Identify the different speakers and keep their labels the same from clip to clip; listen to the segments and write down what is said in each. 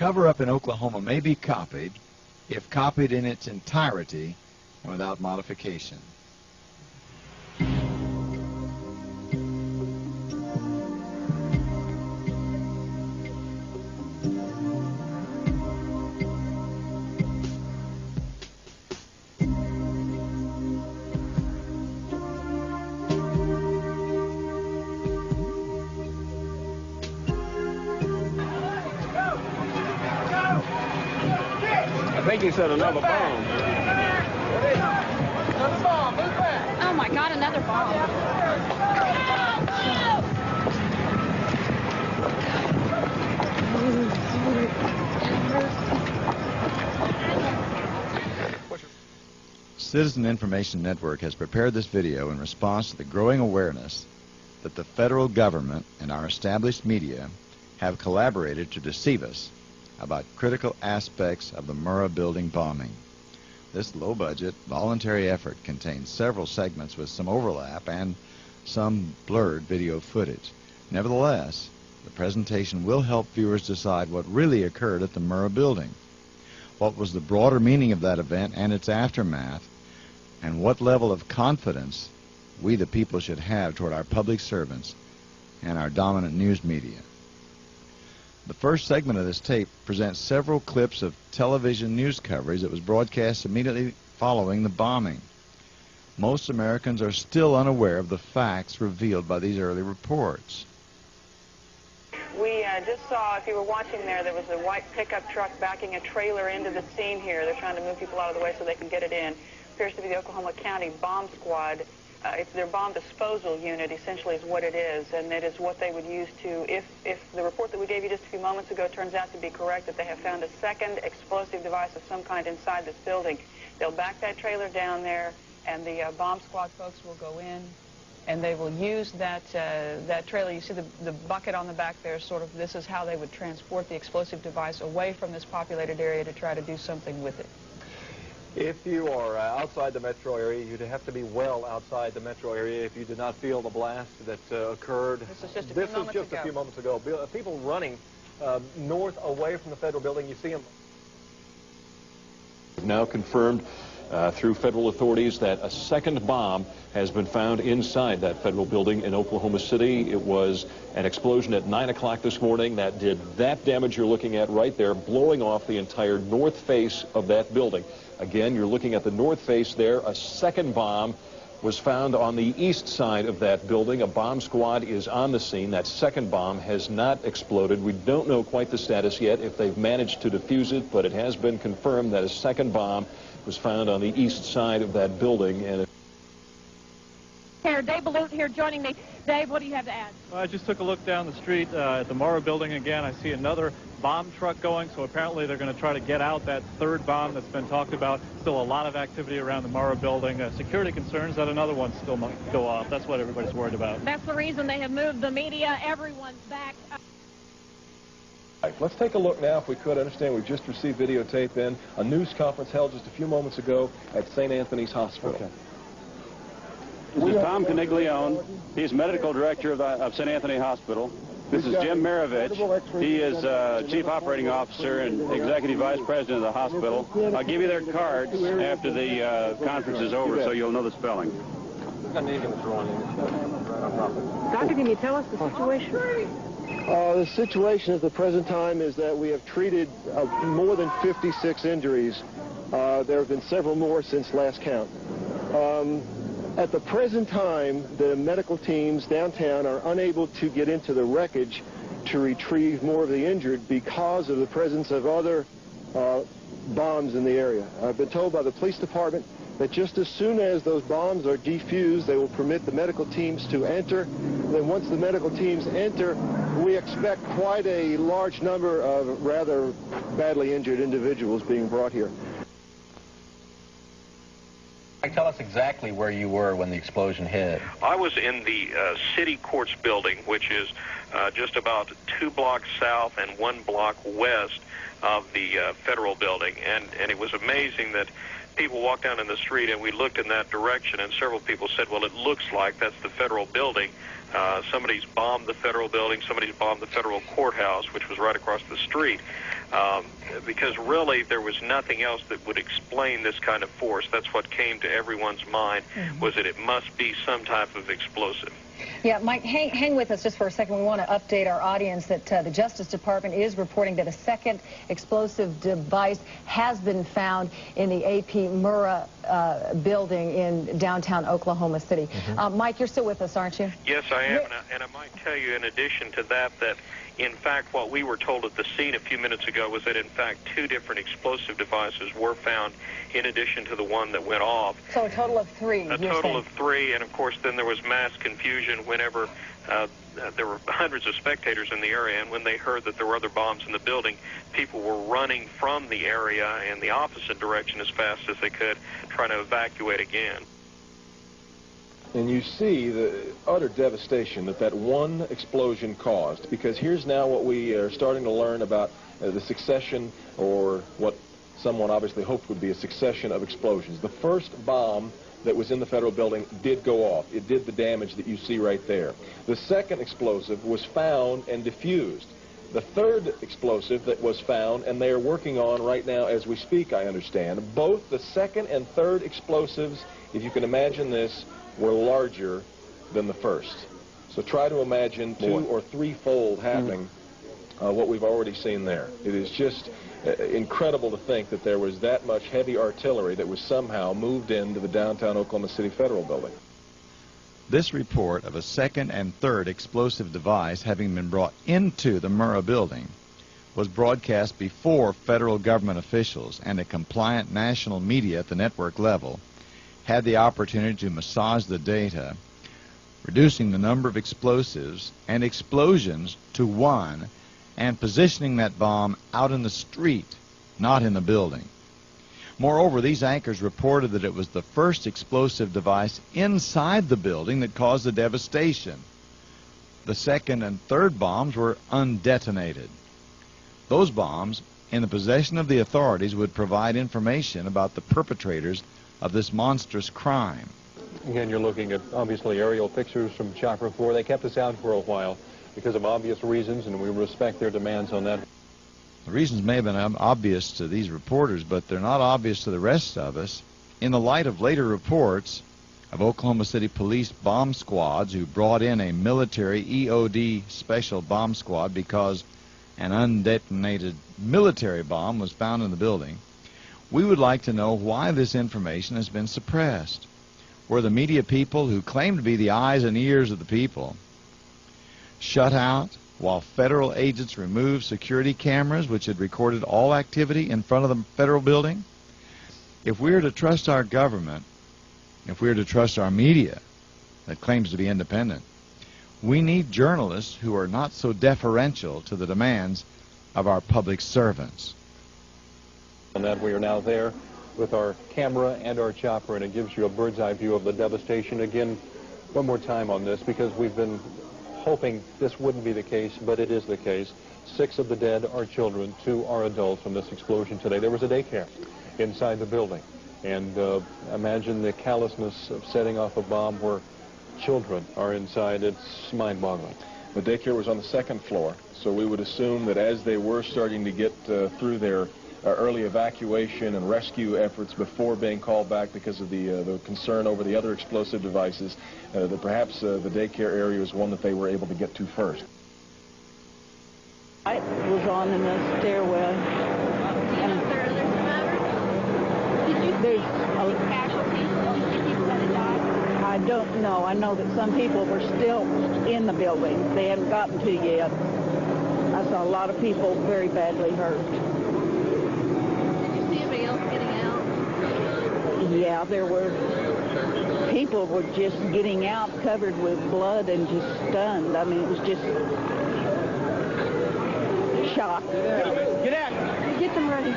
Speaker 1: cover-up in Oklahoma may be copied if copied in its entirety and without modification.
Speaker 2: I think he said another bomb.
Speaker 3: Another bomb, move back.
Speaker 4: Oh my God, another bomb.
Speaker 1: Citizen Information Network has prepared this video in response to the growing awareness that the federal government and our established media have collaborated to deceive us about critical aspects of the Murrah building bombing. This low-budget, voluntary effort contains several segments with some overlap and some blurred video footage. Nevertheless, the presentation will help viewers decide what really occurred at the Murrah building, what was the broader meaning of that event and its aftermath, and what level of confidence we the people should have toward our public servants and our dominant news media. The first segment of this tape presents several clips of television news coverage that was broadcast immediately following the bombing. Most Americans are still unaware of the facts revealed by these early reports.
Speaker 5: We just saw, if you were watching there was a white pickup truck backing a trailer into the scene here. They're trying to move people out of the way so they can get it in. Appears to be the Oklahoma County Bomb Squad. It's their bomb disposal unit, essentially, is what it is, and it is what they would use to, if the report that we gave you just a few moments ago turns out to be correct, that they have found a second explosive device of some kind inside this building. They'll back that trailer down there, and the bomb squad folks will go in, and they will use that trailer. You see the bucket on the back there, sort of, this is how they would transport the explosive device away from this populated area to try to do something with it.
Speaker 2: If you are outside the metro area, you'd have to be well outside the metro area if you did not feel the blast that occurred.
Speaker 5: This is just
Speaker 2: a few moments ago. People running north away from the federal building. You see them.
Speaker 6: Now confirmed through federal authorities that a second bomb has been found inside that federal building in Oklahoma City. It was an explosion at 9 o'clock this morning that did that damage you're looking at right there, blowing off the entire north face of that building. Again, you're looking at the north face there. A second bomb was found on the east side of that building. A bomb squad is on the scene. That second bomb has not exploded. We don't know quite the status yet, if they've managed to defuse it, but it has been confirmed that a second bomb was found on the east side of that building. And
Speaker 4: Here, Dave Balut here joining me. Dave, what do you have to add?
Speaker 7: I just took a look down the street at the Murrah building again. I see another bomb truck going, so apparently they're going to try to get out that third bomb that's been talked about. Still a lot of activity around the Murrah building. Security concerns that another one still might go off. That's what everybody's worried about.
Speaker 4: That's the reason they have moved the media. Everyone's back.
Speaker 2: Let's take a look now, if we could. I understand we've just received videotape in a news conference held just a few moments ago at St. Anthony's Hospital. Okay.
Speaker 8: This is Tom Caniglione. He's medical director of St. Anthony Hospital. This is Jim Maravich. He is chief operating officer and executive vice president of the hospital. I'll give you their cards after the conference is over so you'll know the spelling.
Speaker 5: Doctor, can you tell us the situation?
Speaker 9: The situation at the present time is that we have treated more than 56 injuries. There have been several more since last count. At the present time, the medical teams downtown are unable to get into the wreckage to retrieve more of the injured because of the presence of other bombs in the area. I've been told by the police department that just as soon as those bombs are defused, they will permit the medical teams to enter. Then once the medical teams enter, we expect quite a large number of rather badly injured individuals being brought here.
Speaker 10: Tell us exactly where you were when the explosion hit.
Speaker 11: I was in the City Courts building, which is just about 2 blocks south and 1 block west of the federal building. And it was amazing that people walked down in the street and we looked in that direction, and several people said, well, it looks like that's the federal building. Somebody's bombed the federal building, somebody's bombed the federal courthouse, which was right across the street. because really there was nothing else that would explain this kind of force. That's what came to everyone's mind, was that it must be some type of explosive.
Speaker 3: Yeah, Mike, hang with us just for a second. We want to update our audience that the Justice Department is reporting that a second explosive device has been found in the AP Murrah building in downtown Oklahoma City. Mike, you're still with us, aren't you?
Speaker 11: Yes, I am, and I might tell you in addition to that, that in fact what we were told at the scene a few minutes ago was that in fact 2 different explosive devices were found in addition to the one that went off.
Speaker 3: So a total of 3.
Speaker 11: A total of 3, and of course then there was mass confusion whenever there were hundreds of spectators in the area, and when they heard that there were other bombs in the building, people were running from the area in the opposite direction as fast as they could, trying to evacuate again.
Speaker 2: And you see the utter devastation that that one explosion caused, because here's now what we are starting to learn about the succession, or what someone obviously hoped would be a succession of explosions. The first bomb that was in the federal building did go off. It did the damage that you see right there. The second explosive was found and diffused. The third explosive that was found, and they are working on right now as we speak, I understand, both the second and third explosives, if you can imagine this, were larger than the first. So try to imagine 2- or 3-fold happening what we've already seen there. It is just incredible to think that there was that much heavy artillery that was somehow moved into the downtown Oklahoma City Federal Building.
Speaker 1: This report of a second and third explosive device having been brought into the Murrah building was broadcast before federal government officials and a compliant national media at the network level had the opportunity to massage the data, reducing the number of explosives and explosions to 1 and positioning that bomb out in the street, not in the building. Moreover, these anchors reported that it was the first explosive device inside the building that caused the devastation. The second and third bombs were undetonated. Those bombs, in the possession of the authorities, would provide information about the perpetrators of this monstrous crime.
Speaker 6: Again, you're looking at, obviously, aerial pictures from Chopper 4. They kept us out for a while because of obvious reasons, and we respect their demands on that.
Speaker 1: The reasons may have been obvious to these reporters, but they're not obvious to the rest of us. In the light of later reports of Oklahoma City police bomb squads who brought in a military EOD special bomb squad because an undetonated military bomb was found in the building, we would like to know why this information has been suppressed. Were the media people who claim to be the eyes and ears of the people shut out while federal agents removed security cameras which had recorded all activity in front of the federal building? If we are to trust our government, if we are to trust our media that claims to be independent, we need journalists who are not so deferential to the demands of our public servants.
Speaker 6: And that we are now there with our camera and our chopper, and it gives you a bird's eye view of the devastation. Again, one more time on this, because we've been hoping this wouldn't be the case, but it is the case. 6 of the dead are children, 2 are adults from this explosion today. There was a daycare inside the building, and imagine the callousness of setting off a bomb where children are inside. It's mind-boggling.
Speaker 2: The daycare was on the 2nd floor, so we would assume that as they were starting to get through their early evacuation and rescue efforts before being called back because of the concern over the other explosive devices, that perhaps the daycare area was one that they were able to get to first.
Speaker 12: Light was on in the stairwell. There's I don't know. I know that some people were still in the building. They haven't gotten to yet. I saw a lot of people very badly hurt. Yeah, there were people were just getting out covered with blood and just stunned. I mean, it was just shock.
Speaker 13: Get out!
Speaker 12: Get them ready.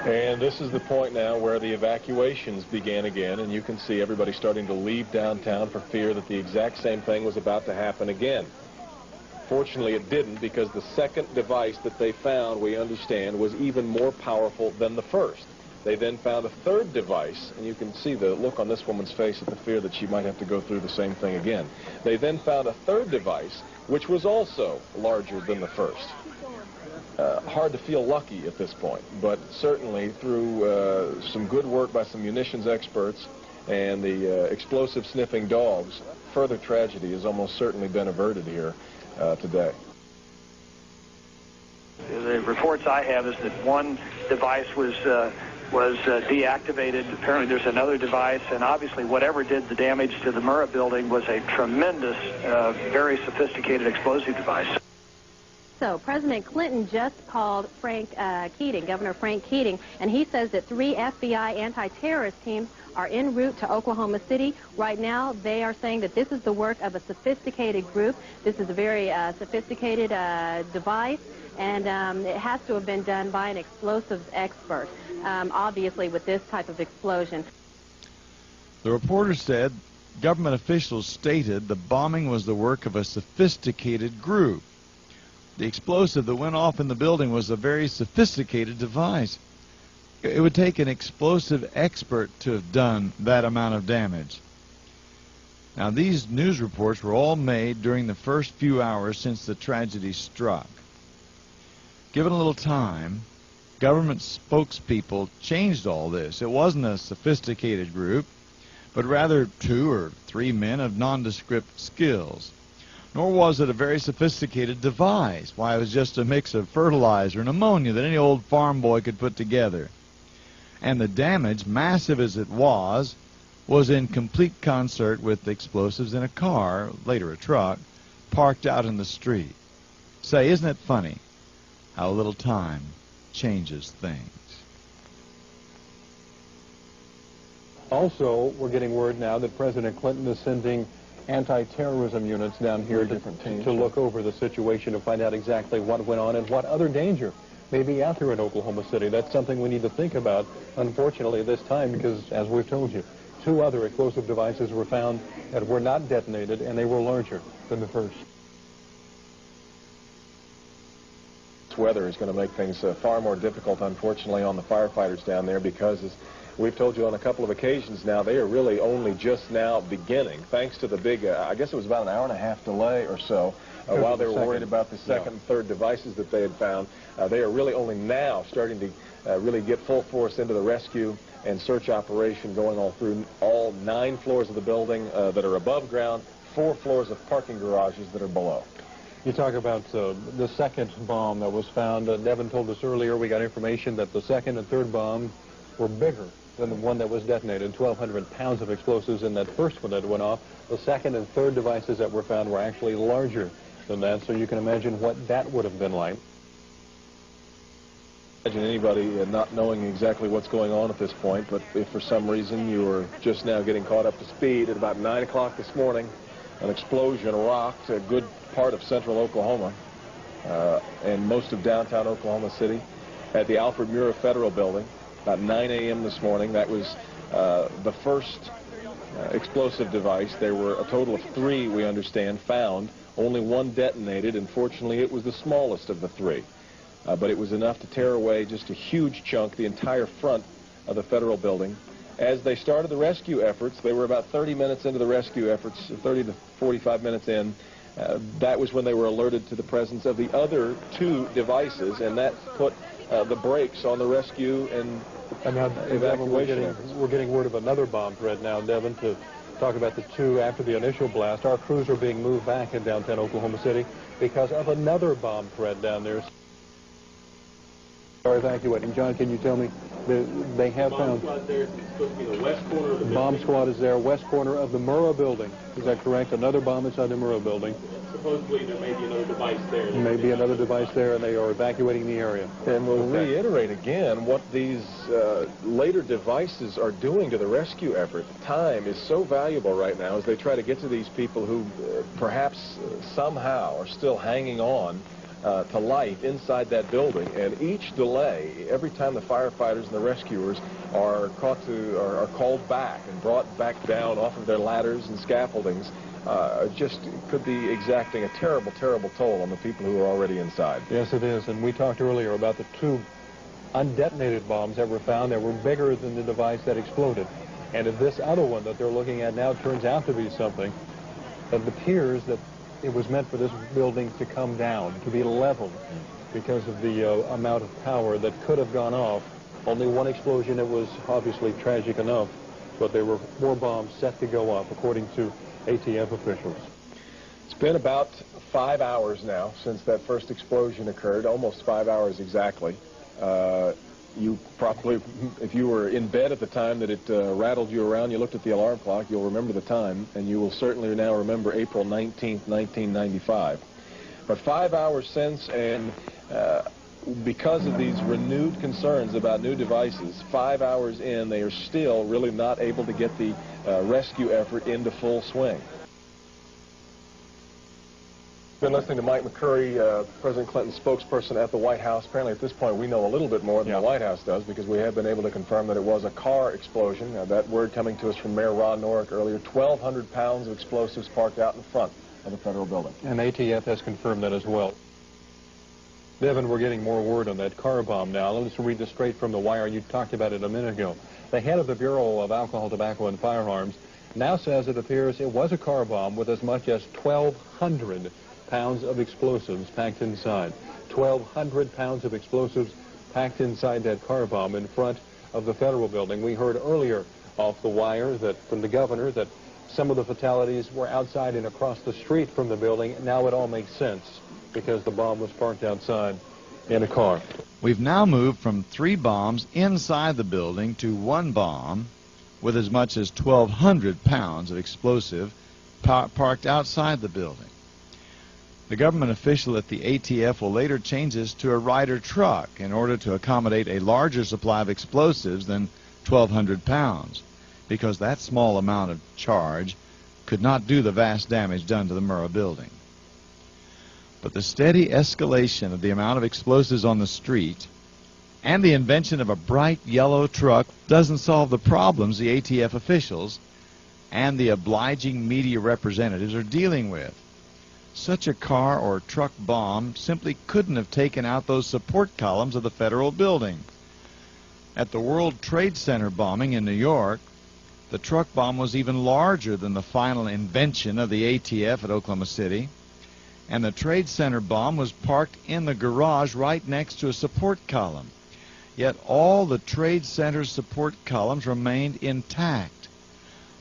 Speaker 2: And this is the point now where the evacuations began again, and you can see everybody starting to leave downtown for fear that the exact same thing was about to happen again. Fortunately, it didn't, because the second device that they found, we understand, was even more powerful than the first. They then found a third device, and you can see the look on this woman's face at the fear that she might have to go through the same thing again. They then found a third device, which was also larger than the first. Hard to feel lucky at this point, but certainly through some good work by some munitions experts and the explosive sniffing dogs, further tragedy has almost certainly been averted here today.
Speaker 14: The reports I have is that one device was deactivated. Apparently there's another device, and obviously whatever did the damage to the Murrah building was a tremendous, very sophisticated explosive device.
Speaker 4: So President Clinton just called Governor Frank Keating, and he says that 3 FBI anti-terrorist teams are en route to Oklahoma City. Right now, they are saying that this is the work of a sophisticated group. This is a very sophisticated device, and it has to have been done by an explosives expert, obviously with this type of explosion.
Speaker 1: The reporter said government officials stated the bombing was the work of a sophisticated group. The explosive that went off in the building was a very sophisticated device. It would take an explosive expert to have done that amount of damage. Now, these news reports were all made during the first few hours since the tragedy struck. Given a little time, government spokespeople changed all this. It wasn't a sophisticated group, but rather 2 or 3 men of nondescript skills. Nor was it a very sophisticated device. Why, it was just a mix of fertilizer and ammonia that any old farm boy could put together. And the damage, massive as it was in complete concert with the explosives in a car, later a truck, parked out in the street. Say, isn't it funny how a little time changes things?
Speaker 15: Also, we're getting word now that President Clinton is sending anti-terrorism units down here to look over the situation to find out exactly what went on and what other danger may be out there in Oklahoma City. That's something we need to think about, unfortunately, this time, because, as we've told you, 2 other explosive devices were found that were not detonated, and they were larger than the first.
Speaker 2: This weather is going to make things far more difficult, unfortunately, on the firefighters down there, because as we've told you on a couple of occasions now, they are really only just now beginning, thanks to the big, I guess it was about an hour-and-a-half delay or so, while they were worried about the second and third devices that they had found. They are really only now starting to really get full force into the rescue and search operation, going all through all 9 floors of the building that are above ground, 4 floors of parking garages that are below.
Speaker 15: You talk about the second bomb that was found. Devin told us earlier, we got information that the second and third bomb were bigger than the one that was detonated. 1,200 pounds of explosives in that first one that went off. The second and third devices that were found were actually larger than that, so you can imagine what that would have been like.
Speaker 2: Imagine anybody not knowing exactly what's going on at this point, but if for some reason you were just now getting caught up to speed, at about 9 o'clock this morning, an explosion rocked a good part of central Oklahoma and most of downtown Oklahoma City at the Alfred Murrah Federal Building. About 9 a.m. this morning. That was the first explosive device. There were a total of 3, we understand, found. Only 1 detonated, and fortunately it was the smallest of the 3. But it was enough to tear away just a huge chunk, the entire front of the Federal Building. As they started the rescue efforts, they were about 30 minutes into the rescue efforts, 30 to 45 minutes in. That was when they were alerted to the presence of the other 2 devices, and that put the brakes on the rescue and
Speaker 15: now,
Speaker 2: evacuation.
Speaker 15: We're getting word of another bomb threat now, Devin, to talk about the 2 after the initial blast. Our crews are being moved back in downtown Oklahoma City because of another bomb threat down there. Are evacuating. John, can you tell me, they have found...
Speaker 16: Bomb squad there. It's supposed to be the west corner of the building.
Speaker 15: Bomb squad is there, west corner of the Murrah building. Is that correct? Another bomb inside the Murrah building.
Speaker 16: Supposedly there may be another device there.
Speaker 15: Maybe another device there, and they are evacuating the area.
Speaker 2: And we'll reiterate again what these later devices are doing to the rescue effort. Time is so valuable right now as they try to get to these people who perhaps somehow are still hanging on to life inside that building. And each delay, every time the firefighters and the rescuers are called back and brought back down off of their ladders and scaffoldings, just could be exacting a terrible, terrible toll on the people who are already inside.
Speaker 15: Yes, it is. And we talked earlier about the 2 undetonated bombs ever found that were bigger than the device that exploded. And if this other one that they're looking at now turns out to be something, it appears that it was meant for this building to come down, to be leveled, because of the amount of power that could have gone off. Only one explosion, it was obviously tragic enough, but there were more bombs set to go off, according to ATF officials.
Speaker 2: It's been about 5 hours now since that first explosion occurred, almost 5 hours exactly. You probably, if you were in bed at the time that it rattled you around, you looked at the alarm clock, you'll remember the time, and you will certainly now remember April 19th, 1995. But 5 hours since, and because of these renewed concerns about new devices, 5 hours in, they are still really not able to get the rescue effort into full swing. Been listening to Mike McCurry, President Clinton's spokesperson at the White House. Apparently at this point we know a little bit more than the White House does, because we have been able to confirm that it was a car explosion. That word coming to us from Mayor Ron Norick earlier. 1,200 pounds of explosives parked out in front of the federal building.
Speaker 15: And ATF has confirmed that as well. Devin, we're getting more word on that car bomb now. Let's read this straight from the wire. You talked about it a minute ago. The head of the Bureau of Alcohol, Tobacco, and Firearms now says it appears it was a car bomb with as much as 1,200 pounds of explosives packed inside. 1,200 pounds of explosives packed inside that car bomb in front of the federal building. We heard earlier off the wire that from the governor that some of the fatalities were outside and across the street from the building. Now it all makes sense because the bomb was parked outside in a car.
Speaker 1: We've now moved from 3 bombs inside the building to 1 bomb with as much as 1,200 pounds of explosive parked outside the building. The government official at the ATF will later change this to a Ryder truck in order to accommodate a larger supply of explosives than 1,200 pounds, because that small amount of charge could not do the vast damage done to the Murrah building. But the steady escalation of the amount of explosives on the street and the invention of a bright yellow truck doesn't solve the problems the ATF officials and the obliging media representatives are dealing with. Such a car or truck bomb simply couldn't have taken out those support columns of the federal building. At the World Trade Center bombing in New York, the truck bomb was even larger than the final invention of the ATF at Oklahoma City, and the Trade Center bomb was parked in the garage right next to a support column. Yet all the Trade Center's support columns remained intact.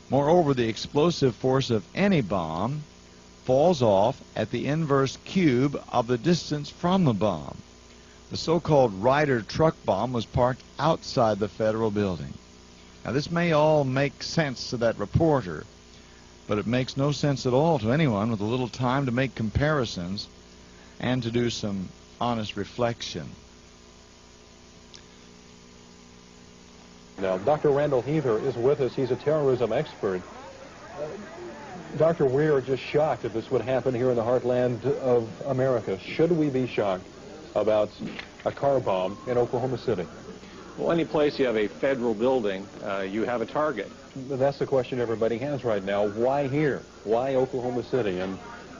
Speaker 1: Moreover, the explosive force of any bomb falls off at the inverse cube of the distance from the bomb. The so-called Ryder truck bomb was parked outside the federal building. Now, this may all make sense to that reporter, but it makes no sense at all to anyone with a little time to make comparisons and to do some honest reflection.
Speaker 15: Now, Dr. Randall Heather is with us. He's a terrorism expert. Doctor, we are just shocked that this would happen here in the heartland of America. Should we be shocked about a car bomb in Oklahoma City?
Speaker 17: Well, any place you have a federal building, you have a target.
Speaker 15: That's the question everybody has right now. Why here? Why Oklahoma City?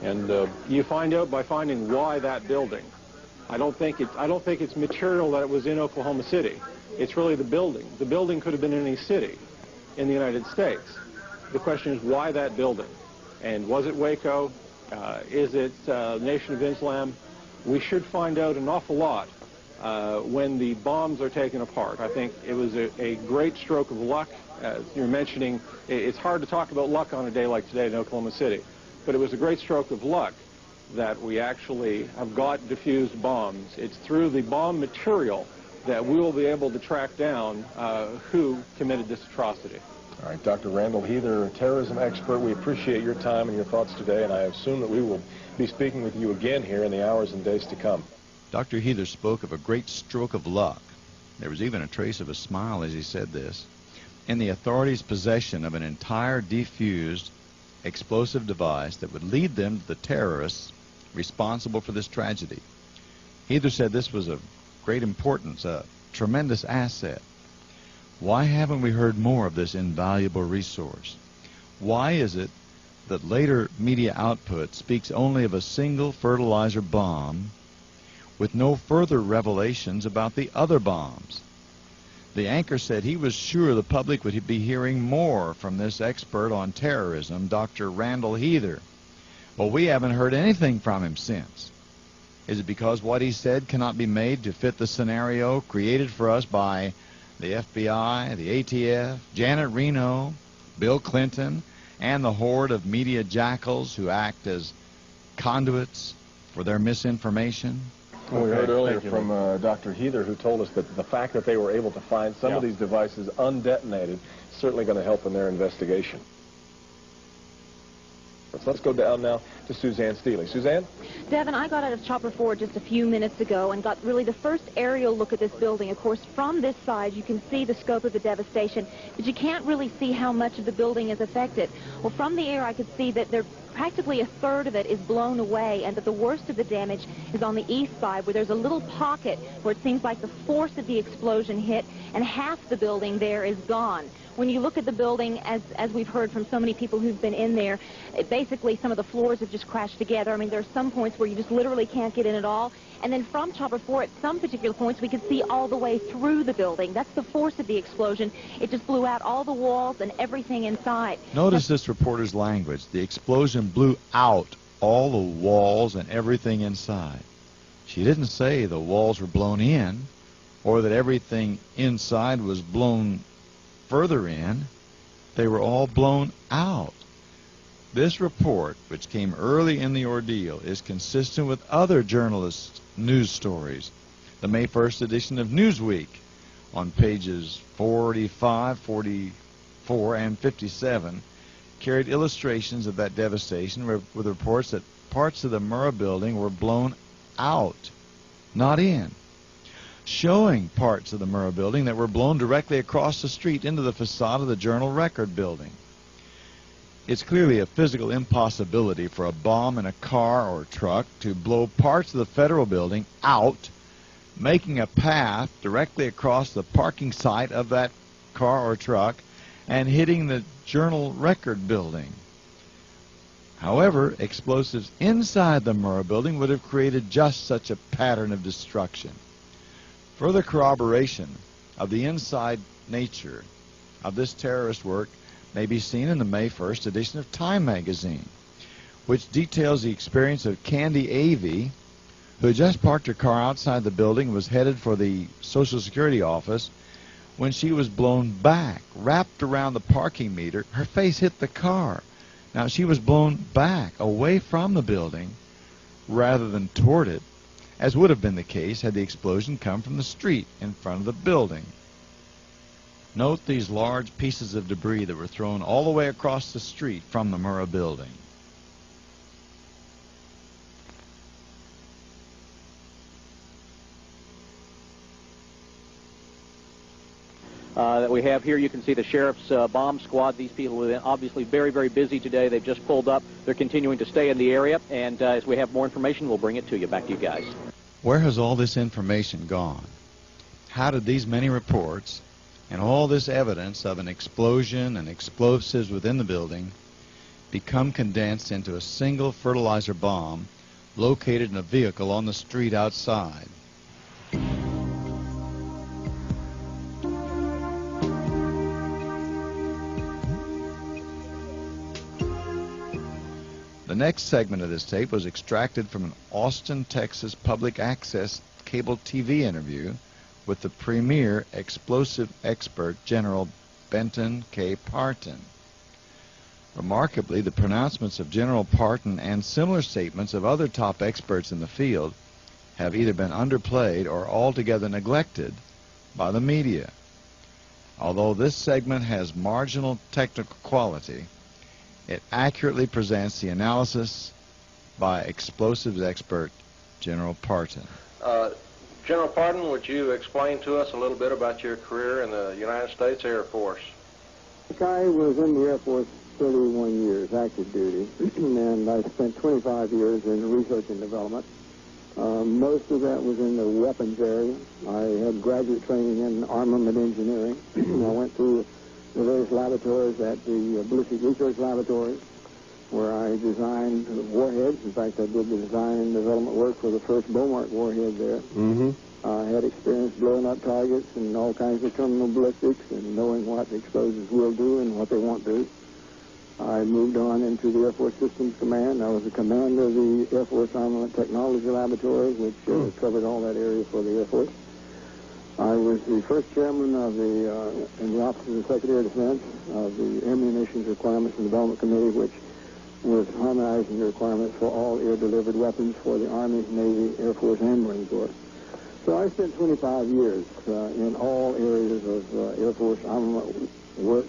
Speaker 15: And
Speaker 17: you find out by finding why that building. I don't think it's material that it was in Oklahoma City. It's really the building. The building could have been in any city in the United States. The question is why that building? And was it Waco? Is it Nation of Islam? We should find out an awful lot when the bombs are taken apart. I think it was a great stroke of luck. As you're mentioning, it's hard to talk about luck on a day like today in Oklahoma City, but it was a great stroke of luck that we actually have got diffused bombs. It's through the bomb material that we will be able to track down who committed this atrocity.
Speaker 2: All right, Dr. Randall Heather, terrorism expert, we appreciate your time and your thoughts today, and I assume that we will be speaking with you again here in the hours and days to come.
Speaker 1: Dr. Heather spoke of a great stroke of luck. There was even a trace of a smile as he said this. In the authorities' possession of an entire defused explosive device that would lead them to the terrorists responsible for this tragedy. Heather said this was of great importance, a tremendous asset. Why haven't we heard more of this invaluable resource? Why is it that later media output speaks only of a single fertilizer bomb with no further revelations about the other bombs. The anchor said he was sure the public would be hearing more from this expert on terrorism, Dr. Randall Heather. Well, we haven't heard anything from him since. Is it because what he said cannot be made to fit the scenario created for us by the FBI, the ATF, Janet Reno, Bill Clinton, and the horde of media jackals who act as conduits for their misinformation?
Speaker 2: Well, we heard earlier from Dr. Heather, who told us that the fact that they were able to find some of these devices undetonated is certainly going to help in their investigation. Let's go down now to Suzanne Steele. Suzanne?
Speaker 4: Devin, I got out of Chopper 4 just a few minutes ago and got really the first aerial look at this building. Of course, from this side, you can see the scope of the devastation, but you can't really see how much of the building is affected. Well, from the air, I could see that practically a third of it is blown away, and that the worst of the damage is on the east side, where there's a little pocket where it seems like the force of the explosion hit, and half the building there is gone. When you look at the building, as we've heard from so many people who've been in there, basically some of the floors have just crashed together. I mean, there are some points where you just literally can't get in at all. And then from Chopper 4, at some particular points, we could see all the way through the building. That's the force of the explosion. It just blew out all the walls and everything inside.
Speaker 1: Notice this reporter's language. The explosion blew out all the walls and everything inside. She didn't say the walls were blown in or that everything inside was blown further in. They were all blown out. This report, which came early in the ordeal, is consistent with other journalists' news stories. The May 1st edition of Newsweek, on pages 45, 44, and 57, carried illustrations of that devastation with reports that parts of the Murrah building were blown out, not in, showing parts of the Murrah building that were blown directly across the street into the facade of the Journal-Record building. It's clearly a physical impossibility for a bomb in a car or truck to blow parts of the federal building out, making a path directly across the parking site of that car or truck and hitting the Journal-Record building. However, explosives inside the Murrah building would have created just such a pattern of destruction. Further corroboration of the inside nature of this terrorist work may be seen in the May 1st edition of Time magazine, which details the experience of Candy Avey, who had just parked her car outside the building and was headed for the Social Security office when she was blown back, wrapped around the parking meter. Her face hit the car. Now, she was blown back, away from the building, rather than toward it, as would have been the case had the explosion come from the street in front of the building. Note these large pieces of debris that were thrown all the way across the street from the Murrah building.
Speaker 18: That we have here, you can see the sheriff's bomb squad. These people are obviously very, very busy today. They've just pulled up. They're continuing to stay in the area, and as we have more information, we'll bring it to you. Back to you guys.
Speaker 1: Where has all this information gone? How did these many reports and all this evidence of an explosion and explosives within the building become condensed into a single fertilizer bomb located in a vehicle on the street outside? The next segment of this tape was extracted from an Austin, Texas public access cable TV interview with the premier explosive expert, General Benton K. Parton. Remarkably, the pronouncements of General Parton and similar statements of other top experts in the field have either been underplayed or altogether neglected by the media. Although this segment has marginal technical quality, it accurately presents the analysis by explosives expert General Parton.
Speaker 19: General Parton, would you explain to us a little bit about your career in the United States Air Force?
Speaker 20: I was in the Air Force 31 years, active duty, and I spent 25 years in research and development. Most of that was in the weapons area. I had graduate training in armament engineering. I went through the various laboratories at the Ballistic Research Laboratories. where I designed warheads. In fact, I did the design and development work for the first Beaumont warhead there. I had experience blowing up targets and all kinds of terminal ballistics and knowing what the explosives will do and what they won't do. I moved on into the Air Force Systems Command. I was the commander of the Air Force Armament Technology Laboratory, which covered all that area for the Air Force. I was the first chairman of in the Office of the Secretary of Defense of the Ammunition Requirements and Development Committee, which was harmonizing the requirements for all air-delivered weapons for the Army, Navy, Air Force, and Marine Corps. So I spent 25 years in all areas of Air Force armament work,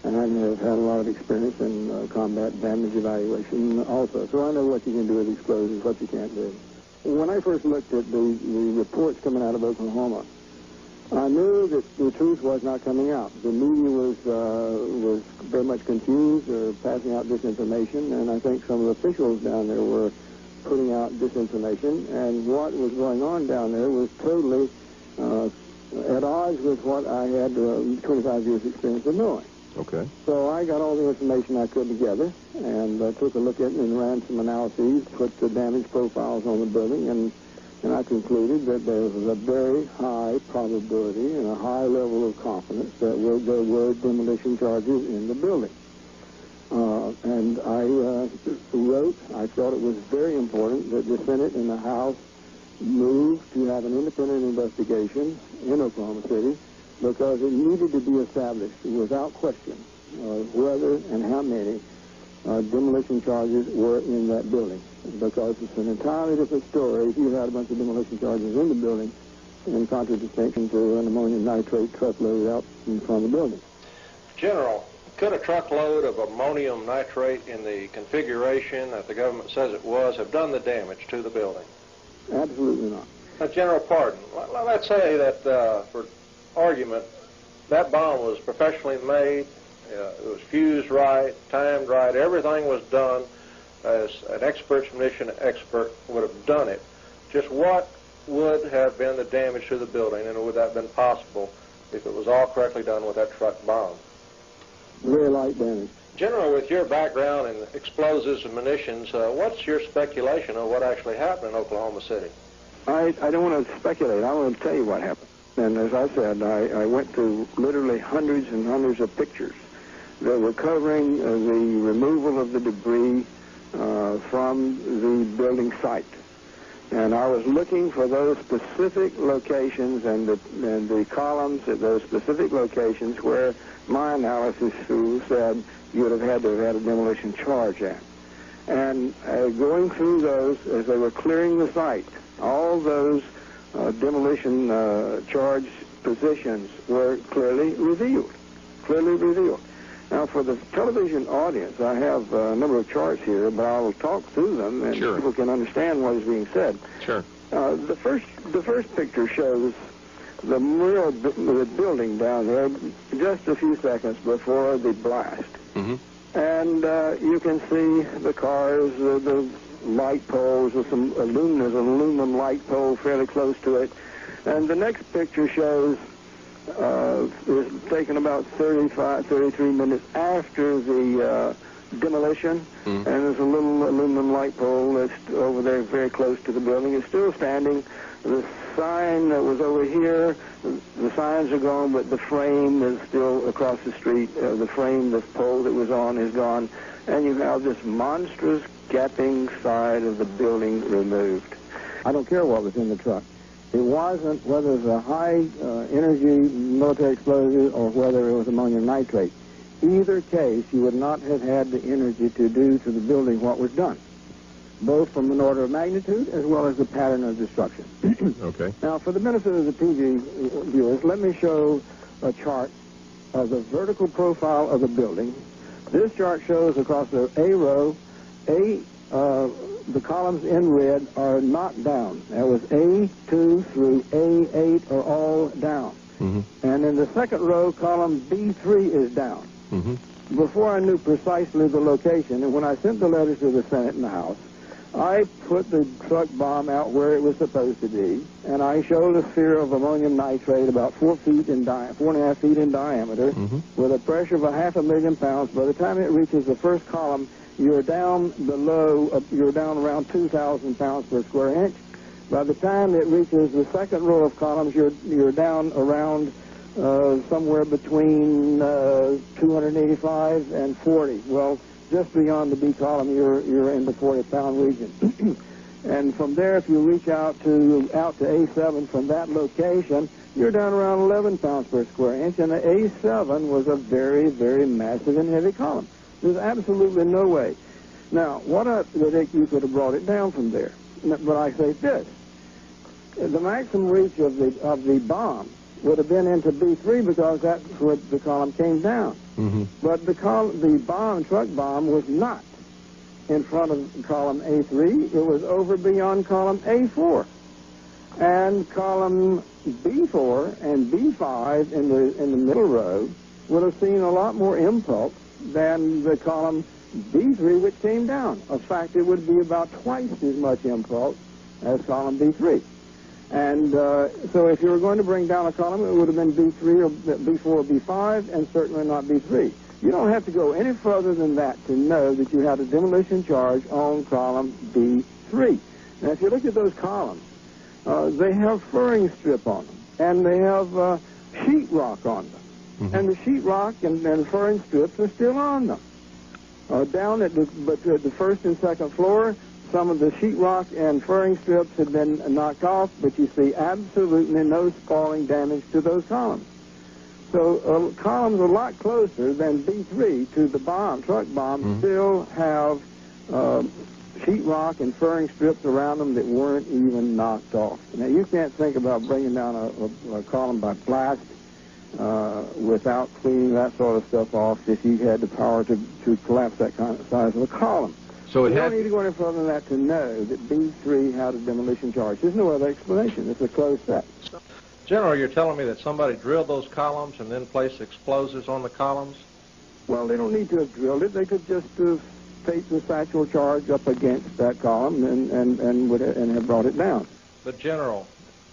Speaker 20: and I have had a lot of experience in combat damage evaluation also. So I know what you can do with explosives, what you can't do. When I first looked at the reports coming out of Oklahoma, I knew that the truth was not coming out. The media was very much confused or passing out disinformation, and I think some of the officials down there were putting out disinformation, and what was going on down there was totally at odds with what I had 25 years experience of knowing.
Speaker 15: Okay.
Speaker 20: So I got all the information I could together and took a look at it and ran some analyses, put the damage profiles on the building, and I concluded that there was a very high probability and a high level of confidence that there were demolition charges in the building. And I wrote, I thought it was very important that the Senate and the House move to have an independent investigation in Oklahoma City because it needed to be established without question whether and how many demolition charges were in that building, because it's an entirely different story if you had a bunch of demolition charges in the building in contradistinction to an ammonium nitrate truckload out in front of the building.
Speaker 19: General, could a truckload of ammonium nitrate in the configuration that the government says it was have done the damage to the building?
Speaker 20: Absolutely not.
Speaker 19: Now, General Pardon, let's say that, for argument, that bomb was professionally made, it was fused right, timed right, everything was done as an expert munition expert would have done it. Just what would have been the damage to the building, and would that have been possible if it was all correctly done with that truck bomb?
Speaker 20: Very light damage.
Speaker 19: General, with your background in explosives and munitions, what's your speculation of what actually happened in Oklahoma City?
Speaker 20: I don't want to speculate. I want to tell you what happened. And as I said, I went through literally hundreds and hundreds of pictures that were covering the removal of the debris from the building site. And I was looking for those specific locations and the columns at those specific locations where my analysis said you would have had to have had a demolition charge at. And going through those as they were clearing the site, all those demolition charge positions were clearly revealed. Now, for the television audience, I have a number of charts here, but I will talk through them, and people can understand what is being said.
Speaker 15: Sure.
Speaker 20: The first picture shows the building down there just a few seconds before the blast. And you can see the cars, the light poles, with some aluminum light pole fairly close to it. And the next picture shows is taken about 33 minutes after the demolition, and there's a little aluminum light pole that's over there very close to the building. It's still standing. The sign that was over here, the signs are gone, but the frame is still across the street. The frame, the pole that was on is gone, and you have this monstrous gapping side of the building removed. I don't care what was in the truck. It wasn't whether it was a high-energy military explosive or whether it was ammonium nitrate. Either case, you would not have had the energy to do to the building what was done, both from an order of magnitude as well as the pattern of destruction.
Speaker 15: Okay.
Speaker 20: Now, for the benefit of the TV viewers, let me show a chart of the vertical profile of the building. This chart shows across the A row, the columns in red are not down. That was A2 through A8 are all down. And in the second row, column B3 is down. Before I knew precisely the location, and when I sent the letters to the Senate and the House, I put the truck bomb out where it was supposed to be, and I showed a sphere of ammonium nitrate about 4 feet in 4.5 feet in diameter, with a pressure of 500,000 pounds. By the time it reaches the first column, you're down below, you're down around 2,000 pounds per square inch. By the time it reaches the second row of columns, you're down around somewhere between 285 and 40. Well, just beyond the B column, you're in the 40-pound region. And from there, if you reach out to A7 from that location, you're down around 11 pounds per square inch, and the A7 was a very, very massive and heavy column. There's absolutely no way. Now, what I think you could have brought it down from there. But I say this: the maximum reach of the bomb would have been into B3 because that's where the column came down. But the truck bomb was not in front of column A3. It was over beyond column A4. And column B4 and B5 in the middle row would have seen a lot more impulse than the column B3, which came down. In fact, it would be about twice as much impulse as column B3. And so if you were going to bring down a column, it would have been B3 or B4 or B5, and certainly not B3. You don't have to go any further than that to know that you had a demolition charge on column B3. Now, if you look at those columns, they have furring strip on them, and they have sheetrock on them. And the sheetrock and furring strips are still on them. Down at the first and second floor, some of the sheetrock and furring strips had been knocked off, but you see absolutely no spalling damage to those columns. So columns a lot closer than B3 to the truck bomb still have sheetrock and furring strips around them that weren't even knocked off. Now, you can't think about bringing down a column by blast without cleaning that sort of stuff off if you had the power to collapse that kind of size of a column. So you don't need to go any further than that to know that B3 had a demolition charge. There's no other explanation. It's a closed set.
Speaker 21: General, you're telling me that somebody drilled those columns and then placed explosives on the columns?
Speaker 20: Well, they don't need to have drilled it. They could just have taped the satchel charge up against that column and have brought it down.
Speaker 21: But, General,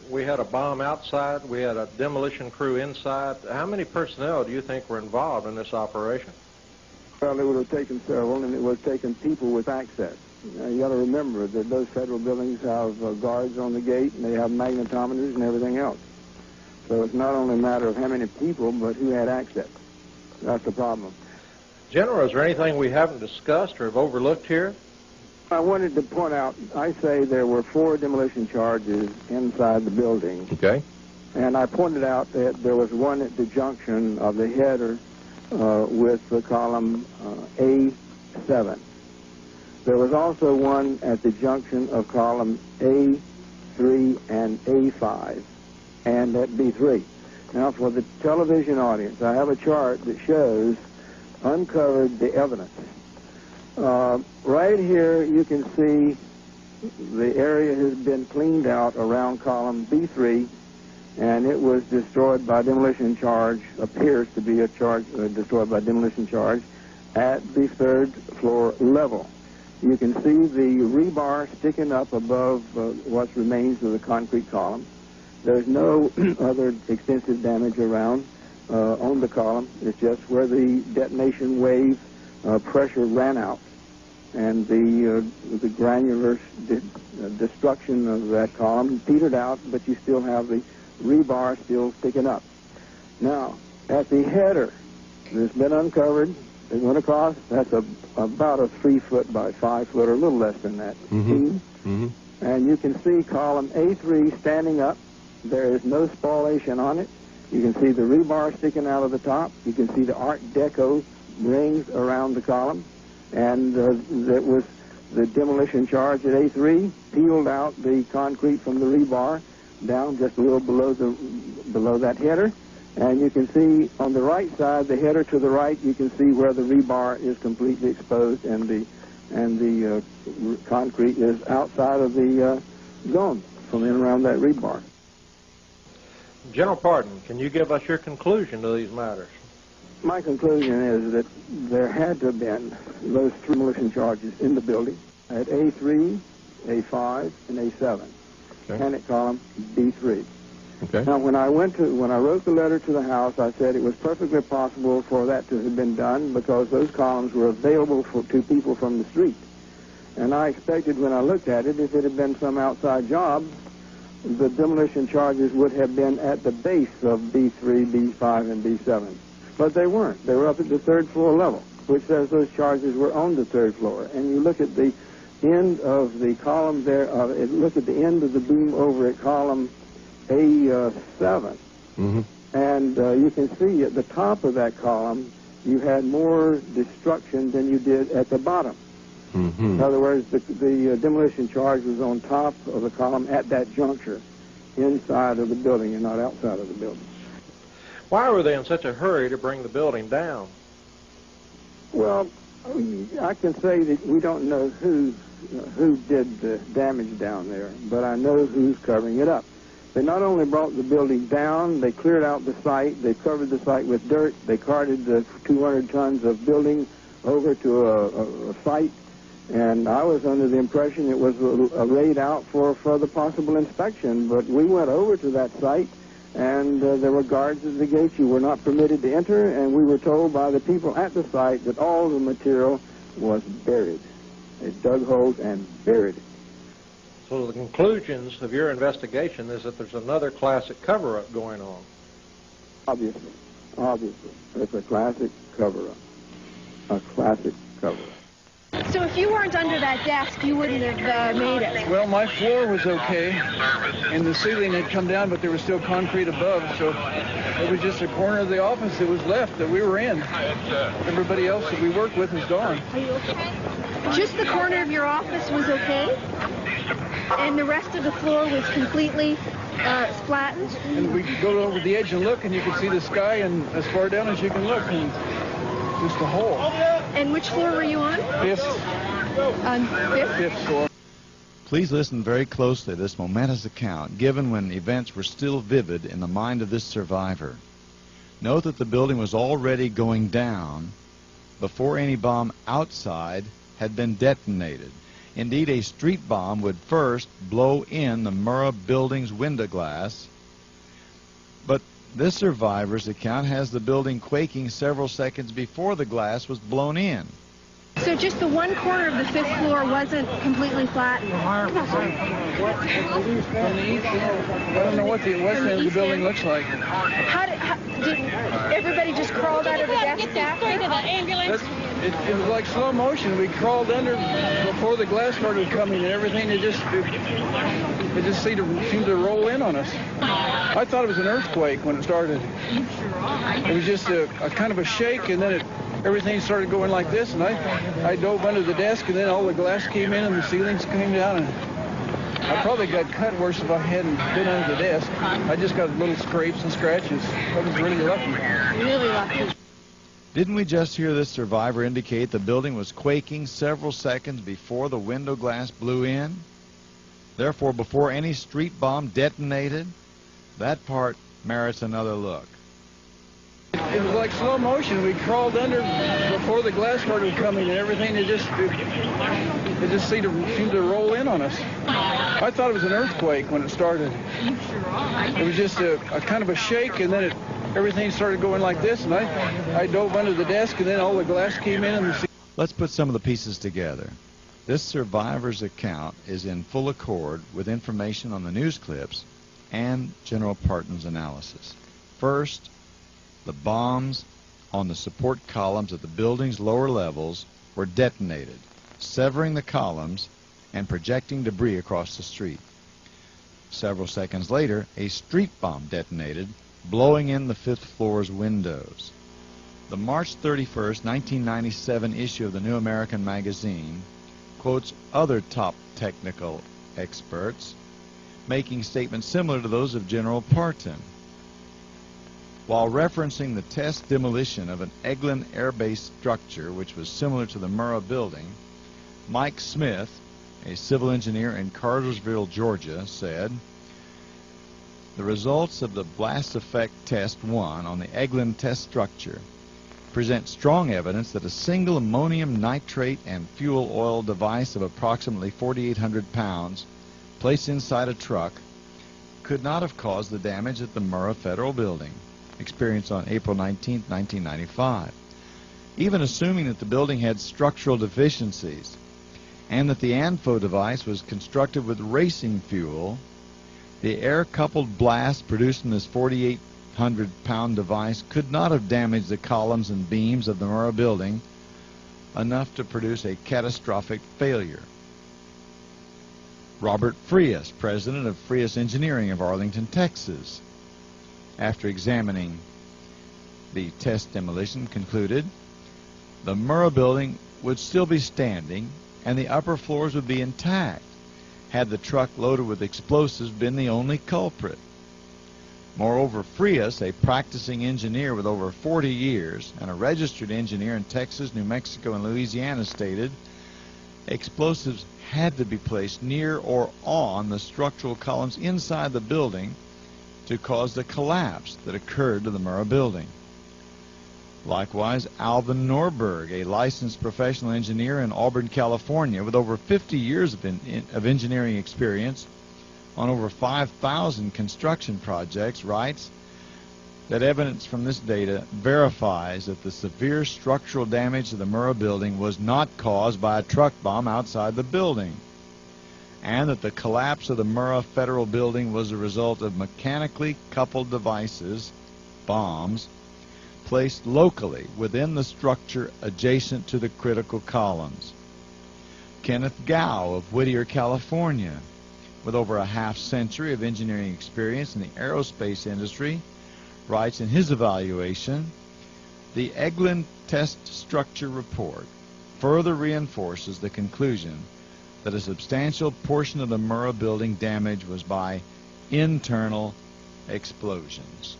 Speaker 21: we had a bomb outside. We had a demolition crew inside. How many personnel do you think were involved in this operation?
Speaker 20: Well, it would have taken several, and it would have taken people with access. You got to remember that those federal buildings have guards on the gate, and they have magnetometers and everything else. So it's not only a matter of how many people, but who had access. That's the problem.
Speaker 21: General, is there anything we haven't discussed or have overlooked here?
Speaker 20: I wanted to point out, I say there were 4 demolition charges inside the building.
Speaker 21: Okay.
Speaker 20: And I pointed out that there was one at the junction of the header with the column A7. There was also one at the junction of column A3 and A5 and at B3. Now, for the television audience, I have a chart that shows uncovered the evidence. Right here, you can see the area has been cleaned out around column B3, and it was destroyed by demolition charge, appears to be a charge destroyed by demolition charge, at the 3rd floor level. You can see the rebar sticking up above what remains of the concrete column. There's no other extensive damage around on the column. It's just where the detonation wave pressure ran out, and the granular destruction of that column petered out, but you still have the rebar still sticking up. Now, at the header, that's been uncovered, it went across, that's about a 3-foot by 5-foot, or a little less than that. And you can see column A3 standing up. There is no spallation on it. You can see the rebar sticking out of the top. You can see the Art Deco rings around the column. And that was the demolition charge at A3, peeled out the concrete from the rebar down just a little below that header. And you can see on the right side, the header to the right, you can see where the rebar is completely exposed and the concrete is outside of the zone from in around that rebar.
Speaker 21: General Pardon, can you give us your conclusion to these matters?
Speaker 20: My conclusion is that there had to have been those 3 demolition charges in the building at A3, A5, and A7.
Speaker 15: Okay.
Speaker 20: And at column B3.
Speaker 15: Okay.
Speaker 20: Now, when I wrote the letter to the House, I said it was perfectly possible for that to have been done because those columns were available to people from the street. And I expected when I looked at it, if it had been some outside job, the demolition charges would have been at the base of B3, B5, and B7. But they weren't. They were up at the third floor level, which says those charges were on the third floor. And you look at the end of the column there, look at the end of the beam over at column A7, and you can see at the top of that column you had more destruction than you did at the bottom. In other words, the demolition charge was on top of the column at that juncture, inside of the building and not outside of the building.
Speaker 21: Why were they in such a hurry to bring the building down?
Speaker 20: Well, I can say that we don't know who did the damage down there, but I know who's covering it up. They not only brought the building down, they cleared out the site, they covered the site with dirt, they carted the 200 tons of building over to a site, and I was under the impression it was a raid out for further possible inspection, but we went over to that site, and there were guards at the gate. You were not permitted to enter, and we were told by the people at the site that all the material was buried. They dug holes and buried it.
Speaker 21: So the conclusions of your investigation is that there's another classic cover-up going on.
Speaker 20: Obviously. It's a classic cover-up. A classic cover-up.
Speaker 4: So if you weren't under that desk, you wouldn't have made it.
Speaker 13: Well, my floor was okay, and the ceiling had come down, but there was still concrete above, so it was just a corner of the office that was left that we were in. Everybody else that we worked with is gone.
Speaker 4: Are you okay? Just the corner of your office was okay, and the rest of the floor was completely splattened?
Speaker 13: And we go over the edge and look, and you can see the sky and as far down as you can look, and just a hole.
Speaker 4: And which floor were you on?
Speaker 13: Fifth.
Speaker 4: On fifth?
Speaker 13: Fifth floor.
Speaker 1: Please listen very closely to this momentous account given when events were still vivid in the mind of this survivor. Note that the building was already going down before any bomb outside had been detonated. Indeed, a street bomb would first blow in the Murrah building's window glass, but this survivor's account has the building quaking several seconds before the glass was blown in.
Speaker 4: So just the one corner of the fifth floor wasn't completely flattened?
Speaker 13: From the east, I don't know what the west end of the building looks like.
Speaker 4: Did everybody just crawled out of the desk after?
Speaker 13: It was like slow motion. We crawled under before the glass started coming, and everything it just seemed to roll in on us. I thought it was an earthquake when it started. It was just a kind of a shake, and then everything started going like this, and I dove under the desk, and then all the glass came in and the ceilings came down, and I probably got cut worse if I hadn't been under the desk. I just got little scrapes and scratches. I was really lucky.
Speaker 4: Really lucky.
Speaker 1: Didn't we just hear this survivor indicate the building was quaking several seconds before the window glass blew in? Therefore, before any street bomb detonated? That part merits another look.
Speaker 13: It was like slow motion. We crawled under before the glass started coming, and everything it just seemed to roll in on us. I thought it was an earthquake when it started. It was just a kind of a shake, and then everything started going like this, and I dove under the desk, and then all the glass came in. And
Speaker 1: Let's put some of the pieces together. This survivor's account is in full accord with information on the news clips and General Parton's analysis. First, the bombs on the support columns at the building's lower levels were detonated, severing the columns and projecting debris across the street. Several seconds later, a street bomb detonated, blowing in the fifth floor's windows. The March 31st, 1997 issue of the New American Magazine quotes other top technical experts making statements similar to those of General Parton. While referencing the test demolition of an Eglin Air Base structure, which was similar to the Murrah building, Mike Smith, a civil engineer in Cartersville, Georgia, said, "The results of the blast effect test 1 on the Eglin test structure present strong evidence that a single ammonium nitrate and fuel oil device of approximately 4,800 pounds placed inside a truck could not have caused the damage at the Murrah Federal Building experienced on April 19, 1995. Even assuming that the building had structural deficiencies and that the ANFO device was constructed with racing fuel, the air-coupled blast produced from this 4,800-pound device could not have damaged the columns and beams of the Murrah Building enough to produce a catastrophic failure. Robert Frias, president of Frias Engineering of Arlington, Texas, after examining the test demolition, concluded the Murrah Building would still be standing and the upper floors would be intact had the truck loaded with explosives been the only culprit. Moreover, Frias, a practicing engineer with over 40 years and a registered engineer in Texas, New Mexico, and Louisiana, stated explosives had to be placed near or on the structural columns inside the building to cause the collapse that occurred to the Murrah Building. Likewise, Alvin Norberg, a licensed professional engineer in Auburn, California, with over 50 years of engineering experience on over 5,000 construction projects, writes that evidence from this data verifies that the severe structural damage to the Murrah Building was not caused by a truck bomb outside the building, and that the collapse of the Murrah Federal Building was a result of mechanically coupled devices, bombs, placed locally within the structure adjacent to the critical columns. Kenneth Gow of Whittier, California, with over a half-century of engineering experience in the aerospace industry, writes in his evaluation, the Eglin Test Structure Report further reinforces the conclusion that a substantial portion of the Murrah Building damage was by internal explosions.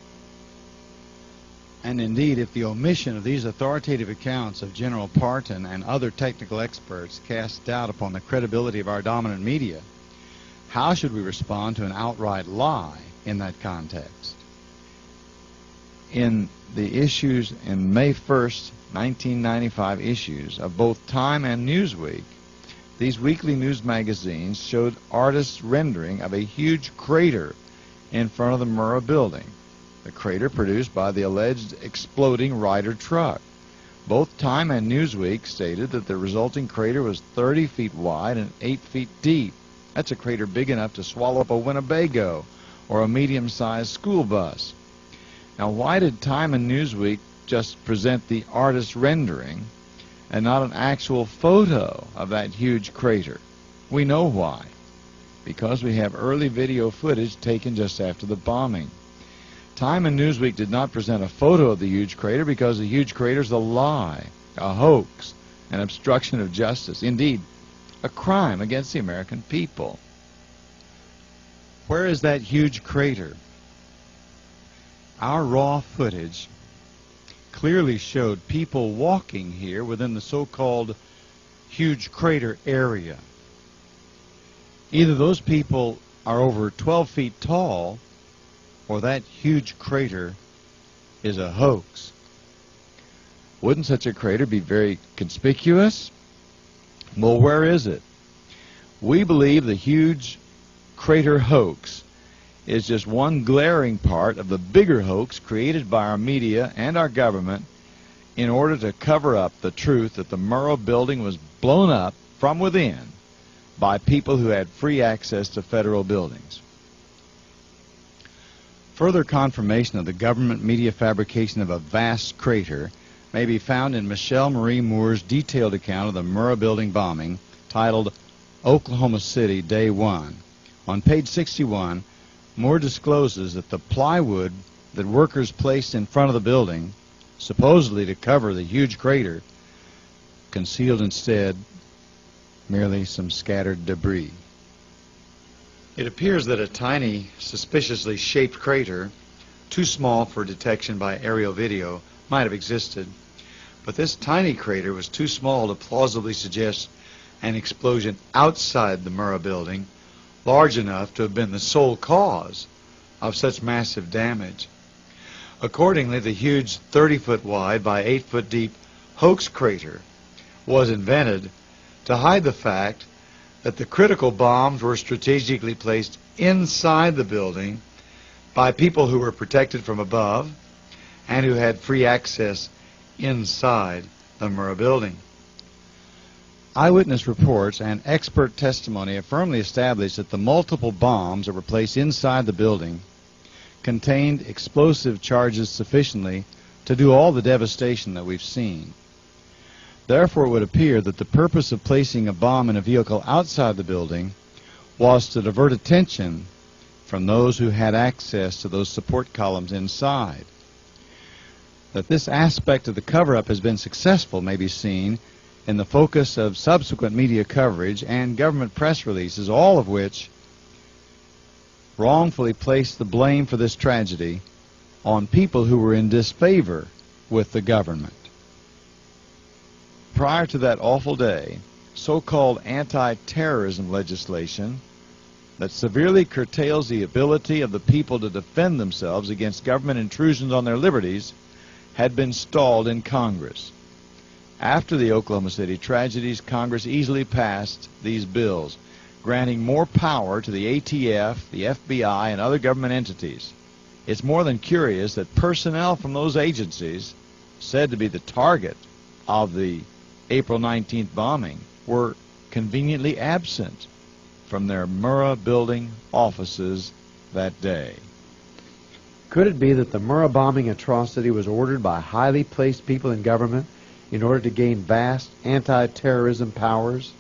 Speaker 1: And indeed, if the omission of these authoritative accounts of General Parton and other technical experts casts doubt upon the credibility of our dominant media, how should we respond to an outright lie in that context? In the issues in May 1st, 1995 issues of both Time and Newsweek, these weekly news magazines showed artists' rendering of a huge crater in front of the Murrah Building, the crater produced by the alleged exploding Ryder truck. Both Time and Newsweek stated that the resulting crater was 30 feet wide and 8 feet deep. That's a crater big enough to swallow up a Winnebago or a medium-sized school bus. Now, why did Time and Newsweek just present the artist's rendering and not an actual photo of that huge crater? We know why. Because we have early video footage taken just after the bombing. Time and Newsweek did not present a photo of the huge crater because the huge crater is a lie, a hoax, an obstruction of justice, indeed, a crime against the American people. Where is that huge crater? Our raw footage clearly showed people walking here within the so-called huge crater area. Either those people are over 12 feet tall, or that huge crater is a hoax. Wouldn't such a crater be very conspicuous? Well, where is it? We believe the huge crater hoax is just one glaring part of the bigger hoax created by our media and our government in order to cover up the truth that the Murrah Building was blown up from within by people who had free access to federal buildings. Further confirmation of the government media fabrication of a vast crater may be found in Michelle Marie Moore's detailed account of the Murrah Building bombing, titled Oklahoma City, Day 1. On page 61, Moore discloses that the plywood that workers placed in front of the building, supposedly to cover the huge crater, concealed instead merely some scattered debris. It appears that a tiny, suspiciously shaped crater, too small for detection by aerial video, might have existed, but this tiny crater was too small to plausibly suggest an explosion outside the Murrah Building, large enough to have been the sole cause of such massive damage. Accordingly, the huge 30-foot wide by 8-foot deep hoax crater was invented to hide the fact that the critical bombs were strategically placed inside the building by people who were protected from above and who had free access inside the Murrah building. Eyewitness reports and expert testimony have firmly established that the multiple bombs that were placed inside the building contained explosive charges sufficiently to do all the devastation that we've seen. Therefore, it would appear that the purpose of placing a bomb in a vehicle outside the building was to divert attention from those who had access to those support columns inside. That this aspect of the cover-up has been successful may be seen in the focus of subsequent media coverage and government press releases, all of which wrongfully placed the blame for this tragedy on people who were in disfavor with the government. Prior to that awful day, so-called anti-terrorism legislation that severely curtails the ability of the people to defend themselves against government intrusions on their liberties had been stalled in Congress. After the Oklahoma City tragedies, Congress easily passed these bills, granting more power to the ATF, the FBI, and other government entities. It's more than curious that personnel from those agencies, said to be the target of the April 19th bombing, were conveniently absent from their Murrah building offices that day.
Speaker 7: Could it be that the Murrah bombing atrocity was ordered by highly placed people in government in order to gain vast anti-terrorism powers?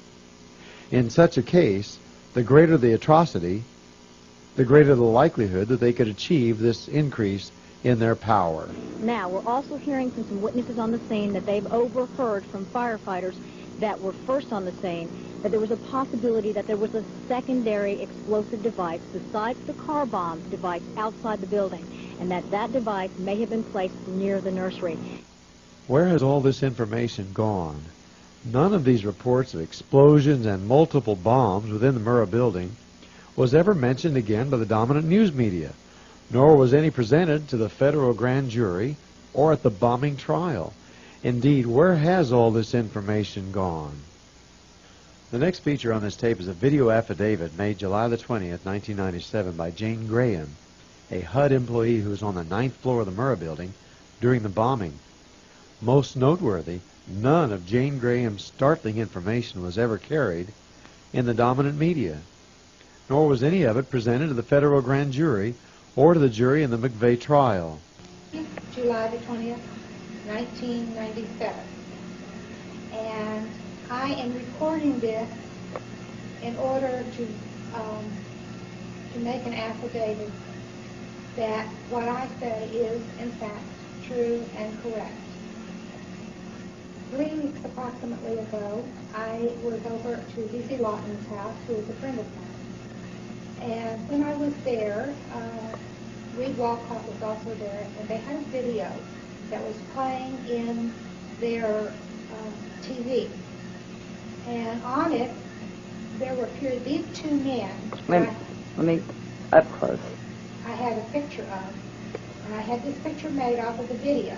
Speaker 7: In such a case, the greater the atrocity, the greater the likelihood that they could achieve this increase in their power.
Speaker 4: Now, we're also hearing from some witnesses on the scene that they've overheard from firefighters that were first on the scene that there was a possibility that there was a secondary explosive device besides the car bomb device outside the building, and that device may have been placed near the nursery.
Speaker 7: Where has all this information gone? None of these reports of explosions and multiple bombs within the Murrah building was ever mentioned again by the dominant news media, nor was any presented to the federal grand jury or at the bombing trial. Indeed, where has all this information gone? The next feature on this tape is a video affidavit made July the 20th, 1997 by Jane Graham, a HUD employee who was on the 9th floor of the Murrah building during the bombing. Most noteworthy, none of Jane Graham's startling information was ever carried in the dominant media, nor was any of it presented to the federal grand jury or to the jury in the McVeigh trial.
Speaker 22: July the 20th, 1997. And I am recording this in order to make an affidavit that what I say is, in fact, true and correct. 3 weeks approximately ago, I was over to D.C. Lawton's house, who is a friend of mine. And when I was there, Reed Walcott was also there, and they had a video that was playing in their TV. And on it, there appeared these two men.
Speaker 23: Let me up close.
Speaker 22: I had a picture of, and I had this picture made off of the video.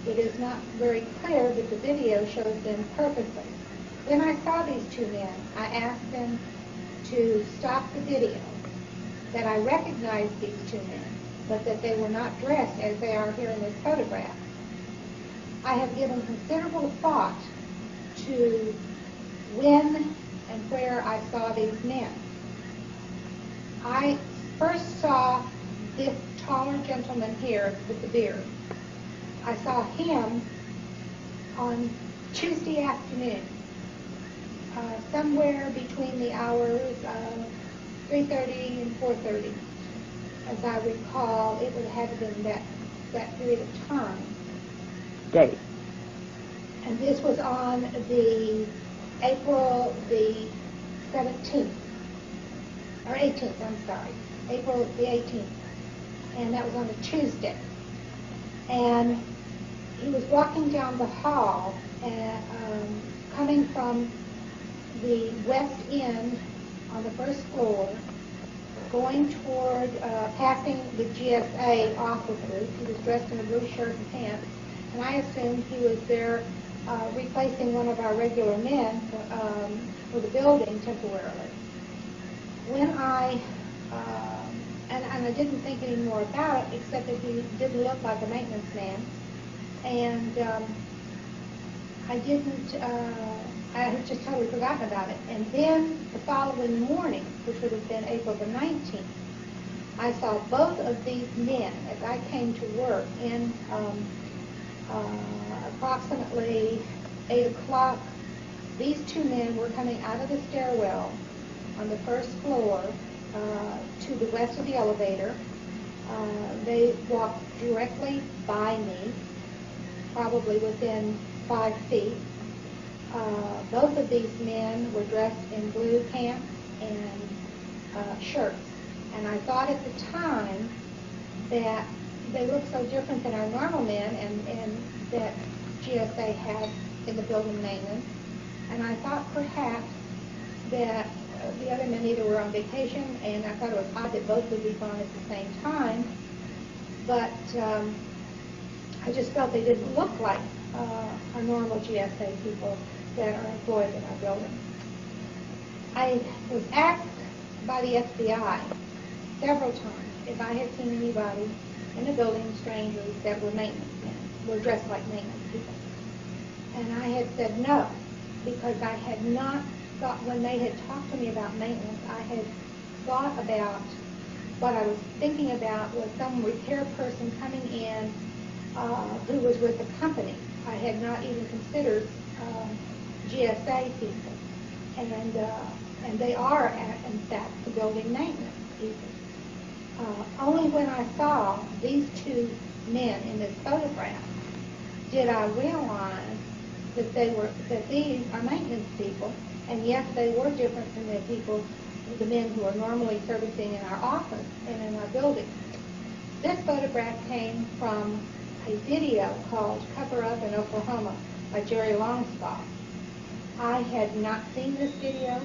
Speaker 22: It is not very clear, but the video shows them perfectly. Then I saw these two men. I asked them to stop the video, that I recognized these two men, but that they were not dressed as they are here in this photograph. I have given considerable thought to when and where I saw these men. I first saw this taller gentleman here with the beard. I saw him on Tuesday afternoon, somewhere between the hours of 3:30 and 4:30. As I recall, it would have been that period of time.
Speaker 23: Date.
Speaker 22: And this was on the April the 17th, or 18th, I'm sorry, April the 18th. And that was on a Tuesday. And he was walking down the hall, coming from the west end on the first floor, going toward passing the GSA offices. He was dressed in a blue shirt and pants, and I assumed he was there replacing one of our regular men for the building temporarily. When and I didn't think any more about it, except that he didn't look like a maintenance man, and I had just totally forgotten about it. And then the following morning, which would have been April the 19th, I saw both of these men as I came to work in approximately 8 o'clock. These two men were coming out of the stairwell on the first floor to the west of the elevator. They walked directly by me, probably within 5 feet. Both of these men were dressed in blue pants and shirts. And I thought at the time that they looked so different than our normal men and that GSA had in the building maintenance. And I thought perhaps that the other men either were on vacation, and I thought it was odd that both would be gone at the same time. But I just felt they didn't look like our normal GSA people that are employed in our building. I was asked by the FBI several times if I had seen anybody in the building, strangers, that were maintenance men, were dressed like maintenance people. And I had said no, because I had not thought, when they had talked to me about maintenance, I had thought about, what I was thinking about was some repair person coming in who was with the company. I had not even considered GSA people. And they are, in fact, the building maintenance people. Only when I saw these two men in this photograph did I realize that these are maintenance people, and yes, they were different from the men who are normally servicing in our office and in our building. This photograph came from a video called Cover Up in Oklahoma by Jerry Longspot. I had not seen this video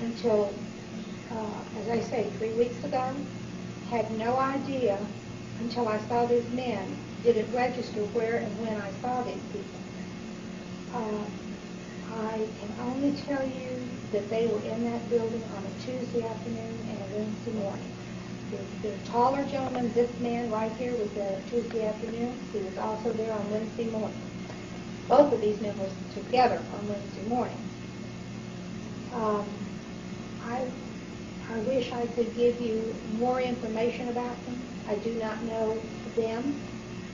Speaker 22: until, as I say, 3 weeks ago. Had no idea until I saw these men. Didn't register where and when I saw these people. I can only tell you that they were in that building on a Tuesday afternoon and a Wednesday morning. The taller gentleman, this man right here, was there Tuesday afternoon. He was also there on Wednesday morning. Both of these men were together on Wednesday morning. I wish I could give you more information about them. I do not know them.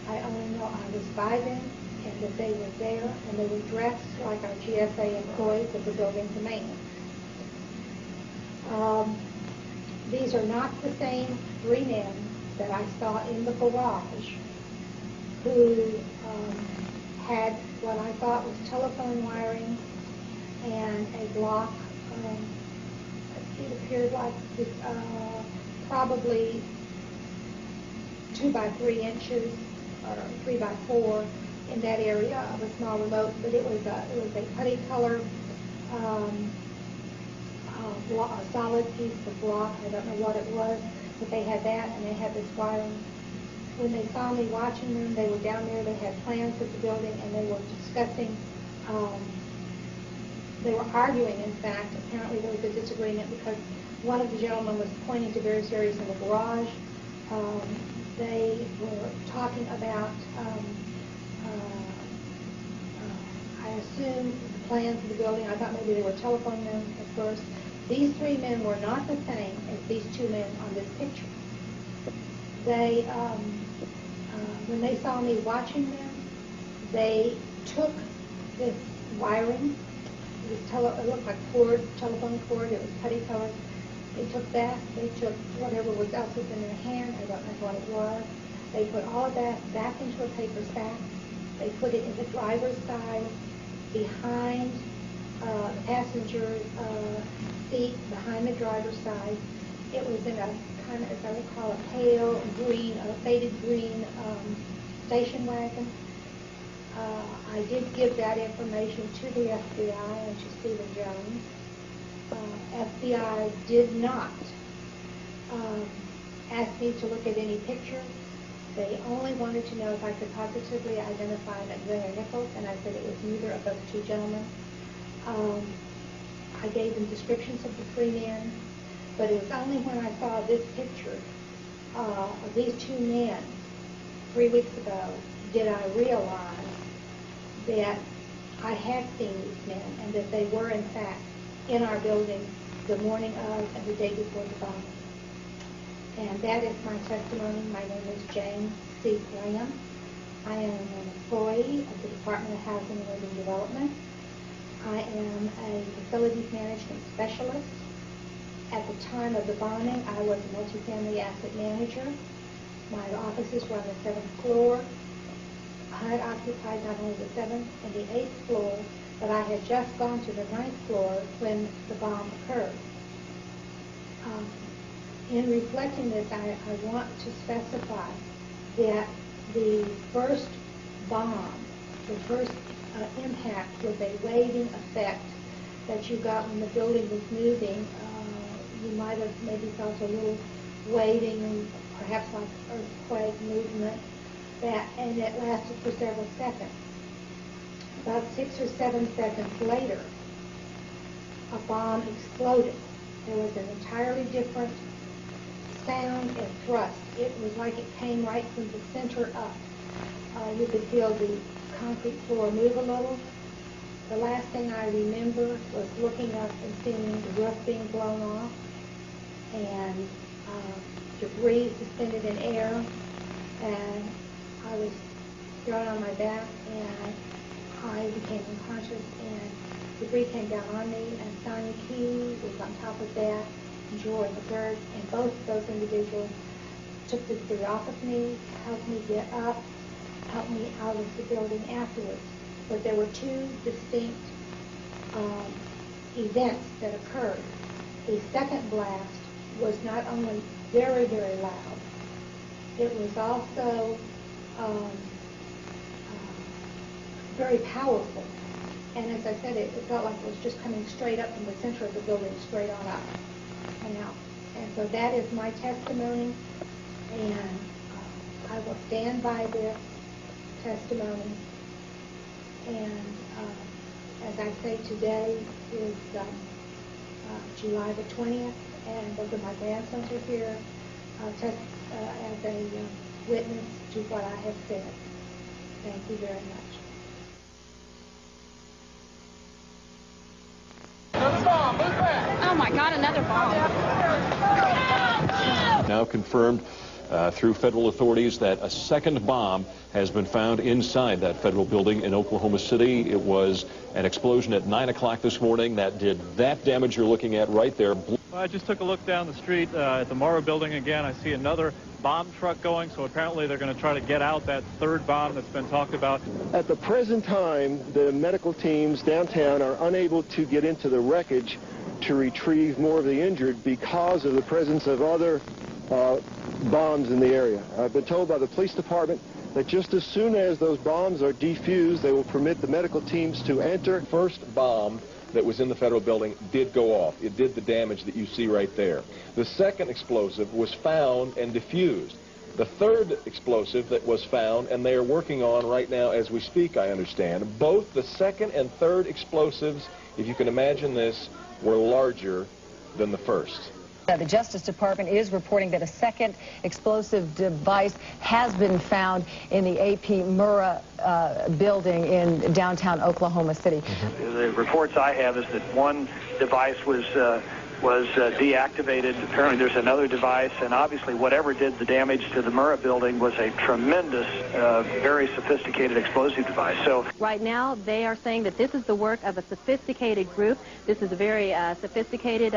Speaker 22: I only know I was by them and that they were there, and they were dressed like our GSA employees of the building to maintenance. These are not the same three men that I saw in the garage who had what I thought was telephone wiring and a block. It appeared like probably 2 by 3 inches or 3 by 4 in that area of a small remote, but it was a putty color, a solid piece of block. I don't know what it was, but they had that, and they had this wiring. When they saw me watching them, they were down there. They had plans for the building, and they were discussing. They were arguing, in fact. Apparently there was a disagreement because one of the gentlemen was pointing to various areas in the garage. They were talking about, I assume, the plans of the building. I thought maybe they were telephone men at first. These three men were not the same as these two men on this picture. They, when they saw me watching them, they took this wiring. It looked like telephone cord. It was putty colored. They took that. They took whatever else was in their hand. I don't know what it was. They put all of that back into a paper sack. They put it in the driver's side behind the passenger seat, behind the driver's side. It was in a kind of, as I would call, a pale green, a faded green station wagon. I did give that information to the FBI and to Stephen Jones. FBI did not asked me to look at any pictures. They only wanted to know if I could positively identify McVeigh or Nichols, and I said it was neither of those two gentlemen. I gave them descriptions of the three men, but it was only when I saw this picture of these two men 3 weeks ago did I realize that I had seen these men and that they were in fact in our building the morning of and the day before the bombing. And that is my testimony. My name is Jane C. Graham. I am an employee of the Department of Housing and Urban Development. I am a facilities management specialist. At the time of the bombing, I was a multifamily asset manager. My offices were on the 7th floor. I had occupied not only the 7th and the 8th floor, but I had just gone to the 9th floor when the bomb occurred. In reflecting this, I want to specify that the first bomb, the first impact was a waving effect that you got when the building was moving. You might have maybe felt a little waving, perhaps like earthquake movement, and it lasted for several seconds. About 6 or 7 seconds later, a bomb exploded. There was an entirely different sound and thrust. It was like it came right from the center up. You could feel the concrete floor move a little. The last thing I remember was looking up and seeing the roof being blown off and debris suspended in air, and I was thrown on my back and I became unconscious and debris came down on me, and Sonia Key was on top of that, and Joy McGirt, and both of those individuals took the debris off of me, helped me get up, helped me out of the building afterwards. But there were two distinct events that occurred. The second blast was not only very, very loud, it was also very powerful. And as I said, it felt like it was just coming straight up from the center of the building, straight on up and out. And so that is my testimony, and I will stand by this testimony. And as I say, today is July the 20th, and both of my grandsons are here as a witness to what I have said. Thank you very much.
Speaker 4: Oh my God, another bomb.
Speaker 6: Now confirmed through federal authorities that a second bomb has been found inside that federal building in Oklahoma City. It was an explosion at 9 o'clock this morning that did that damage you're looking at right there.
Speaker 5: I just took a look down the street at the Morrow building again. I see another bomb truck going, so apparently they're going to try to get out that third bomb that's been talked about.
Speaker 17: At the present time, the medical teams downtown are unable to get into the wreckage to retrieve more of the injured because of the presence of other bombs in the area. I've been told by the police department that just as soon as those bombs are defused, they will permit the medical teams to enter.
Speaker 2: First bomb that was in the federal building did go off. It did the damage that you see right there. The second explosive was found and defused. The third explosive that was found, and they are working on right now as we speak, I understand, both the second and third explosives, if you can imagine this, were larger than the first.
Speaker 3: The Justice Department is reporting that a second explosive device has been found in the AP Murrah building in downtown Oklahoma City.
Speaker 14: The reports I have is that one device was deactivated. Apparently there's another device, and obviously whatever did the damage to the Murrah building was a tremendous, very sophisticated explosive device. So
Speaker 4: right now they are saying that this is the work of a sophisticated group. This is a very sophisticated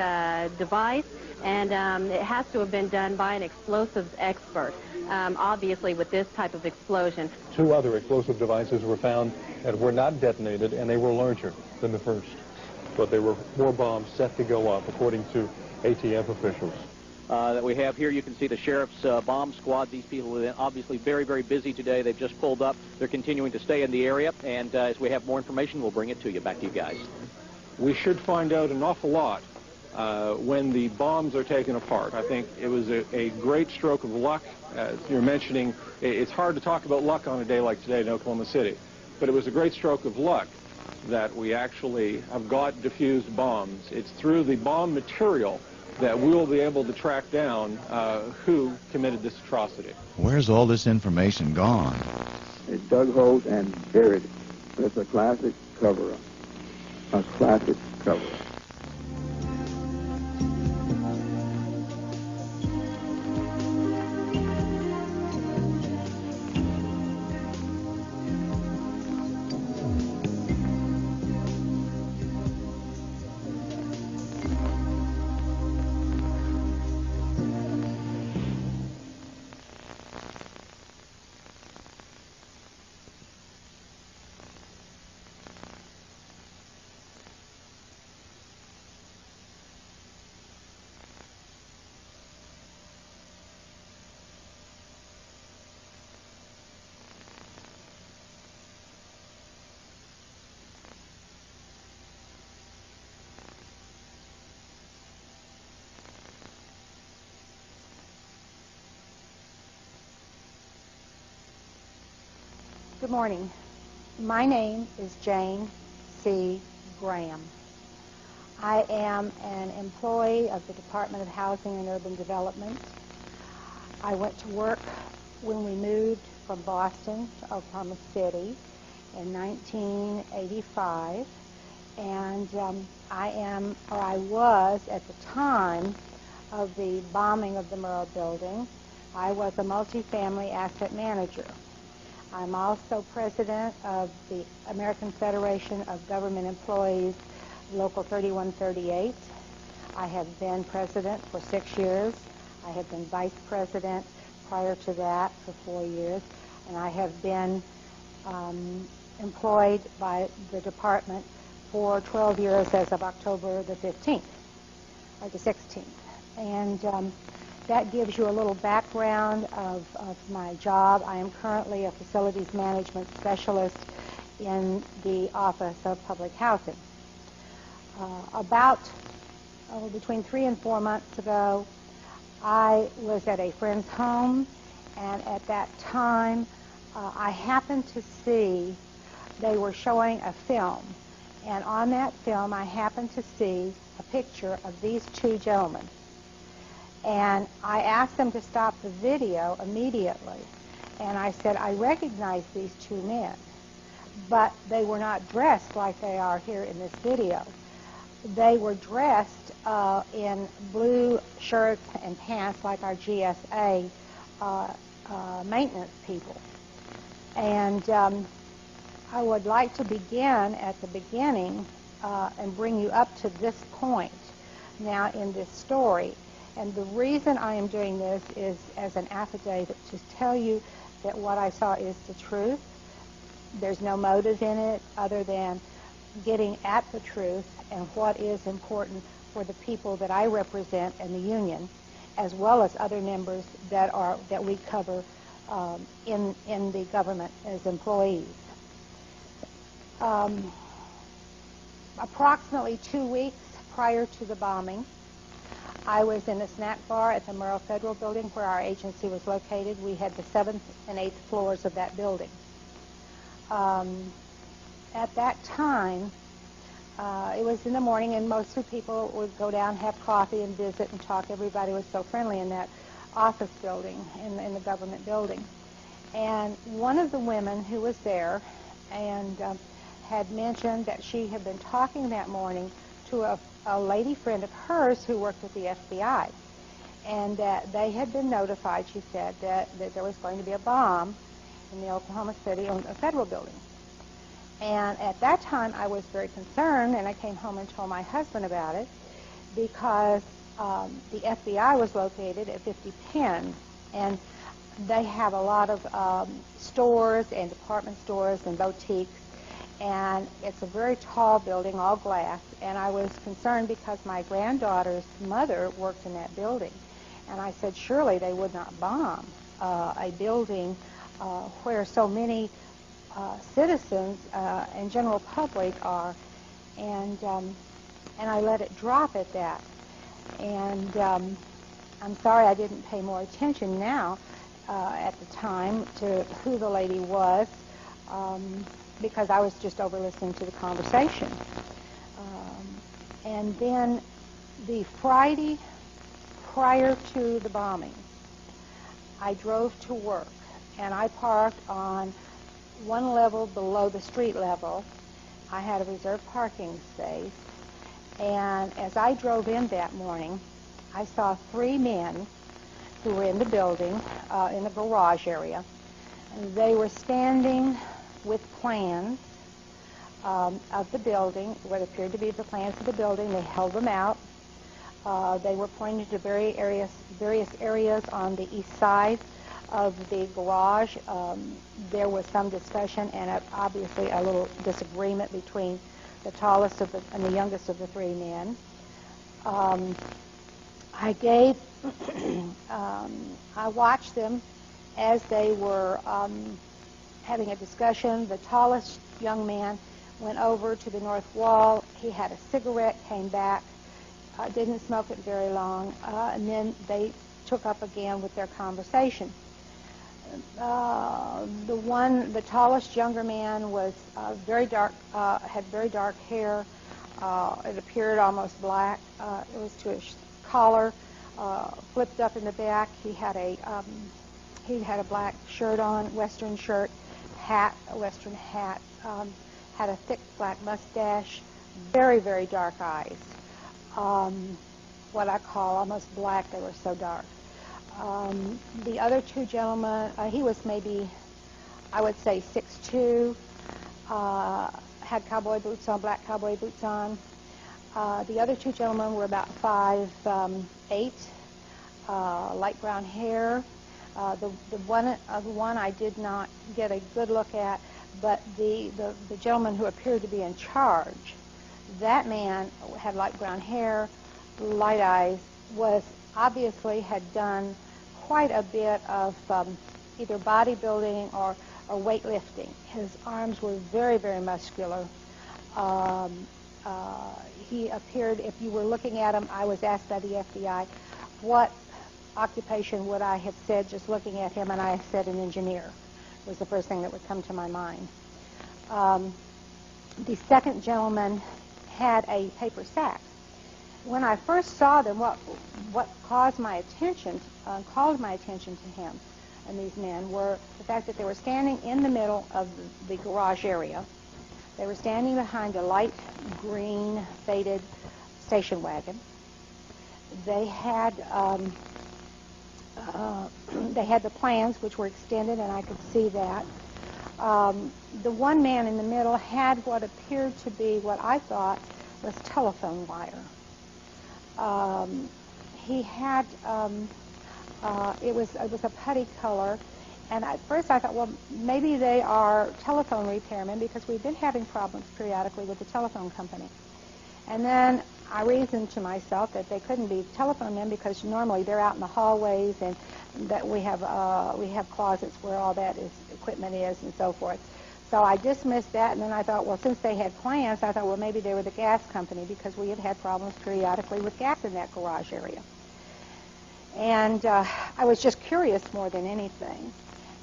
Speaker 4: device, and it has to have been done by an explosives expert, obviously with this type of explosion.
Speaker 15: 2 other explosive devices were found that were not detonated, and they were larger than the first. But there were more bombs set to go off, according to ATF officials.
Speaker 18: That we have here, you can see the sheriff's bomb squad. These people are obviously very, very busy today. They've just pulled up. They're continuing to stay in the area, and as we have more information, we'll bring it to you. Back to you guys.
Speaker 17: We should find out an awful lot when the bombs are taken apart. I think it was a great stroke of luck. As you're mentioning, it's hard to talk about luck on a day like today in Oklahoma City, but it was a great stroke of luck that we actually have got diffused bombs. It's through the bomb material that we'll be able to track down who committed this atrocity.
Speaker 1: Where's all this information gone?
Speaker 20: They dug holes and buried it. It's a classic cover-up. A classic cover-up.
Speaker 22: Good morning. My name is Jane C. Graham. I am an employee of the Department of Housing and Urban Development. I went to work when we moved from Boston to Oklahoma City in 1985, and I was at the time of the bombing of the Murrah building. I was a multifamily asset manager. I'm also president of the American Federation of Government Employees, Local 3138. I have been president for 6 years. I have been vice president prior to that for 4 years. And I have been employed by the department for 12 years as of October the 15th, or the 16th. And that gives you a little background of my job. I am currently a facilities management specialist in the Office of Public Housing. Between 3 and 4 months ago, I was at a friend's home, and at that time, I happened to see they were showing a film, and on that film, I happened to see a picture of these two gentlemen. And I asked them to stop the video immediately. And I said, I recognize these two men, but they were not dressed like they are here in this video. They were dressed in blue shirts and pants like our GSA maintenance people. And I would like to begin at the beginning and bring you up to this point now in this story. And the reason I am doing this is as an affidavit to tell you that what I saw is the truth. There's no motive in it other than getting at the truth and what is important for the people that I represent in the union, as well as other members that we cover in the government as employees. Approximately 2 weeks prior to the bombing, I was in a snack bar at the Murrah Federal Building where our agency was located. We had the 7th and 8th floors of that building. At that time, it was in the morning, and most of the people would go down, have coffee, and visit and talk. Everybody was so friendly in that office building, in the government building. And one of the women who was there and had mentioned that she had been talking that morning to a lady friend of hers who worked at the FBI, and that they had been notified, she said, that there was going to be a bomb in the Oklahoma City on a federal building. And at that time, I was very concerned, and I came home and told my husband about it because the FBI was located at 50 Penn, and they have a lot of stores and department stores and boutiques, and it's a very tall building, all glass, and I was concerned because my granddaughter's mother worked in that building. And I said, surely they would not bomb a building where so many citizens and general public are, and I let it drop at that. And I'm sorry I didn't pay more attention now at the time to who the lady was, because I was just over listening to the conversation. And then the Friday prior to the bombing, I drove to work, and I parked on one level below the street level. I had a reserved parking space, and as I drove in that morning, I saw 3 men who were in the building, in the garage area. And they were standing with plans of the building, what appeared to be the plans of the building. They held them out. They were pointing to various areas on the east side of the garage. There was some discussion and obviously a little disagreement between the tallest and the youngest of the 3 men. I watched them as they were having a discussion. The tallest young man went over to the north wall. He had a cigarette, came back, didn't smoke it very long, and then took up again with their conversation. The tallest younger man was very dark, had very dark hair. It appeared almost black. It was to his collar, flipped up in the back. He had a black shirt on, Western shirt, a Western hat. Had a thick black mustache, very, very dark eyes. What I call almost black. They were so dark. The other 2 gentlemen, he was maybe, I would say 6'2", had cowboy boots on, black cowboy boots on. The other 2 gentlemen were about 5'8", light brown hair. The one I did not get a good look at, but the gentleman who appeared to be in charge, that man had light brown hair, light eyes, had done quite a bit of either bodybuilding or weightlifting. His arms were very, very muscular. He appeared, if you were looking at him, I was asked by the FBI, what occupation would I have said just looking at him, and I said an engineer was the first thing that would come to my mind. The second gentleman had a paper sack. When I first saw them, what called my attention to him and these men were the fact that they were standing in the middle of the garage area. They were standing behind a light green faded station wagon. They had the plans, which were extended, and I could see that. The one man in the middle had what appeared to be what I thought was telephone wire. He had, it was a putty color, and at first I thought, well, maybe they are telephone repairmen because we've been having problems periodically with the telephone company. And then I reasoned to myself that they couldn't be telephone men because normally they're out in the hallways, and that we have closets where all that equipment is and so forth. So I dismissed that, and then I thought, well, since they had plans, I thought, well, maybe they were the gas company because we had problems periodically with gas in that garage area. And I was just curious more than anything.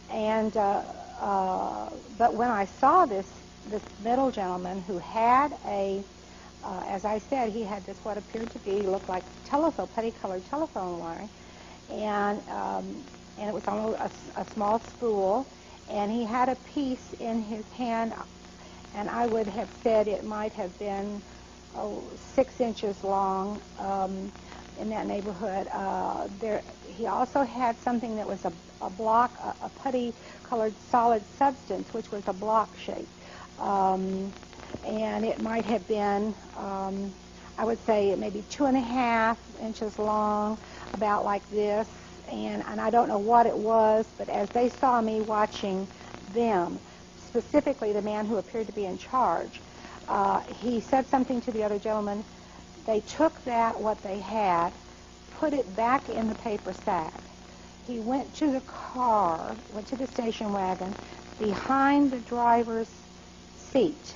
Speaker 22: And but when I saw this middle gentleman who had as I said, he had this what appeared to be looked like putty-colored telephone wire, and it was on a small spool. And he had a piece in his hand, and I would have said it might have been 6 inches long, in that neighborhood. He also had something that was a block, a putty-colored solid substance, which was a block shape. And it might have been, I would say, maybe 2.5 inches long, about like this. And I don't know what it was, but as they saw me watching them, specifically the man who appeared to be in charge, he said something to the other gentleman. They took what they had, put it back in the paper sack. He went to the car, went to the station wagon, behind the driver's seat,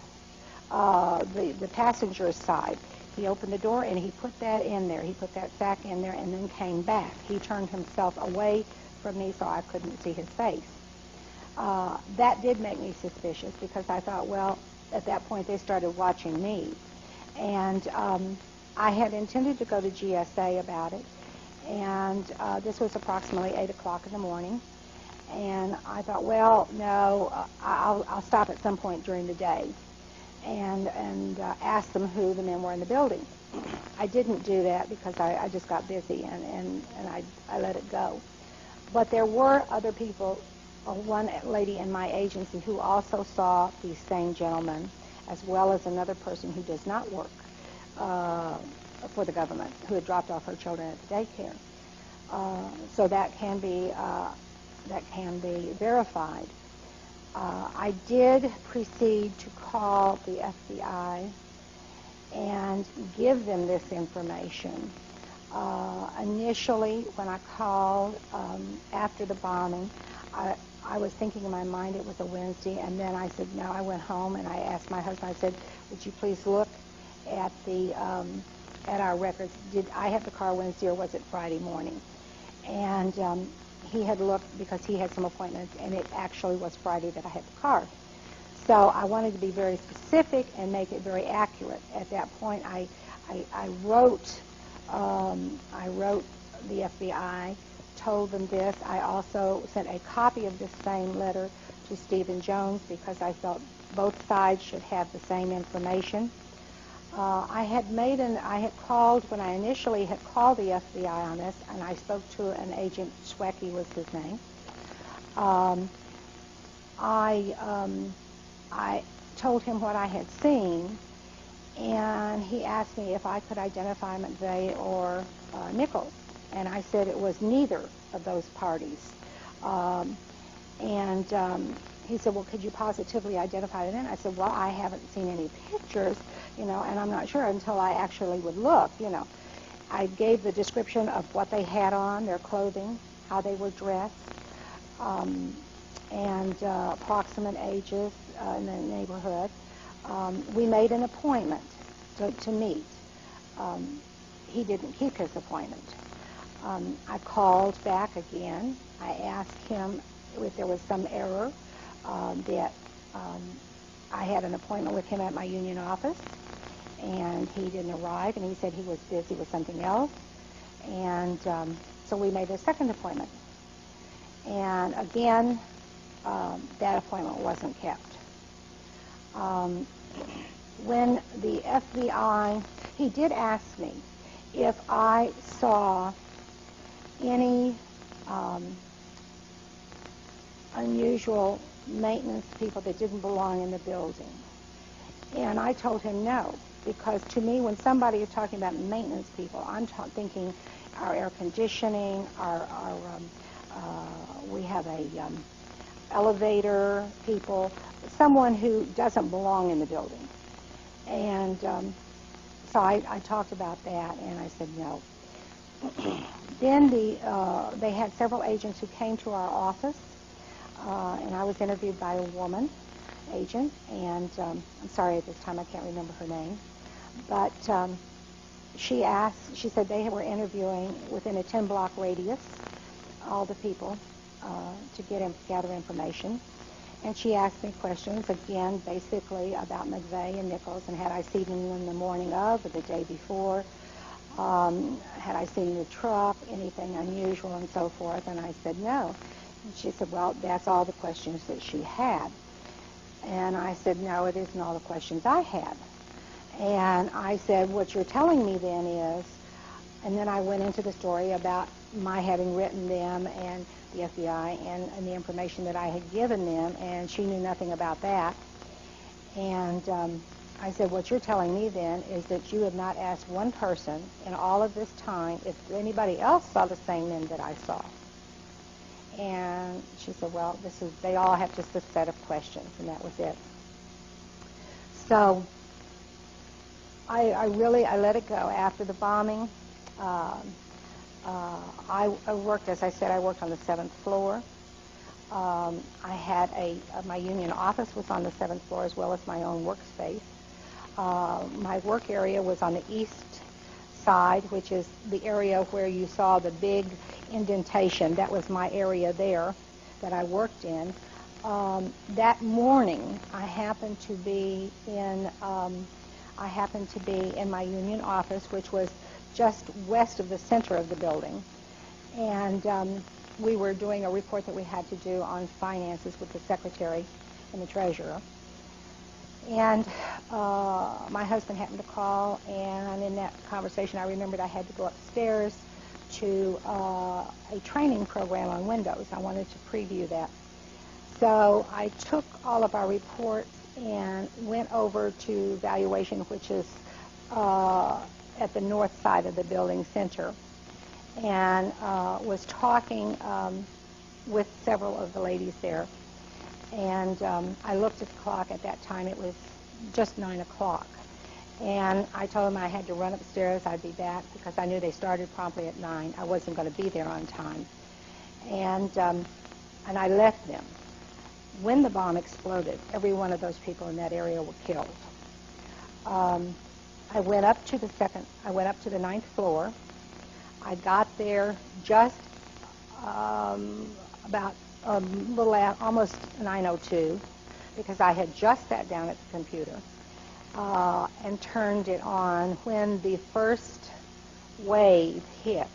Speaker 22: the passenger's side. He opened the door and he put that in there. He put that sack in there and then came back. He turned himself away from me so I couldn't see his face. That did make me suspicious because I thought, well, at that point they started watching me. And I had intended to go to GSA about it. And this was approximately 8 o'clock in the morning. And I thought, well, no, I'll stop at some point during the day and ask them who the men were in the building. I didn't do that because I just got busy and I let it go. But there were other people, one lady in my agency who also saw these same gentlemen, as well as another person who does not work for the government, who had dropped off her children at the daycare. So that can be verified. I did proceed to call the FBI and give them this information. Initially, when I called after the bombing, I was thinking in my mind it was a Wednesday, and then I said, no, I went home and I asked my husband, I said, would you please look at our records? Did I have the car Wednesday or was it Friday morning? And he had looked because he had some appointments, and it actually was Friday that I had the car. So I wanted to be very specific and make it very accurate. At that point, I wrote the FBI, told them this. I also sent a copy of this same letter to Stephen Jones because I felt both sides should have the same information. I had called, when I initially had called the FBI on this, and I spoke to an agent, Schwecky was his name. I told him what I had seen, and he asked me if I could identify McVeigh or Nichols, and I said it was neither of those parties. He said, well, could you positively identify them? I said, well, I haven't seen any pictures, and I'm not sure until I actually would look, I gave the description of what they had on, their clothing, how they were dressed, and approximate ages in the neighborhood. We made an appointment to meet. He didn't keep his appointment. I called back again. I asked him if there was some error, that I had an appointment with him at my union office, and he didn't arrive, and he said he was busy with something else. And so we made a second appointment. And again, that appointment wasn't kept. When the FBI, he did ask me if I saw any unusual maintenance people that didn't belong in the building. And I told him no, because to me, when somebody is talking about maintenance people, I'm thinking our air conditioning, we have a elevator people, someone who doesn't belong in the building. And so I talked about that, and I said no. Then they had several agents who came to our office, and I was interviewed by a woman agent, and I'm sorry at this time I can't remember her name, but she said they were interviewing within a 10-block radius all the people to gather information. And she asked me questions, again, basically about McVeigh and Nichols, and had I seen them in the morning of or the day before, had I seen the truck, anything unusual, and so forth, and I said no. And she said, well, that's all the questions that she had. And I said, no, it isn't all the questions I had. And I said, what you're telling me then is, and then I went into the story about my having written them and the FBI and the information that I had given them, and she knew nothing about that. And I said, what you're telling me then is that you have not asked one person in all of this time if anybody else saw the same men that I saw. And she said, well, they all have just a set of questions, and that was it. So I let it go. After the bombing, I worked, as I said, I worked on the 7th floor. I had my union office was on the 7th floor as well as my own workspace. My work area was on the east side, which is the area where you saw the big indentation. That was my area there that I worked in. That morning, I happened to be in my union office, which was just west of the center of the building, and we were doing a report that we had to do on finances with the secretary and the treasurer. And my husband happened to call, and in that conversation I remembered I had to go upstairs to a training program on Windows. I wanted to preview that. So I took all of our reports and went over to valuation, which is at the north side of the building center, and was talking with several of the ladies there. And I looked at the clock at that time. It was just 9 o'clock. And I told them I had to run upstairs. I'd be back because I knew they started promptly at 9. I wasn't going to be there on time. And I left them. When the bomb exploded, every one of those people in that area were killed. I went up to the 9th floor. I got there just about a little almost 9:02, because I had just sat down at the computer and turned it on when the first wave hit.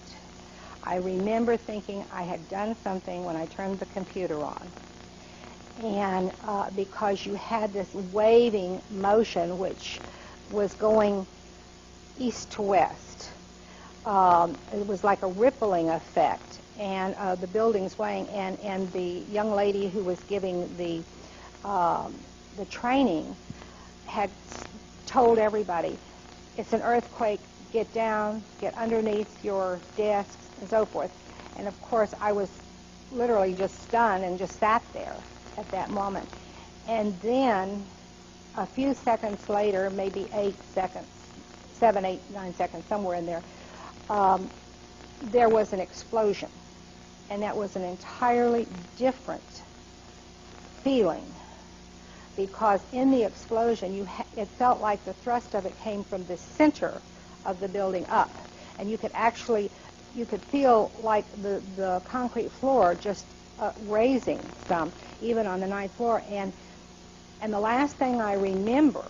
Speaker 22: I remember thinking I had done something when I turned the computer on. And because you had this waving motion which was going east to west. It was like a rippling effect, and the building swaying, and the young lady who was giving the training had told everybody, it's an earthquake, get down, get underneath your desks, and so forth. And of course, I was literally just stunned and just sat there at that moment. And then a few seconds later, maybe 8 seconds, 7, 8, 9 seconds, somewhere in there, there was an explosion. And that was an entirely different feeling, because in the explosion, it felt like the thrust of it came from the center of the building up. And you could feel like the concrete floor just raising some, even on the 9th floor. And the last thing I remember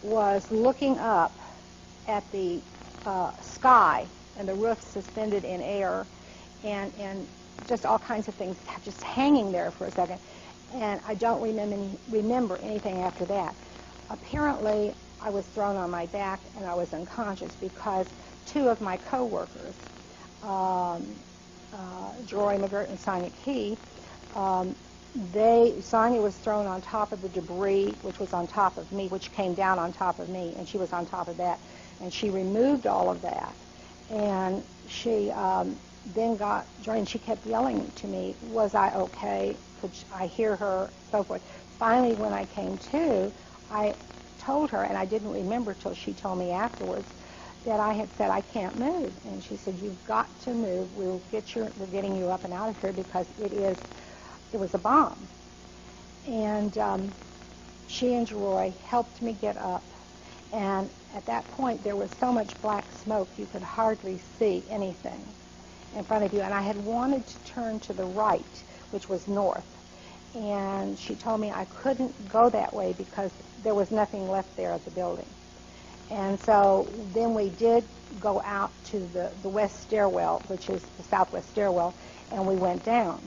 Speaker 22: was looking up at the sky and the roof suspended in air, and just all kinds of things just hanging there for a second. And I don't remember anything after that. Apparently, I was thrown on my back and I was unconscious because 2 of my co-workers, Joy McGirt and Sonia Key, Sonia was thrown on top of the debris, which was on top of me, which came down on top of me, and she was on top of that. And she removed all of that. And she then got Joy, and she kept yelling to me, was I okay? Could I hear her? So forth. Finally, when I came to, I told her, and I didn't remember till she told me afterwards, that I had said, I can't move. And she said, you've got to move. We're getting you up and out of here because it was a bomb. And she and Joy helped me get up. And at that point, there was so much black smoke, you could hardly see anything in front of you. And I had wanted to turn to the right, which was north. And she told me I couldn't go that way because there was nothing left there at the building. And so then we did go out to the west stairwell, which is the southwest stairwell, and we went down.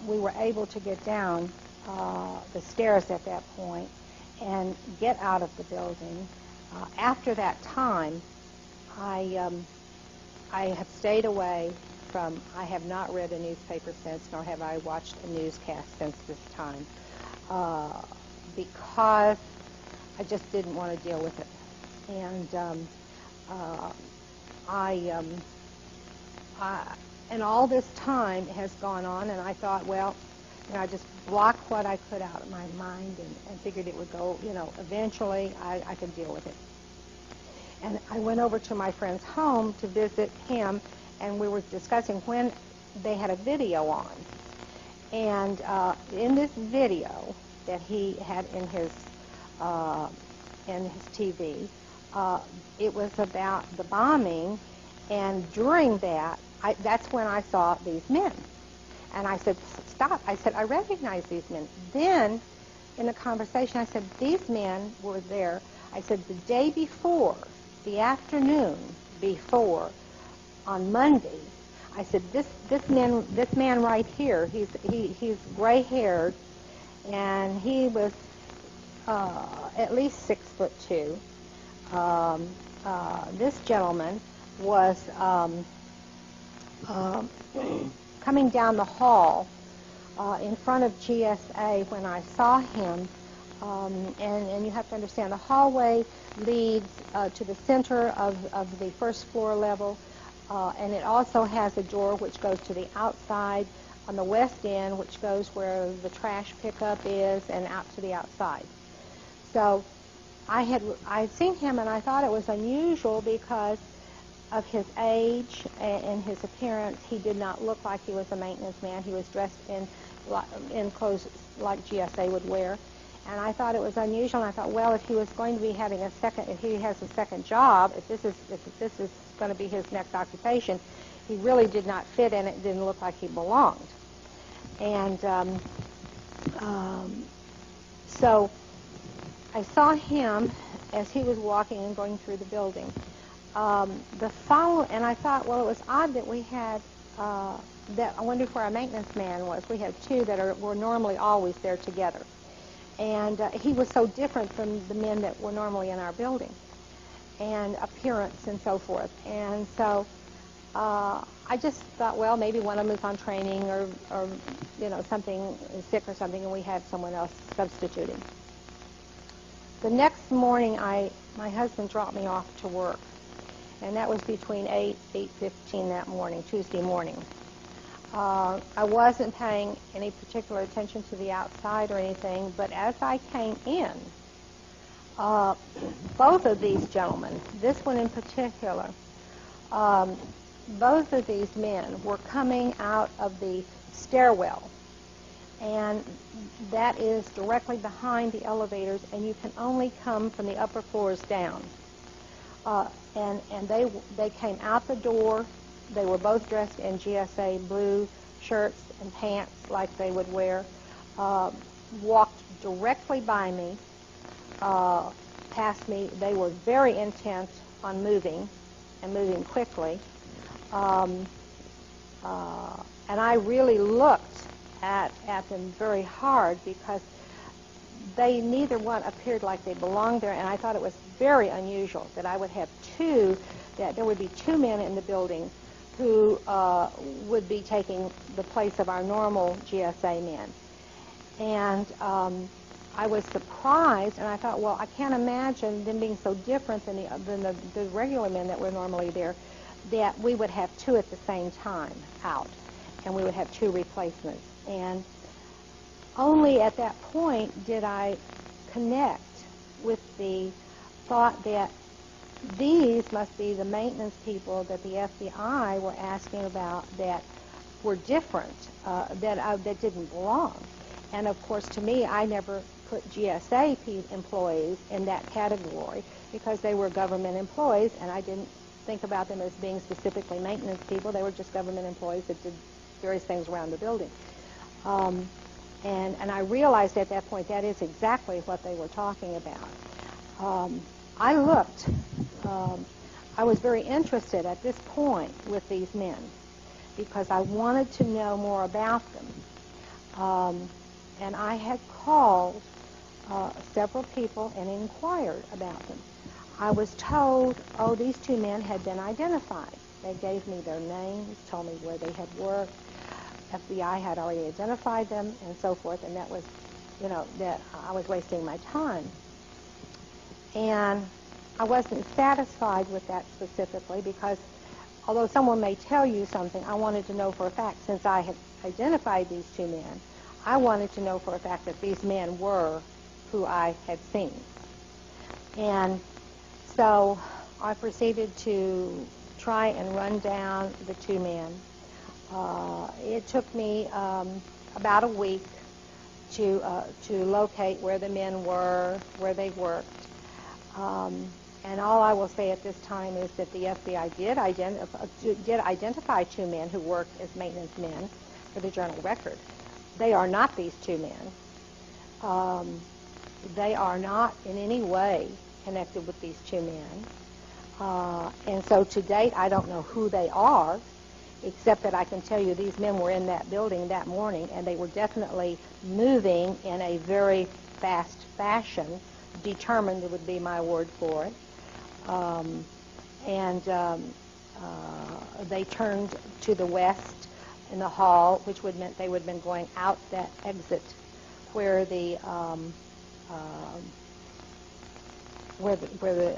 Speaker 22: We were able to get down the stairs at that point and get out of the building. After that time, I have stayed away from, I have not read a newspaper since, nor have I watched a newscast since this time, because I just didn't want to deal with it. And and all this time has gone on, and I thought, well, I just blocked what I could out of my mind and figured it would go, eventually I could deal with it. And I went over to my friend's home to visit him, and we were discussing when they had a video on. And in this video that he had in his
Speaker 8: in his TV. It was about the bombing, and during that, that's when I saw these men. And I said, stop. I said, I recognize these men. Then, in the conversation, I said, these men were there. I said, the day before, the afternoon before, on Monday, I said, this man right here, he's gray-haired, and he was at least 6'2". This gentleman was coming down the hall in front of GSA when I saw him, and you have to understand the hallway leads to the center of the first floor level, and it also has a door which goes to the outside on the west end, which goes where the trash pickup is and out to the outside. So I'd seen him, and I thought it was unusual because of his age and his appearance. He did not look like he was a maintenance man. He was dressed in clothes like GSA would wear. And I thought it was unusual, and I thought, well, if he was going to be having if he has a second job, if this is going to be his next occupation, he really did not fit in it. It didn't look like he belonged. And so I saw him as he was walking and going through the building. And I thought, well, it was odd that we had, that I wondered where our maintenance man was. We had two that were normally always there together. And he was so different from the men that were normally in our building, and appearance and so forth. And so I just thought, well, maybe one of them is on training or something, is sick or something, and we have someone else substituting. The next morning, my husband dropped me off to work, and that was between 8:15 that morning, Tuesday morning. I wasn't paying any particular attention to the outside or anything, but as I came in, both of these gentlemen, this one in particular, both of these men were coming out of the stairwell, and that is directly behind the elevators, and you can only come from the upper floors down. And they came out the door. They were both dressed in GSA blue shirts and pants like they would wear, walked directly by me, past me. They were very intent on moving, and moving quickly. And I really looked at them very hard because they neither one appeared like they belonged there, and I thought it was very unusual that I would have that there would be two men in the building who would be taking the place of our normal GSA men. And I was surprised, and I thought, well, I can't imagine them being so different than the regular men that were normally there, that we would have two at the same time out, and we would have two replacements. And only at that point did I connect with the thought that these must be the maintenance people that the FBI were asking about that were different, that didn't belong. And of course, to me, I never put GSA employees in that category because they were government employees, and I didn't think about them as being specifically maintenance people. They were just government employees that did various things around the building. And I realized at that point that is exactly what they were talking about. I looked. I was very interested at this point with these men because I wanted to know more about them. And I had called several people and inquired about them. I was told, oh, these two men had been identified. They gave me their names, told me where they had worked. FBI had already identified them and so forth, and that was, that I was wasting my time. And I wasn't satisfied with that specifically because although someone may tell you something, I wanted to know for a fact, since I had identified these two men, I wanted to know for a fact that these men were who I had seen. And so I proceeded to try and run down the two men. It took me about a week to locate where the men were, where they worked. And all I will say at this time is that the FBI did identify two men who worked as maintenance men for the Journal Record. They are not these two men. They are not in any way connected with these two men. And so to date, I don't know who they are, except that I can tell you these men were in that building that morning, and they were definitely moving in a very fast fashion. Determined would be my word for it. They turned to the west in the hall, which would meant they would have been going out that exit where the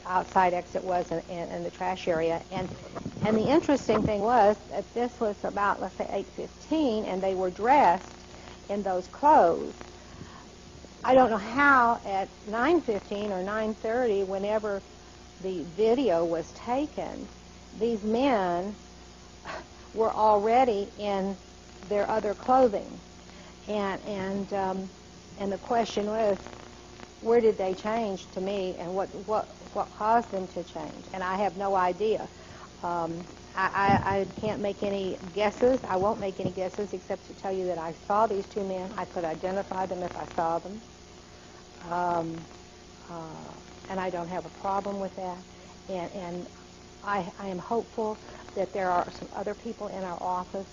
Speaker 8: outside exit was in the trash area. And the interesting thing was that this was about, let's say, 8:15, and they were dressed in those clothes. I don't know how at 9:15 or 9:30, whenever the video was taken, these men were already in their other clothing. And the question was, where did they change to me, and what caused them to change? And I have no idea. I can't make any guesses. I won't make any guesses except to tell you that I saw these two men. I could identify them if I saw them. And I don't have a problem with that. And I am hopeful that there are some other people in our office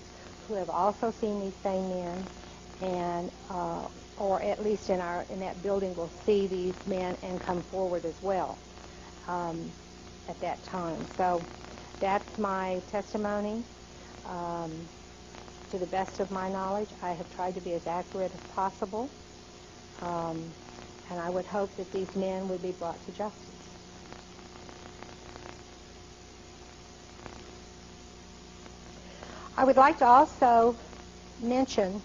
Speaker 8: who have also seen these same men, and or at least in that building will see these men and come forward as well at that time. So that's my testimony. To the best of my knowledge, I have tried to be as accurate as possible, and I would hope that these men would be brought to justice. I would like to also mention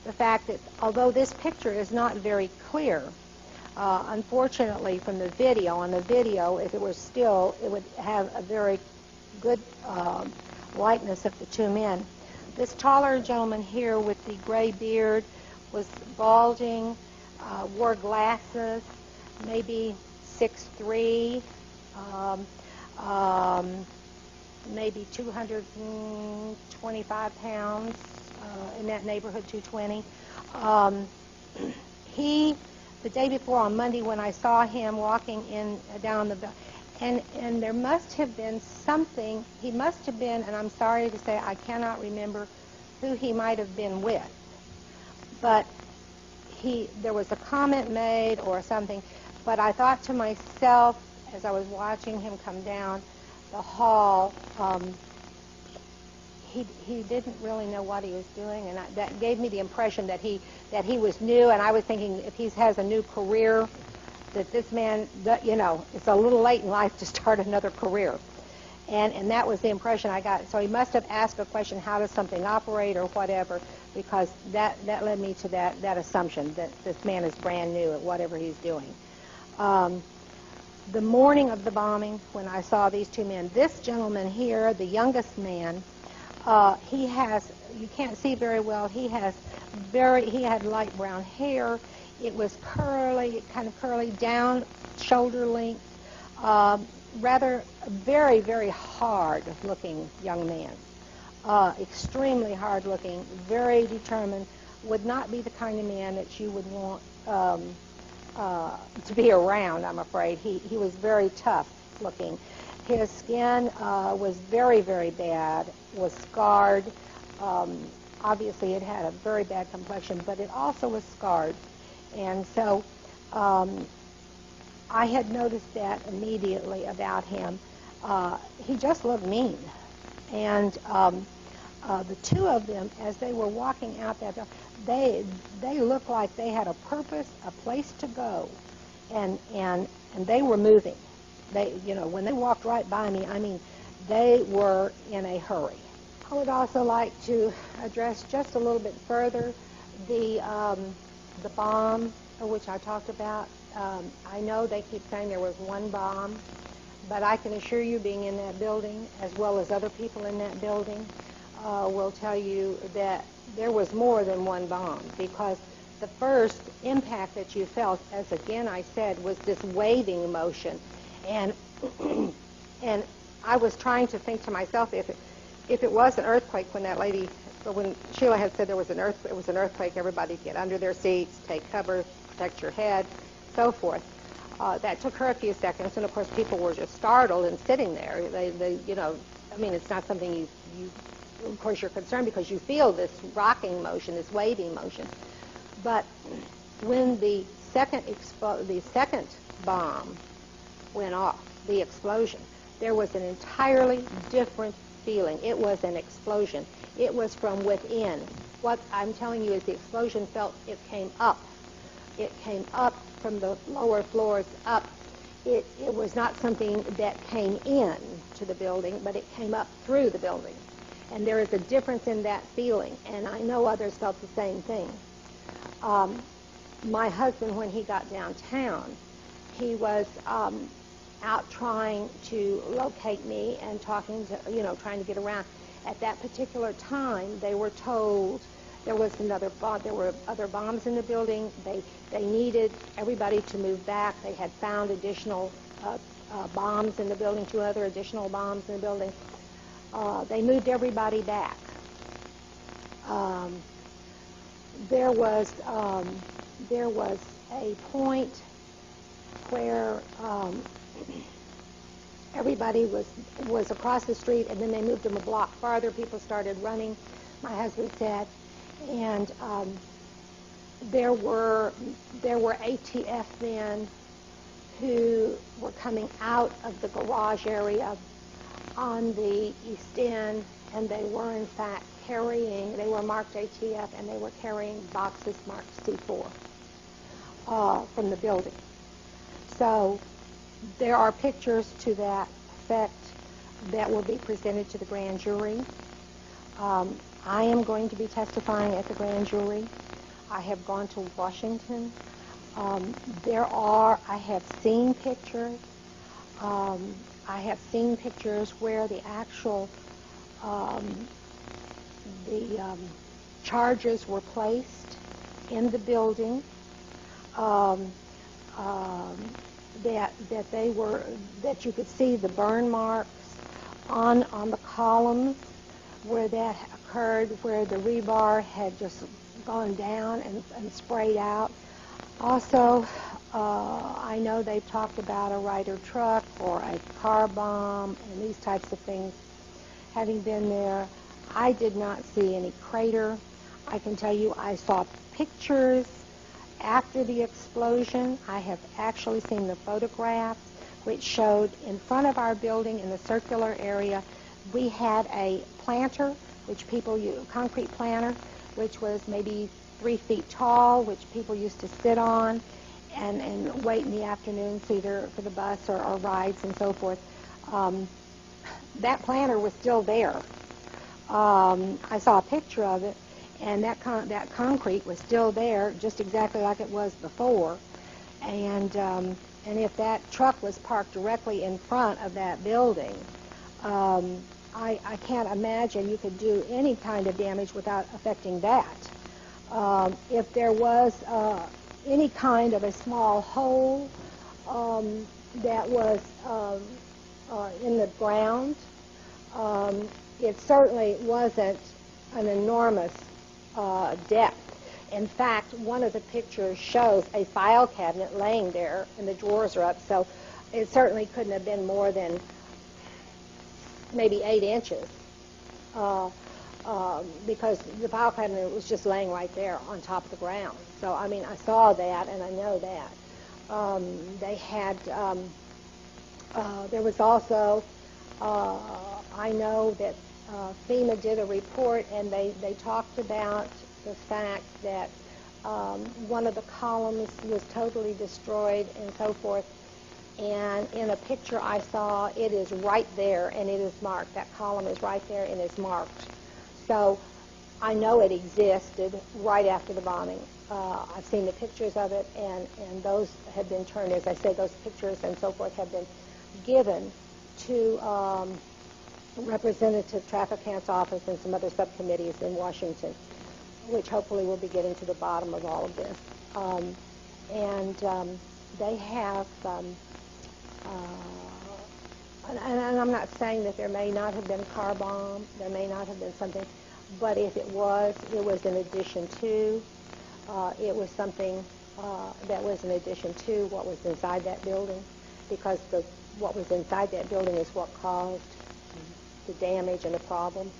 Speaker 8: the fact that although this picture is not very clear, unfortunately from the video, on the video, if it were still, it would have a very good likeness of the two men. This taller gentleman here with the gray beard was balding, wore glasses, maybe 6'3", maybe 225 pounds, in that neighborhood, 220. The day before, on Monday, when I saw him walking down the, and there must have been something, he must have been, and I'm sorry to say I cannot remember who he might have been with, but there was a comment made or something, but I thought to myself as I was watching him come down the hall, he didn't really know what he was doing, and that gave me the impression that he was new, and I was thinking if he has a new career, that this man, it's a little late in life to start another career. And that was the impression I got. So he must have asked a question, how does something operate or whatever, because that led me to that assumption that this man is brand new at whatever he's doing. The morning of the bombing, when I saw these two men, this gentleman here, the youngest man, he has, you can't see very well, he had light brown hair. It was curly, kind of curly, down shoulder length, rather very, very hard-looking young man. Extremely hard-looking, very determined, would not be the kind of man that you would want to be around, I'm afraid. He was very tough-looking. His skin was very, very bad, was scarred. Obviously, it had a very bad complexion, but it also was scarred. And so I had noticed that immediately about him. He just looked mean. And the two of them, as they were walking out that door, they looked like they had a purpose, a place to go, and they were moving. When they walked right by me, I mean, they were in a hurry. I would also like to address just a little bit further the bomb, which I talked about. I know they keep saying there was one bomb, but I can assure you, being in that building, as well as other people in that building, will tell you that there was more than one bomb, because the first impact that you felt, as again I said, was this waving motion. And and I was trying to think to myself, if it was an earthquake, when Sheila had said it was an earthquake, everybody get under their seats, take cover, protect your head, so forth. That took her a few seconds, and of course people were just startled and sitting there. They you know, I mean, it's not something you of course you're concerned because you feel this rocking motion, this waving motion. But when the second bomb went off, the explosion, there was an entirely different feeling. It was an explosion. It was from within. What I'm telling you is the explosion it came up. It came up from the lower floors up. It was not something that came in to the building, but it came up through the building. And there is a difference in that feeling, and I know others felt the same thing. My husband, when he got downtown, he was out trying to locate me and talking to, trying to get around. At that particular time, they were told there was another bomb. There were other bombs in the building. They needed everybody to move back. They had found additional bombs in the building, 2 other additional bombs in the building. They moved everybody back. There was a point where everybody was across the street, and then they moved them a block farther. People started running, my husband said, and there were ATF men who were coming out of the garage area on the east end, and they were in fact they were marked ATF, and they were carrying boxes marked C4 from the building. So there are pictures to that effect that will be presented to the grand jury. I am going to be testifying at the grand jury. I have gone to Washington. I have seen pictures. I have seen pictures where the actual charges were placed in the building. That you could see the burn marks on the columns where that occurred, where the rebar had just gone down and sprayed out. Also, I know they've talked about a Ryder truck or a car bomb and these types of things. Having been there, I did not see any crater. I can tell you I saw pictures after the explosion. I have actually seen the photographs which showed in front of our building in the circular area, we had a planter, which people use, concrete planter, which was maybe 3 feet tall, which people used to sit on and wait in the afternoons either for the bus or rides and so forth. That planter was still there. I saw a picture of it, and that concrete was still there, just exactly like it was before. And if that truck was parked directly in front of that building, I can't imagine you could do any kind of damage without affecting that. If there was any kind of a small hole that was in the ground, it certainly wasn't an enormous depth. In fact, one of the pictures shows a file cabinet laying there, and the drawers are up, so it certainly couldn't have been more than maybe 8 inches, because the file cabinet was just laying right there on top of the ground. So, I mean, I saw that, and I know that. They had, there was also, I know that FEMA did a report, and they talked about the fact that one of the columns was totally destroyed and so forth. And in a picture I saw, it is right there, and it is marked. That column is right there, and it's marked. So I know it existed right after the bombing. I've seen the pictures of it, and those have been turned, as I said, those pictures and so forth have been given to Representative Trafficant's office and some other subcommittees in Washington, which hopefully will be getting to the bottom of all of this. They have and I'm not saying that there may not have been a car bomb, there may not have been something, but if it was in addition to, it was something that was in addition to what was inside that building, because what was inside that building is what caused the damage and the problem.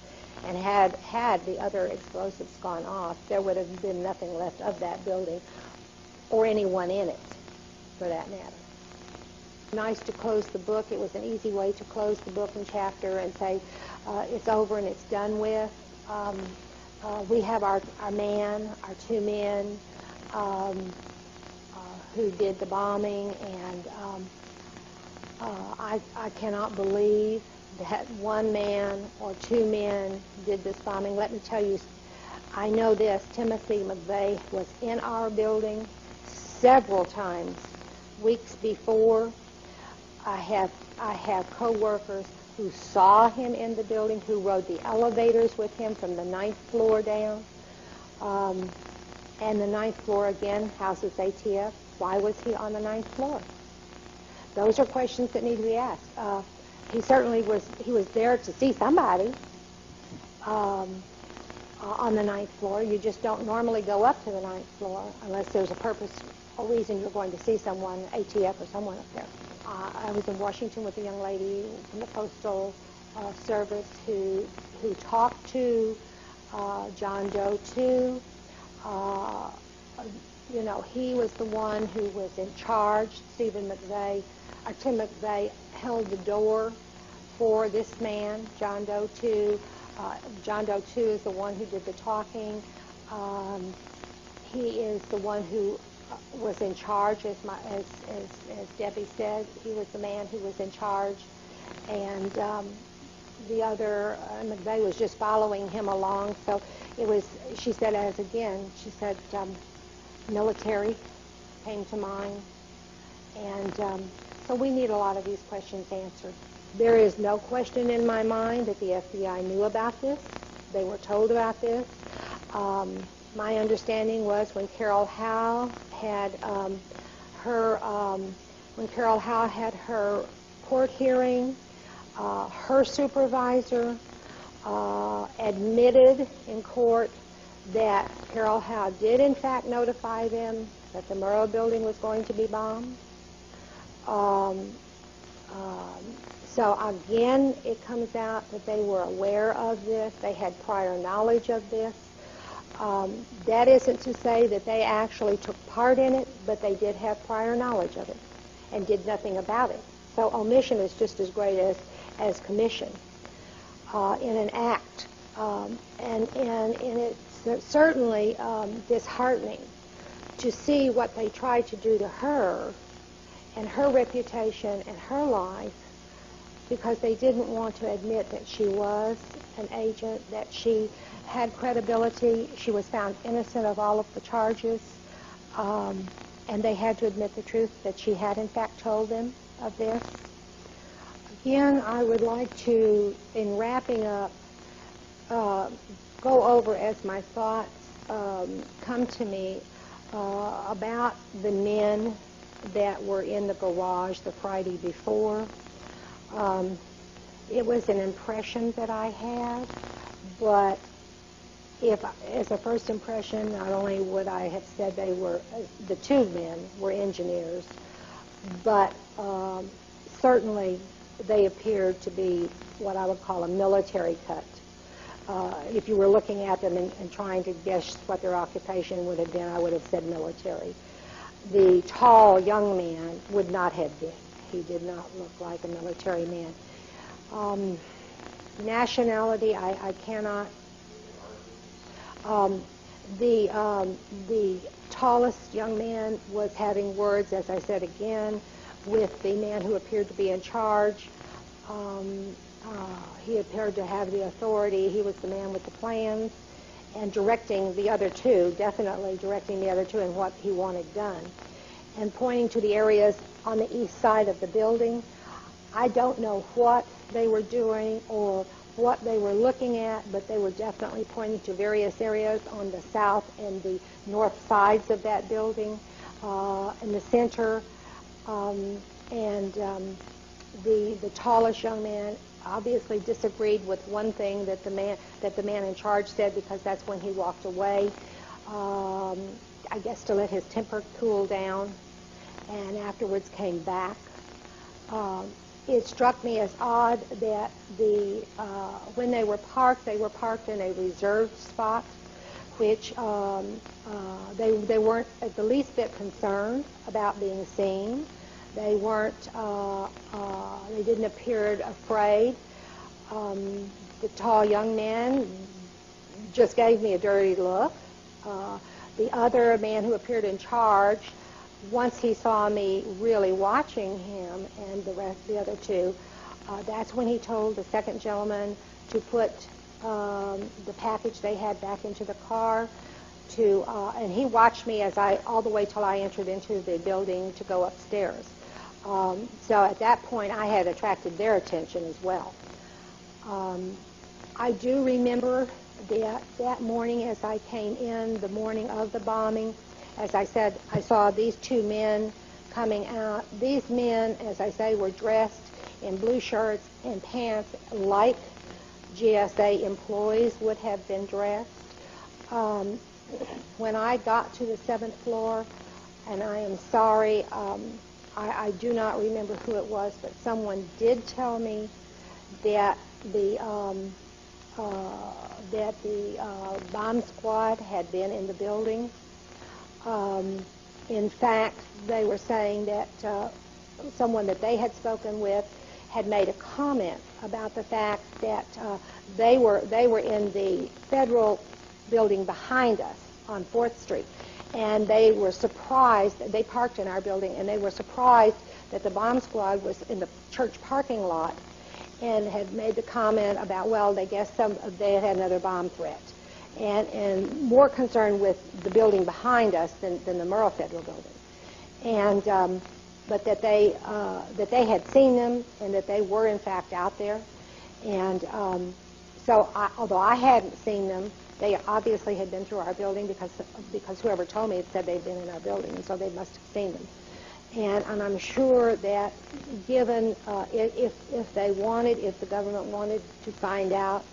Speaker 8: And had the other explosives gone off, there would have been nothing left of that building or anyone in it, for that matter. Nice to close the book. It was an easy way to close the book and chapter and say it's over and it's done with. We have our two men who did the bombing, and I cannot believe that one man or two men did this bombing. Let me tell you, I know this. Timothy McVeigh was in our building several times weeks before. I have co-workers who saw him in the building, who rode the elevators with him from the 9th floor down. And the 9th floor, again, houses ATF. Why was he on the 9th floor? Those are questions that need to be asked. He certainly was there to see somebody on the 9th floor. You just don't normally go up to the 9th floor unless there's a purpose or reason you're going to see someone, ATF or someone up there. I was in Washington with a young lady from the Postal Service who talked to John Doe 2. You know, he was the one who was in charge. Tim McVeigh held the door for this man, John Doe 2. John Doe 2 is the one who did the talking. He is the one who was in charge, as Debbie said. He was the man who was in charge. And the other, McVeigh was just following him along. So it was, she said, military came to mind. And so we need a lot of these questions answered. There is no question in my mind that the FBI knew about this. They were told about this. My understanding was when Carol Howe had her court hearing, her supervisor admitted in court that Carol Howe did in fact notify them that the Murrah building was going to be bombed. So again, it comes out that they were aware of this. They had prior knowledge of this. That isn't to say that they actually took part in it, but they did have prior knowledge of it and did nothing about it. So omission is just as great as commission in an act. And it's certainly disheartening to see what they tried to do to her and her reputation and her life, because they didn't want to admit that she was an agent, that she had credibility. She was found innocent of all of the charges, and they had to admit the truth that she had in fact told them of this. Again, I would like to, in wrapping up, go over as my thoughts come to me about the men that were in the garage the Friday before. It was an impression that I had, but as a first impression, not only would I have said the two men were engineers, but certainly they appeared to be what I would call a military cut. If you were looking at them and trying to guess what their occupation would have been, I would have said military. The tall young man would not have been. He did not look like a military man. Nationality, I cannot. The tallest young man was having words, as I said again, with the man who appeared to be in charge. He appeared to have the authority. He was the man with the plans and directing the other two, definitely directing the other two in what he wanted done, and pointing to the areas on the east side of the building. I don't know what they were doing or what they were looking at, but they were definitely pointing to various areas on the south and the north sides of that building, in the center, and The tallest young man obviously disagreed with one thing that the man in charge said, because that's when he walked away. I guess to let his temper cool down, and afterwards came back. It struck me as odd that when they were parked in a reserved spot, which they weren't at the least bit concerned about being seen. They weren't. They didn't appear afraid. The tall young man just gave me a dirty look. The other man who appeared in charge, once he saw me really watching him and the other two, that's when he told the second gentleman to put the package they had back into the car. And he watched me all the way till I entered into the building to go upstairs. So at that point, I had attracted their attention as well. I do remember that morning as I came in, the morning of the bombing. As I said, I saw these two men coming out. These men, as I say, were dressed in blue shirts and pants like GSA employees would have been dressed. When I got to the 7th floor, and I am sorry, I do not remember who it was, but someone did tell me that the bomb squad had been in the building. In fact, they were saying that someone that they had spoken with had made a comment about the fact that they were in the federal building behind us on 4th Street, and they were surprised. They parked in our building, and they were surprised that the bomb squad was in the church parking lot, and had made the comment about, well, they guess they had another bomb threat, and more concerned with the building behind us than the Murrah Federal building, and but that they had seen them and that they were in fact out there, and so although I hadn't seen them, they obviously had been through our building because whoever told me had said they'd been in our building, and so they must have seen them. And I'm sure that given, if the government wanted to find out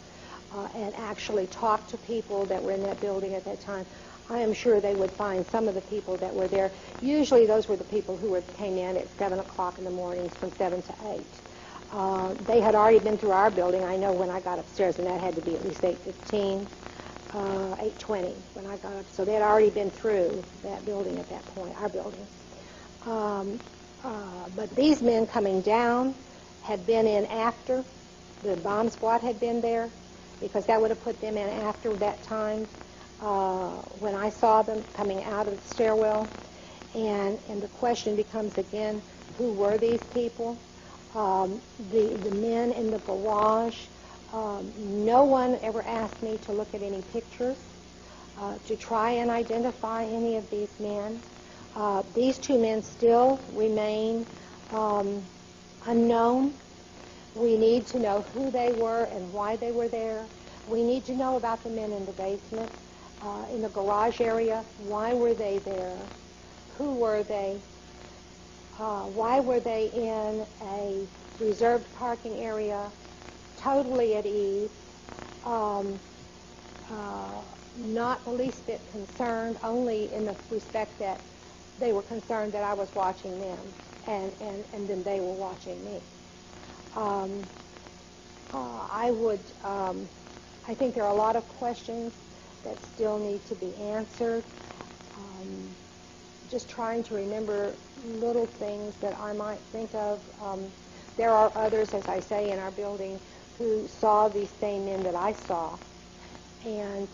Speaker 8: and actually talk to people that were in that building at that time, I am sure they would find some of the people that were there. Usually those were the people who came in at 7 o'clock in the mornings from 7 to 8. They had already been through our building. I know when I got upstairs, and that had to be at least 8:15, 8:20 when I got up. So they had already been through that building at that point, our building. But these men coming down had been in after the bomb squad had been there, because that would have put them in after that time when I saw them coming out of the stairwell. And the question becomes again, who were these people? The men in the garage, no one ever asked me to look at any pictures to try and identify any of these men. These two men still remain unknown. We need to know who they were and why they were there. We need to know about the men in the basement, in the garage area. Why were they there? Who were they? Why were they in a reserved parking area, totally at ease, not the least bit concerned, only in the respect that they were concerned that I was watching them, and then they were watching me. I think there are a lot of questions that still need to be answered. Just trying to remember little things that I might think of. There are others, as I say, in our building who saw these same men that I saw, and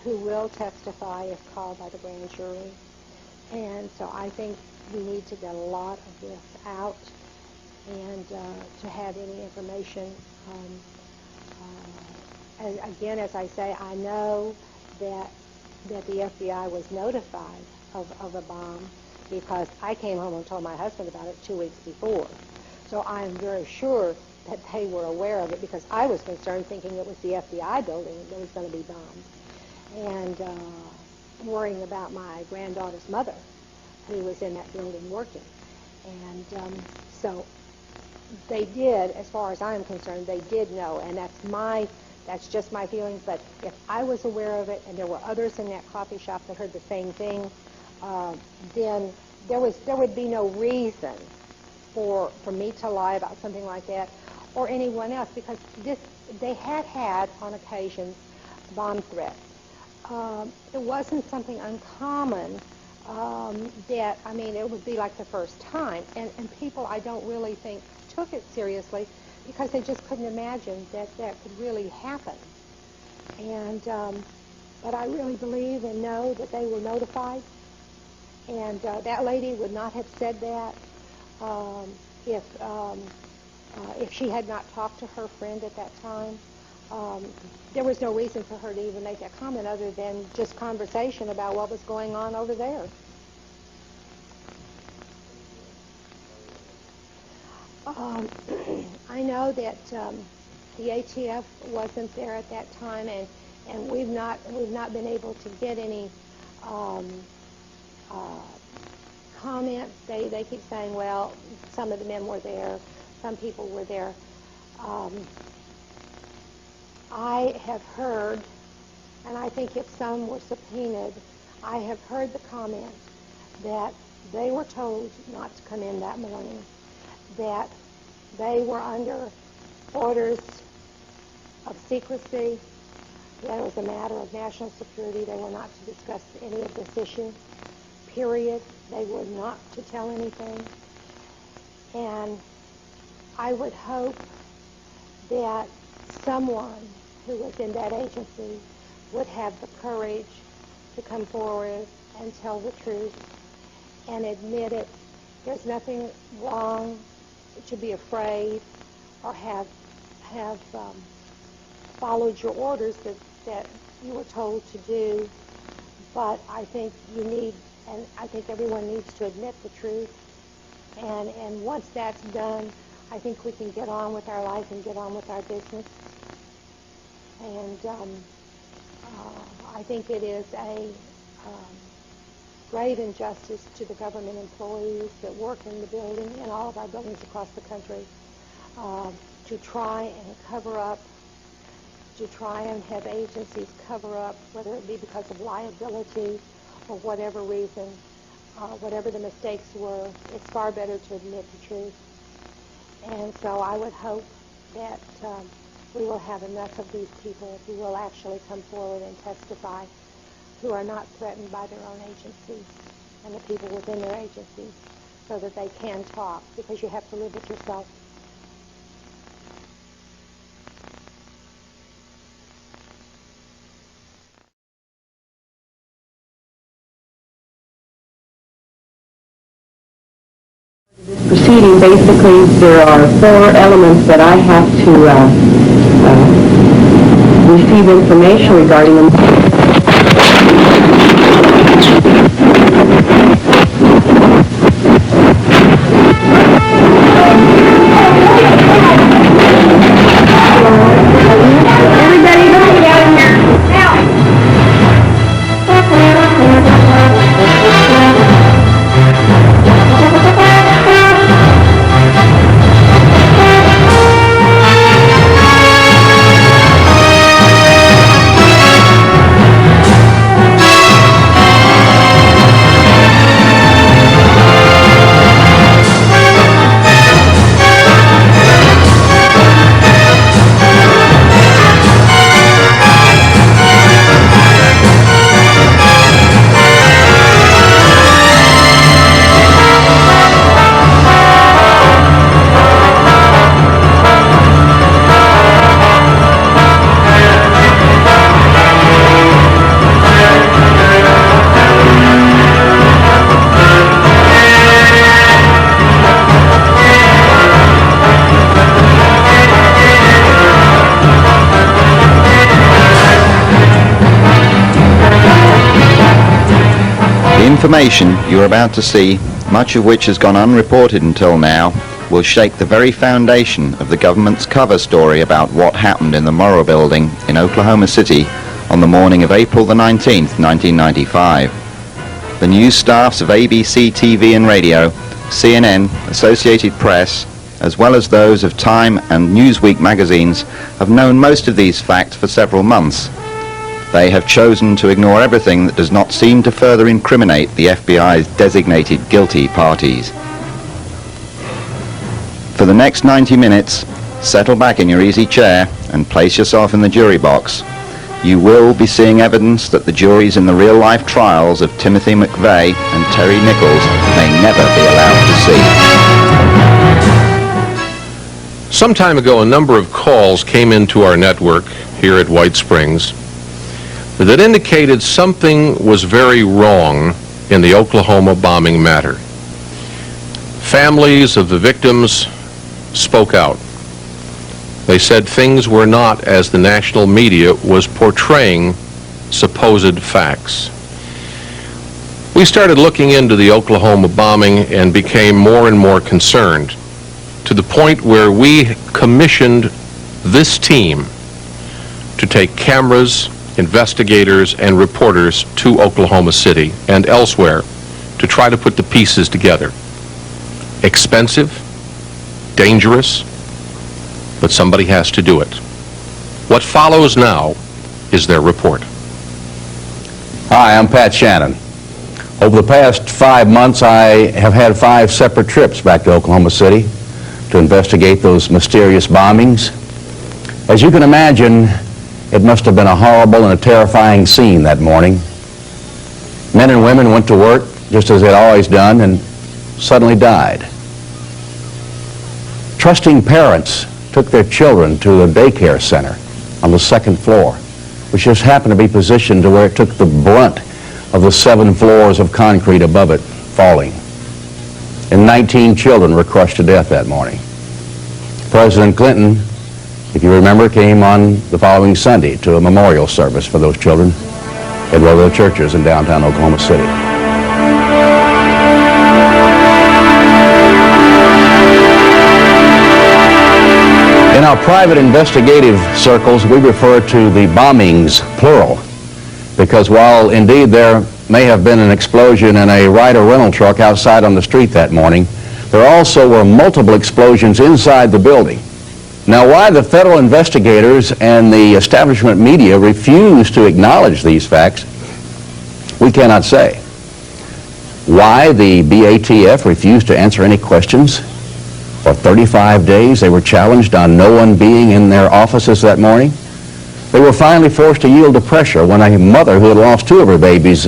Speaker 8: who will testify if called by the grand jury. And so I think we need to get a lot of this out, and to have any information. Again, as I say, I know that the FBI was notified of a bomb because I came home and told my husband about it 2 weeks before. So I am very sure that they were aware of it, because I was concerned, thinking it was the FBI building that was going to be bombed, and worrying about my granddaughter's mother, who was in that building working. And so they did, as far as I'm concerned, they did know, and that's just my feelings. But if I was aware of it and there were others in that coffee shop that heard the same thing, then there would be no reason for me to lie about something like that, or anyone else, because they had on occasion bomb threats. It wasn't something uncommon that, I mean, it would be like the first time. And people, I don't really think, took it seriously because they just couldn't imagine that could really happen. And but I really believe and know that they were notified. And that lady would not have said that if she had not talked to her friend at that time. There was no reason for her to even make that comment other than just conversation about what was going on over there. I know that the ATF wasn't there at that time, and we've not been able to get any comments. They keep saying, well, some of the men were there, some people were there. I have heard, and I think if some were subpoenaed, I have heard the comment that they were told not to come in that morning, that they were under orders of secrecy, that it was a matter of national security. They were not to discuss any of this issue, period. They were not to tell anything. And I would hope that someone who was in that agency would have the courage to come forward and tell the truth and admit it. There's nothing wrong to be afraid or have followed your orders that you were told to do. But I think you need, and I think everyone needs to admit the truth. And once that's done, I think we can get on with our life and get on with our business. And I think it is a grave injustice to the government employees that work in the building, in all of our buildings across the country, to try and cover up, to try and have agencies cover up, whether it be because of liability or whatever reason, whatever the mistakes were. It's far better to admit the truth. And so I would hope that we will have enough of these people who will actually come forward and testify, who are not threatened by their own agencies and the people within their agencies, so that they can talk, because you have to live with yourself.
Speaker 23: Proceeding, basically, there are 4 elements that I have to receive information regarding them. Everybody look down here.
Speaker 1: The information you are about to see, much of which has gone unreported until now, will shake the very foundation of the government's cover story about what happened in the Morrow Building in Oklahoma City on the morning of April the 19th, 1995. The news staffs of ABC TV and radio, CNN, Associated Press,
Speaker 9: as well as those of Time and Newsweek magazines, have known most of these facts for several months. They have chosen to ignore everything that does not seem to further incriminate the FBI's designated guilty parties. For the next 90 minutes, settle back in your easy chair and place yourself in the jury box. You will be seeing evidence that the juries in the real-life trials of Timothy McVeigh and Terry Nichols may never be allowed to see.
Speaker 10: Some time ago, a number of calls came into our network here at White Springs that indicated something was very wrong in the Oklahoma bombing matter. Families of the victims spoke out. They said things were not as the national media was portraying supposed facts. We started looking into the Oklahoma bombing and became more and more concerned, to the point where we commissioned this team to take cameras, investigators, and reporters to Oklahoma City and elsewhere to try to put the pieces together. Expensive, dangerous, but somebody has to do it. What follows now is their report.
Speaker 11: Hi, I'm Pat Shannon. Over the past 5 months, I have had 5 separate trips back to Oklahoma City to investigate those mysterious bombings. As you can imagine, it must have been a horrible and a terrifying scene that morning. Men and women went to work just as they'd always done and suddenly died. Trusting parents took their children to a daycare center on the 2nd floor, which just happened to be positioned to where it took the brunt of the 7 floors of concrete above it falling. And 19 children were crushed to death that morning. President Clinton, if you remember, came on the following Sunday to a memorial service for those children at one of the churches in downtown Oklahoma City. In our private investigative circles, we refer to the bombings, plural, because while indeed there may have been an explosion in a Ryder rental truck outside on the street that morning, there also were multiple explosions inside the building. Now, why the federal investigators and the establishment media refuse to acknowledge these facts, we cannot say. Why the BATF refused to answer any questions? For 35 days, they were challenged on no one being in their offices that morning. They were finally forced to yield to pressure when a mother who had lost 2 of her babies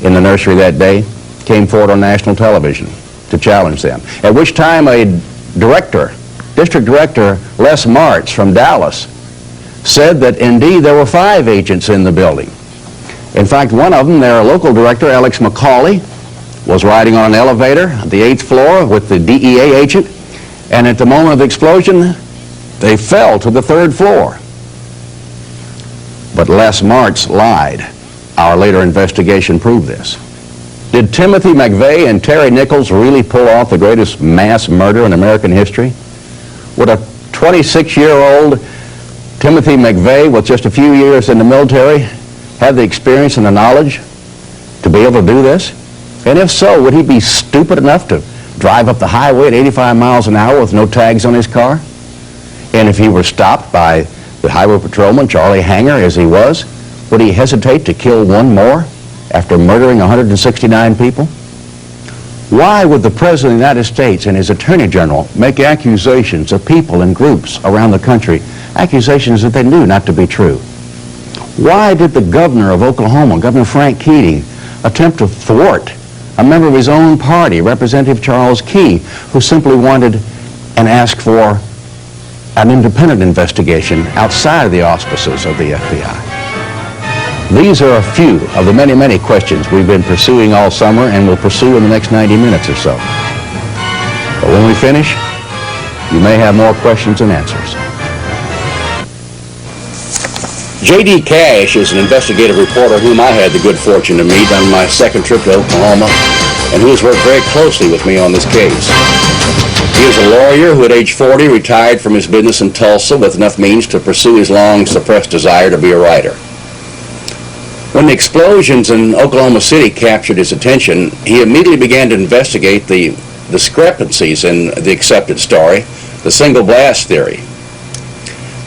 Speaker 11: in the nursery that day came forward on national television to challenge them. At which time a District Director Les Martz from Dallas said that indeed there were 5 agents in the building. In fact, one of them, their local director, Alex McCauley, was riding on an elevator at the 8th floor with the DEA agent, and at the moment of the explosion, they fell to the 3rd floor. But Les Martz lied. Our later investigation proved this. Did Timothy McVeigh and Terry Nichols really pull off the greatest mass murder in American history? Would a 26-year-old Timothy McVeigh, with just a few years in the military, have the experience and the knowledge to be able to do this? And if so, would he be stupid enough to drive up the highway at 85 miles an hour with no tags on his car? And if he were stopped by the highway patrolman, Charlie Hanger, as he was, would he hesitate to kill one more after murdering 169 people? Why would the President of the United States and his Attorney General make accusations of people and groups around the country, accusations that they knew not to be true? Why did the governor of Oklahoma, Governor Frank Keating, attempt to thwart a member of his own party, Representative Charles Key, who simply wanted and asked for an independent investigation outside of the auspices of the FBI? These are a few of the many, many questions we've been pursuing all summer and will pursue in the next 90 minutes or so. But when we finish, you may have more questions than answers. J.D. Cash is an investigative reporter whom I had the good fortune to meet on my 2nd trip to Oklahoma, and who has worked very closely with me on this case. He is a lawyer who at age 40 retired from his business in Tulsa with enough means to pursue his long-suppressed desire to be a writer. When the explosions in Oklahoma City captured his attention, he immediately began to investigate the discrepancies in the accepted story the single blast theory.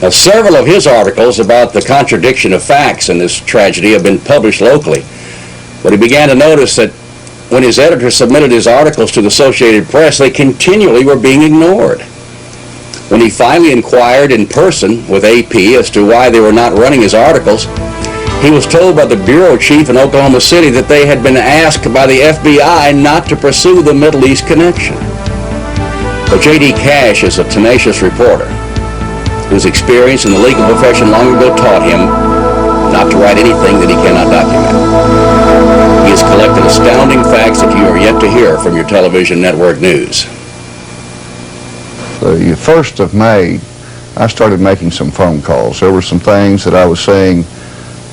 Speaker 11: Now, several of his articles about the contradiction of facts in this tragedy have been published locally, but he began to notice that when his editor submitted his articles to the Associated Press, they continually were being ignored. When he finally inquired in person with AP as to why they were not running his articles, he was told by the bureau chief in Oklahoma City that they had been asked by the FBI not to pursue the Middle East connection. But J.D. Cash is a tenacious reporter whose experience in the legal profession long ago taught him not to write anything that he cannot document. He has collected astounding facts that you are yet to hear from your television network news.
Speaker 12: The 1st of May, I started making some phone calls. There were some things that I was saying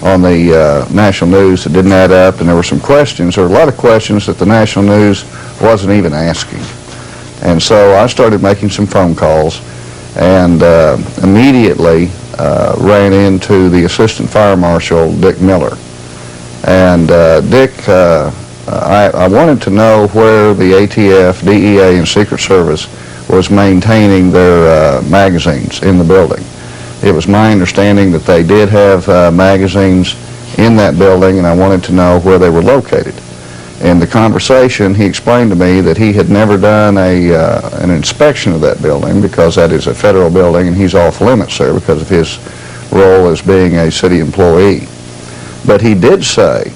Speaker 12: on the national news that didn't add up, and there were some questions. There were a lot of questions that the national news wasn't even asking. And so I started making some phone calls and immediately ran into the Assistant Fire Marshal, Dick Miller. And Dick, I wanted to know where the ATF, DEA, and Secret Service was maintaining their magazines in the building. It was my understanding that they did have magazines in that building, and I wanted to know where they were located. In the conversation, he explained to me that he had never done an inspection of that building because that is a federal building and he's off limits there because of his role as being a city employee. But he did say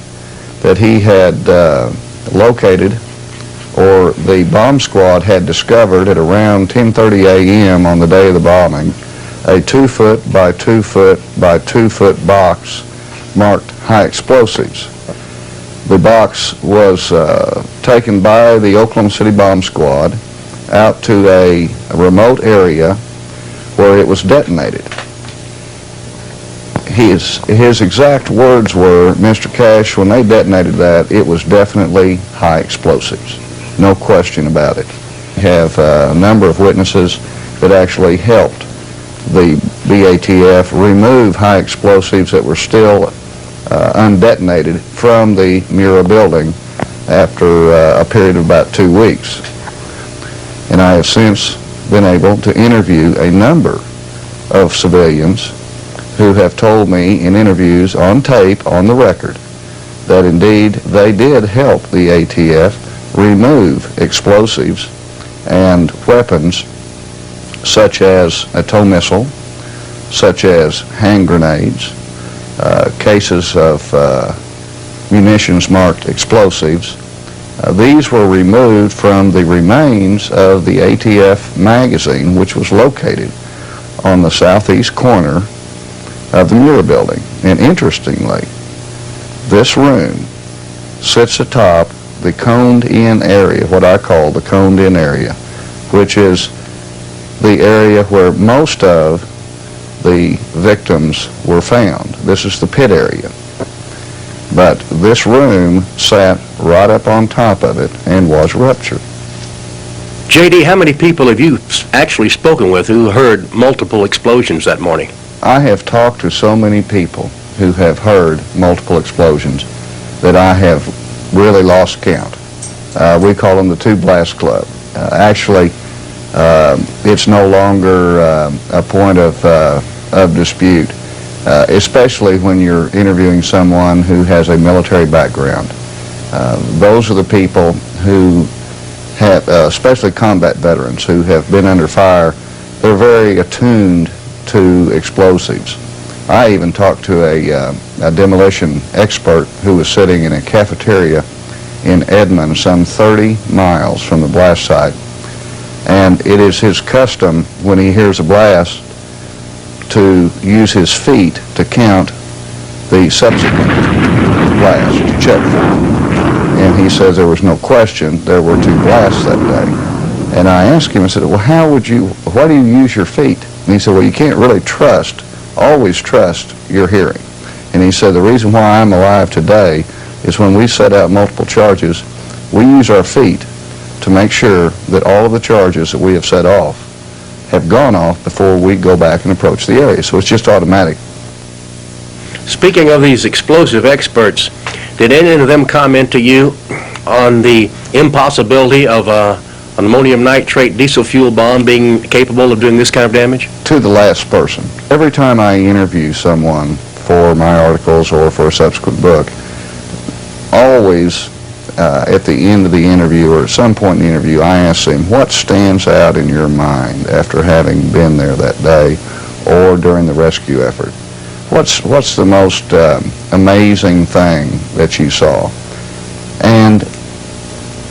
Speaker 12: that he had located, or the bomb squad had discovered at around 10:30 a.m. on the day of the bombing, a 2-foot by 2-foot by 2-foot box marked high explosives. The box was taken by the Oklahoma City bomb squad out to a remote area where it was detonated. His exact words were, Mr. Cash, when they detonated that, it was definitely high explosives. No question about it. We have a number of witnesses that actually helped the BATF remove high explosives that were still undetonated from the Murrah building after a period of about 2 weeks. And I have since been able to interview a number of civilians who have told me in interviews on tape, on the record, that indeed they did help the ATF remove explosives and weapons such as a tow missile, such as hand grenades, cases of munitions marked explosives. These were removed from the remains of the ATF magazine, which was located on the southeast corner of the Murrah building. And interestingly, this room sits atop the coned-in area, what I call the coned-in area, which is the area where most of the victims were found. This is the pit area. But this room sat right up on top of it and was ruptured.
Speaker 16: J.D., how many people have you actually spoken with who heard multiple explosions that morning?
Speaker 12: I have talked to so many people who have heard multiple explosions that I have really lost count. We call them the Two Blast Club. Actually, it's no longer a point of dispute, especially when you're interviewing someone who has a military background. Those are the people who have, especially combat veterans who have been under fire. They're very attuned to explosives. I even talked to a demolition expert who was sitting in a cafeteria in Edmond, some 30 miles from the blast site. And it is his custom, when he hears a blast, to use his feet to count the subsequent blast, to check them. And he says there was no question there were 2 blasts that day. And I asked him, I said, well, why do you use your feet? And he said, well, you can't really always trust your hearing. And he said, the reason why I'm alive today is when we set out multiple charges, we use our feet to make sure that all of the charges that we have set off have gone off before we go back and approach the area. So it's just automatic.
Speaker 16: Speaking of these explosive experts, did any of them comment to you on the impossibility of An ammonium nitrate diesel fuel bomb being capable of doing this kind of damage?
Speaker 12: To the last person. Every time I interview someone for my articles or for a subsequent book, always at the end of the interview or at some point in the interview, I ask them, what stands out in your mind after having been there that day or during the rescue effort? What's the most amazing thing that you saw? And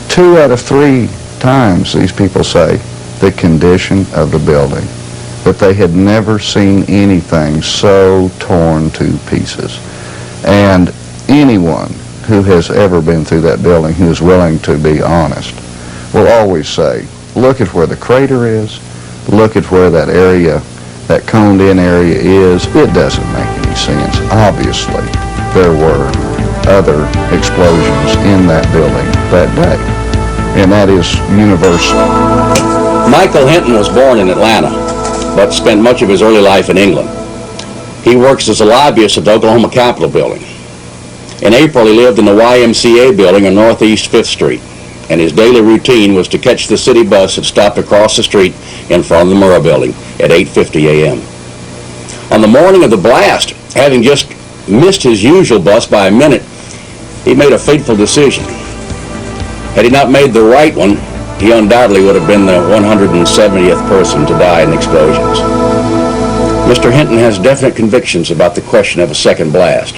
Speaker 12: 2 out of 3 times these people say the condition of the building, that they had never seen anything so torn to pieces. And anyone who has ever been through that building who is willing to be honest will always say, look at where the crater is, look at where that area, that coned in area is. It doesn't make any sense. Obviously, there were other explosions in that building that day, and that is universal.
Speaker 11: Michael Hinton was born in Atlanta, but spent much of his early life in England. He works as a lobbyist at the Oklahoma Capitol building. In April, he lived in the YMCA building on Northeast 5th Street, and his daily routine was to catch the city bus that stopped across the street in front of the Murrah building at 8:50 a.m. On the morning of the blast, having just missed his usual bus by a minute, he made a fateful decision. Had he not made the right one, he undoubtedly would have been the 170th person to die in explosions. Mr. Hinton has definite convictions about the question of a second blast.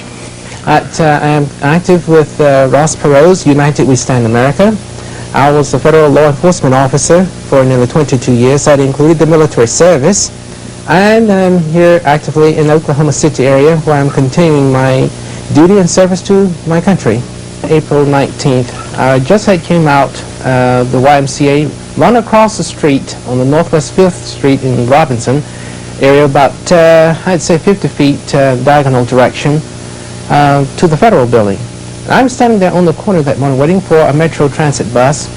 Speaker 13: I am active with Ross Perot's United We Stand America. I was a federal law enforcement officer for nearly 22 years. That included the military service. And I'm here actively in the Oklahoma City area where I'm continuing my duty and service to my country. April 19th, I just had came out the YMCA, run across the street on the Northwest 5th Street in Robinson area, about I'd say 50 feet diagonal direction to the federal building. And I'm standing there on the corner that morning waiting for a Metro Transit bus,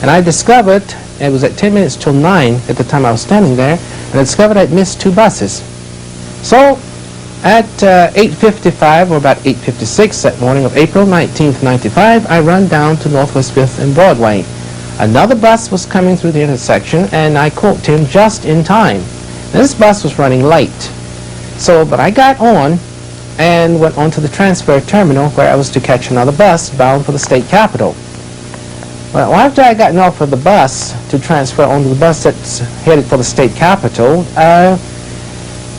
Speaker 13: and I discovered, it was at 10 minutes till 9 at the time I was standing there, and I discovered I'd missed 2 buses. So at 8:55 or about 8:56 that morning of April 19th, 95, I run down to Northwest 5th and Broadway. Another bus was coming through the intersection, and I caught him just in time. This bus was running late. But I got on and went on to the transfer terminal where I was to catch another bus bound for the state capitol. Well, after I gotten off of the bus to transfer onto the bus that's headed for the state capitol, and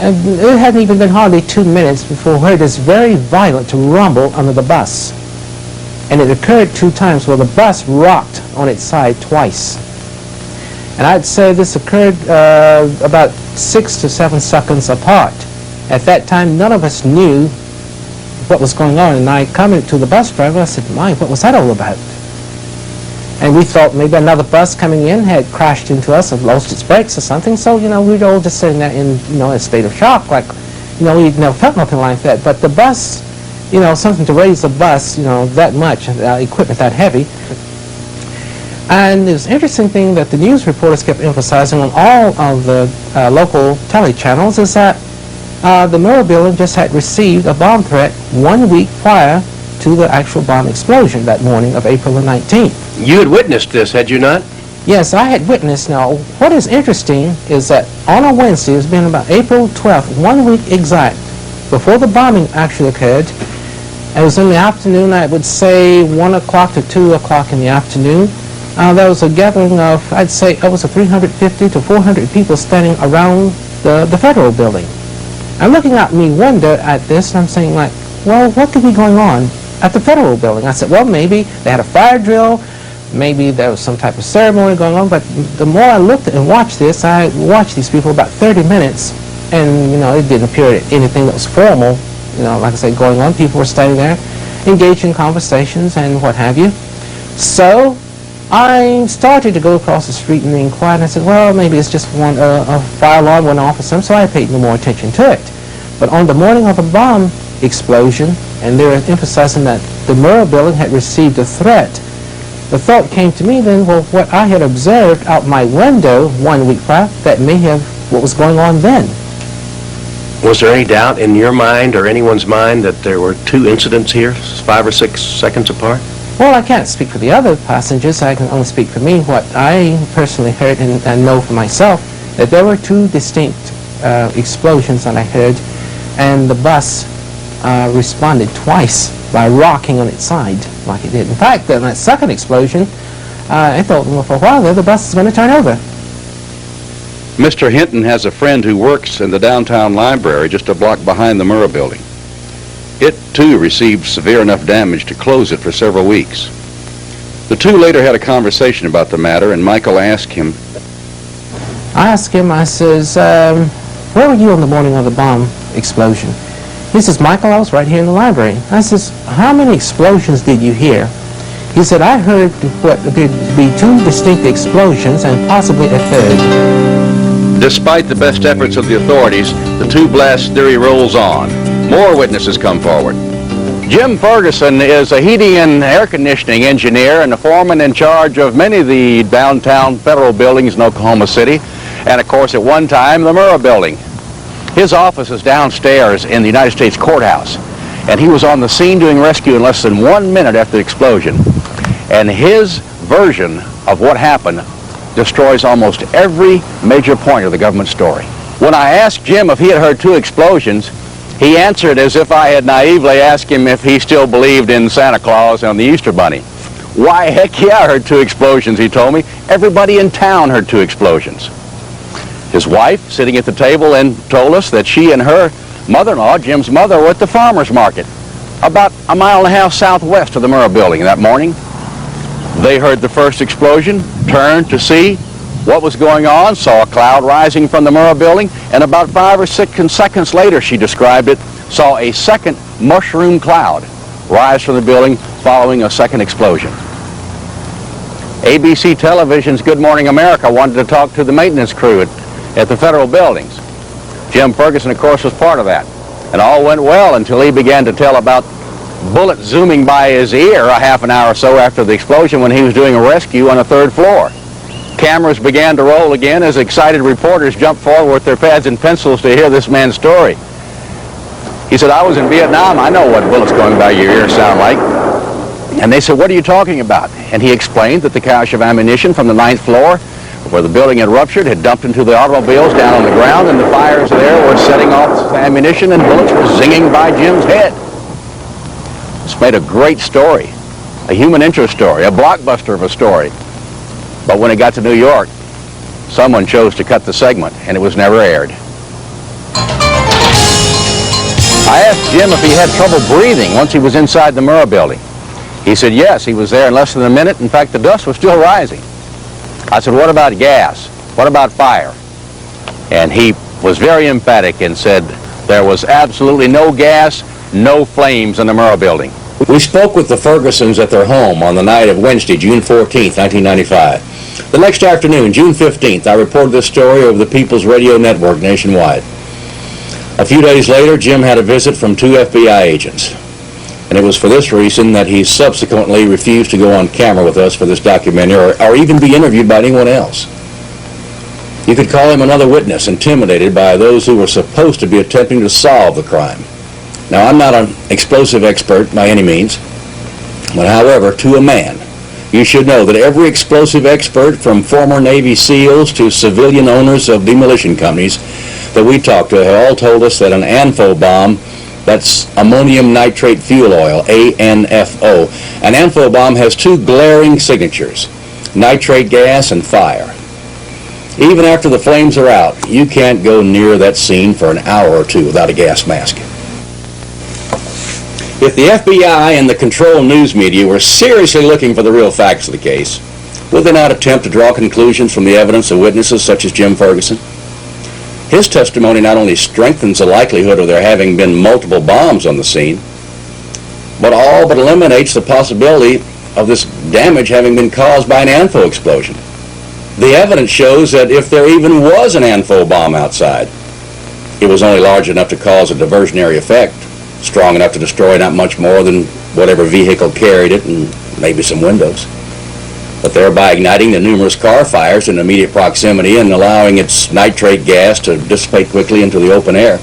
Speaker 13: it hadn't even been hardly 2 minutes before I heard this very violent rumble under the bus. And it occurred 2 times where the bus rocked on its side twice. And I'd say this occurred about 6 to 7 seconds apart. At that time, none of us knew what was going on, and I commented to the bus driver. I said, "My, what was that all about?" And we thought maybe another bus coming in had crashed into us and lost its brakes or something. So, we were all just sitting there in, a state of shock, like, we'd never felt nothing like that. But the bus, something to raise the bus, that much, equipment that heavy. And it was an interesting thing that the news reporters kept emphasizing on all of the local tele channels is that the Murrah building just had received a bomb threat 1 week prior to the actual bomb explosion that morning of April the 19th.
Speaker 16: You had witnessed this, had you not?
Speaker 13: Yes, I had witnessed. Now, what is interesting is that on a Wednesday, it's been about April 12th, 1 week exact, before the bombing actually occurred. It was in the afternoon, I would say 1 o'clock to 2 o'clock in the afternoon. There was a gathering of, I'd say, it was 350 to 400 people standing around the federal building. I'm looking at me wonder at this, and I'm saying, like, well, what could be going on at the federal building? I said, well, maybe they had a fire drill, maybe there was some type of ceremony going on, but the more I looked and watched this, I watched these people about 30 minutes, and, it didn't appear anything that was formal, like I said, going on. People were standing there, engaged in conversations and what have you. So I started to go across the street and inquire, and I said, well, maybe it's just a fire alarm went off or something, so I paid no more attention to it. But on the morning of the bomb explosion, and they were emphasizing that the Murrah building had received a threat, the thought came to me then, well, what I had observed out my window 1 week prior, that may have what was going on then.
Speaker 16: Was there any doubt in your mind or anyone's mind that there were 2 incidents here, 5 or 6 seconds apart?
Speaker 13: Well, I can't speak for the other passengers. I can only speak for me. What I personally heard and know for myself, that there were two distinct explosions that I heard, and the bus responded twice by rocking on its side like it did. In fact, in that second explosion, I thought, well, for a while there, the bus is going to turn over.
Speaker 11: Mr. Hinton has a friend who works in the downtown library just a block behind the Murrah building. It, too, received severe enough damage to close it for several weeks. The two later had a conversation about the matter, and Michael asked him,
Speaker 13: I says, where were you on the morning of the bomb explosion? He says, Michael, I was right here in the library. I says, how many explosions did you hear? He said, I heard what appeared to be two distinct explosions and possibly a third.
Speaker 11: Despite the best efforts of the authorities, the two-blast theory rolls on. More witnesses come forward. Jim Ferguson is a heating and air conditioning engineer and the foreman in charge of many of the downtown federal buildings in Oklahoma City, and of course at one time the Murrah building. His office is downstairs in the United States Courthouse, and he was on the scene doing rescue in less than 1 minute after the explosion. And his version of what happened destroys almost every major point of the government story. When I asked Jim if he had heard two explosions, he answered as if I had naively asked him if he still believed in Santa Claus and the Easter Bunny. Why, heck yeah, I heard two explosions, he told me. Everybody in town heard two explosions. His wife, sitting at the table, then told us that she and her mother-in-law, Jim's mother, were at the farmer's market about a mile and a half southwest of the Murrah building that morning. They heard the first explosion, turned to see what was going on, saw a cloud rising from the Murrah building, and about 5 or 6 seconds later, she described it, saw a second mushroom cloud rise from the building following a second explosion. ABC Television's Good Morning America wanted to talk to the maintenance crew at the federal buildings. Jim Ferguson, of course, was part of that. And all went well until he began to tell about bullets zooming by his ear a half an hour or so after the explosion when he was doing a rescue on the 3rd floor. Cameras began to roll again as excited reporters jumped forward with their pads and pencils to hear this man's story. He said, I was in Vietnam. I know what bullets going by your ear sound like. And they said, what are you talking about? And he explained that the cache of ammunition from the 9th floor, where the building had ruptured, had dumped into the automobiles down on the ground, and the fires there were setting off ammunition, and bullets were zinging by Jim's head. It's made a great story, a human interest story, a blockbuster of a story. But when it got to New York, someone chose to cut the segment, and it was never aired. I asked Jim if he had trouble breathing once he was inside the Murrah building. He said yes, he was there in less than a minute. In fact, the dust was still rising. I said, what about gas? What about fire? And he was very emphatic and said there was absolutely no gas, no flames in the Murrah building. We spoke with the Fergusons at their home on the night of Wednesday, June 14th, 1995. The next afternoon, June 15th, I reported this story over the People's Radio Network nationwide. A few days later, Jim had a visit from 2 FBI agents. And it was for this reason that he subsequently refused to go on camera with us for this documentary or even be interviewed by anyone else. You could call him another witness intimidated by those who were supposed to be attempting to solve the crime. Now, I'm not an explosive expert by any means, but however, to a man, you should know that every explosive expert, from former Navy SEALs to civilian owners of demolition companies that we talked to, have all told us that an ANFO bomb, that's ammonium nitrate fuel oil, ANFO, an ANFO bomb has two glaring signatures, nitrate gas and fire. Even after the flames are out, you can't go near that scene for an hour or two without a gas mask. If the FBI and the control news media were seriously looking for the real facts of the case, would they not attempt to draw conclusions from the evidence of witnesses such as Jim Ferguson? His testimony not only strengthens the likelihood of there having been multiple bombs on the scene, but all but eliminates the possibility of this damage having been caused by an ANFO explosion. The evidence shows that if there even was an ANFO bomb outside, it was only large enough to cause a diversionary effect, strong enough to destroy not much more than whatever vehicle carried it and maybe some windows, but thereby igniting the numerous car fires in immediate proximity and allowing its nitrate gas to dissipate quickly into the open air.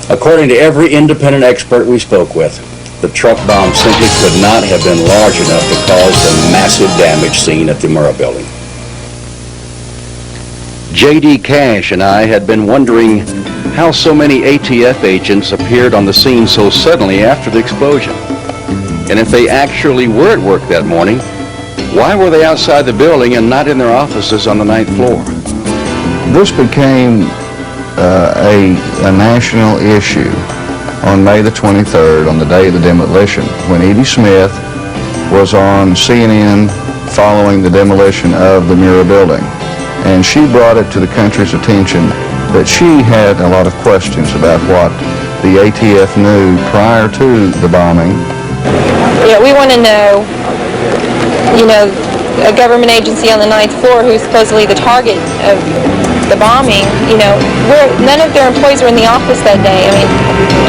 Speaker 11: According to every independent expert we spoke with, The truck bomb simply could not have been large enough to cause the massive damage seen at the Murrah building. J.D. Cash and I had been wondering how so many ATF agents appeared on the scene so suddenly after the explosion. And if they actually were at work that morning, why were they outside the building and not in their offices on the 9th floor?
Speaker 12: This became a national issue on May the 23rd, on the day of the demolition, when Edie Smith was on CNN following the demolition of the Murrah building. And she brought it to the country's attention that she had a lot of questions about what the ATF knew prior to the bombing.
Speaker 7: Yeah, we want to know, a government agency on the 9th floor who's supposedly the target of the bombing, none of their employees were in the office that day. I mean,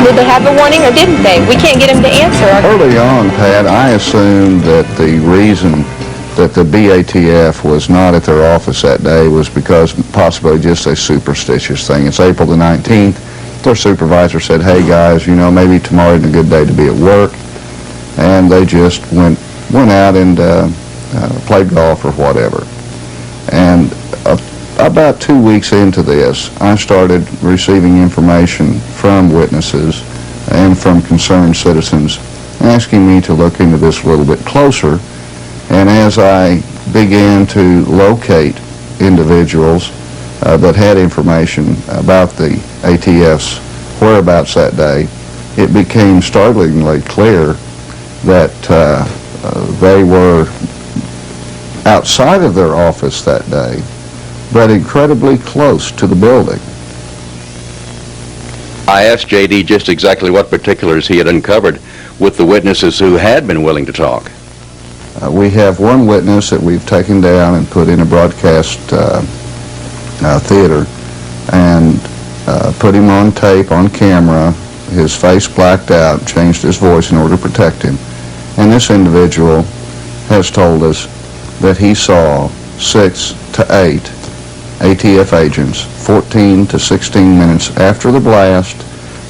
Speaker 7: did they have a warning or didn't they? We can't get them to answer.
Speaker 12: Early on, Pat, I assumed that the reason that the BATF was not at their office that day was because possibly just a superstitious thing. It's April the 19th. Their supervisor said, hey guys, maybe tomorrow isn't a good day to be at work. And they just went out and played golf or whatever. And about 2 weeks into this, I started receiving information from witnesses and from concerned citizens asking me to look into this a little bit closer. And as I began to locate individuals that had information about the ATF's whereabouts that day, it became startlingly clear that they were outside of their office that day, but incredibly close to the building.
Speaker 11: I asked J.D. just exactly what particulars he had uncovered with the witnesses who had been willing to talk.
Speaker 12: We have one witness that we've taken down and put in a broadcast theater and put him on tape, on camera, his face blacked out, changed his voice in order to protect him. And this individual has told us that he saw 6 to 8 ATF agents 14 to 16 minutes after the blast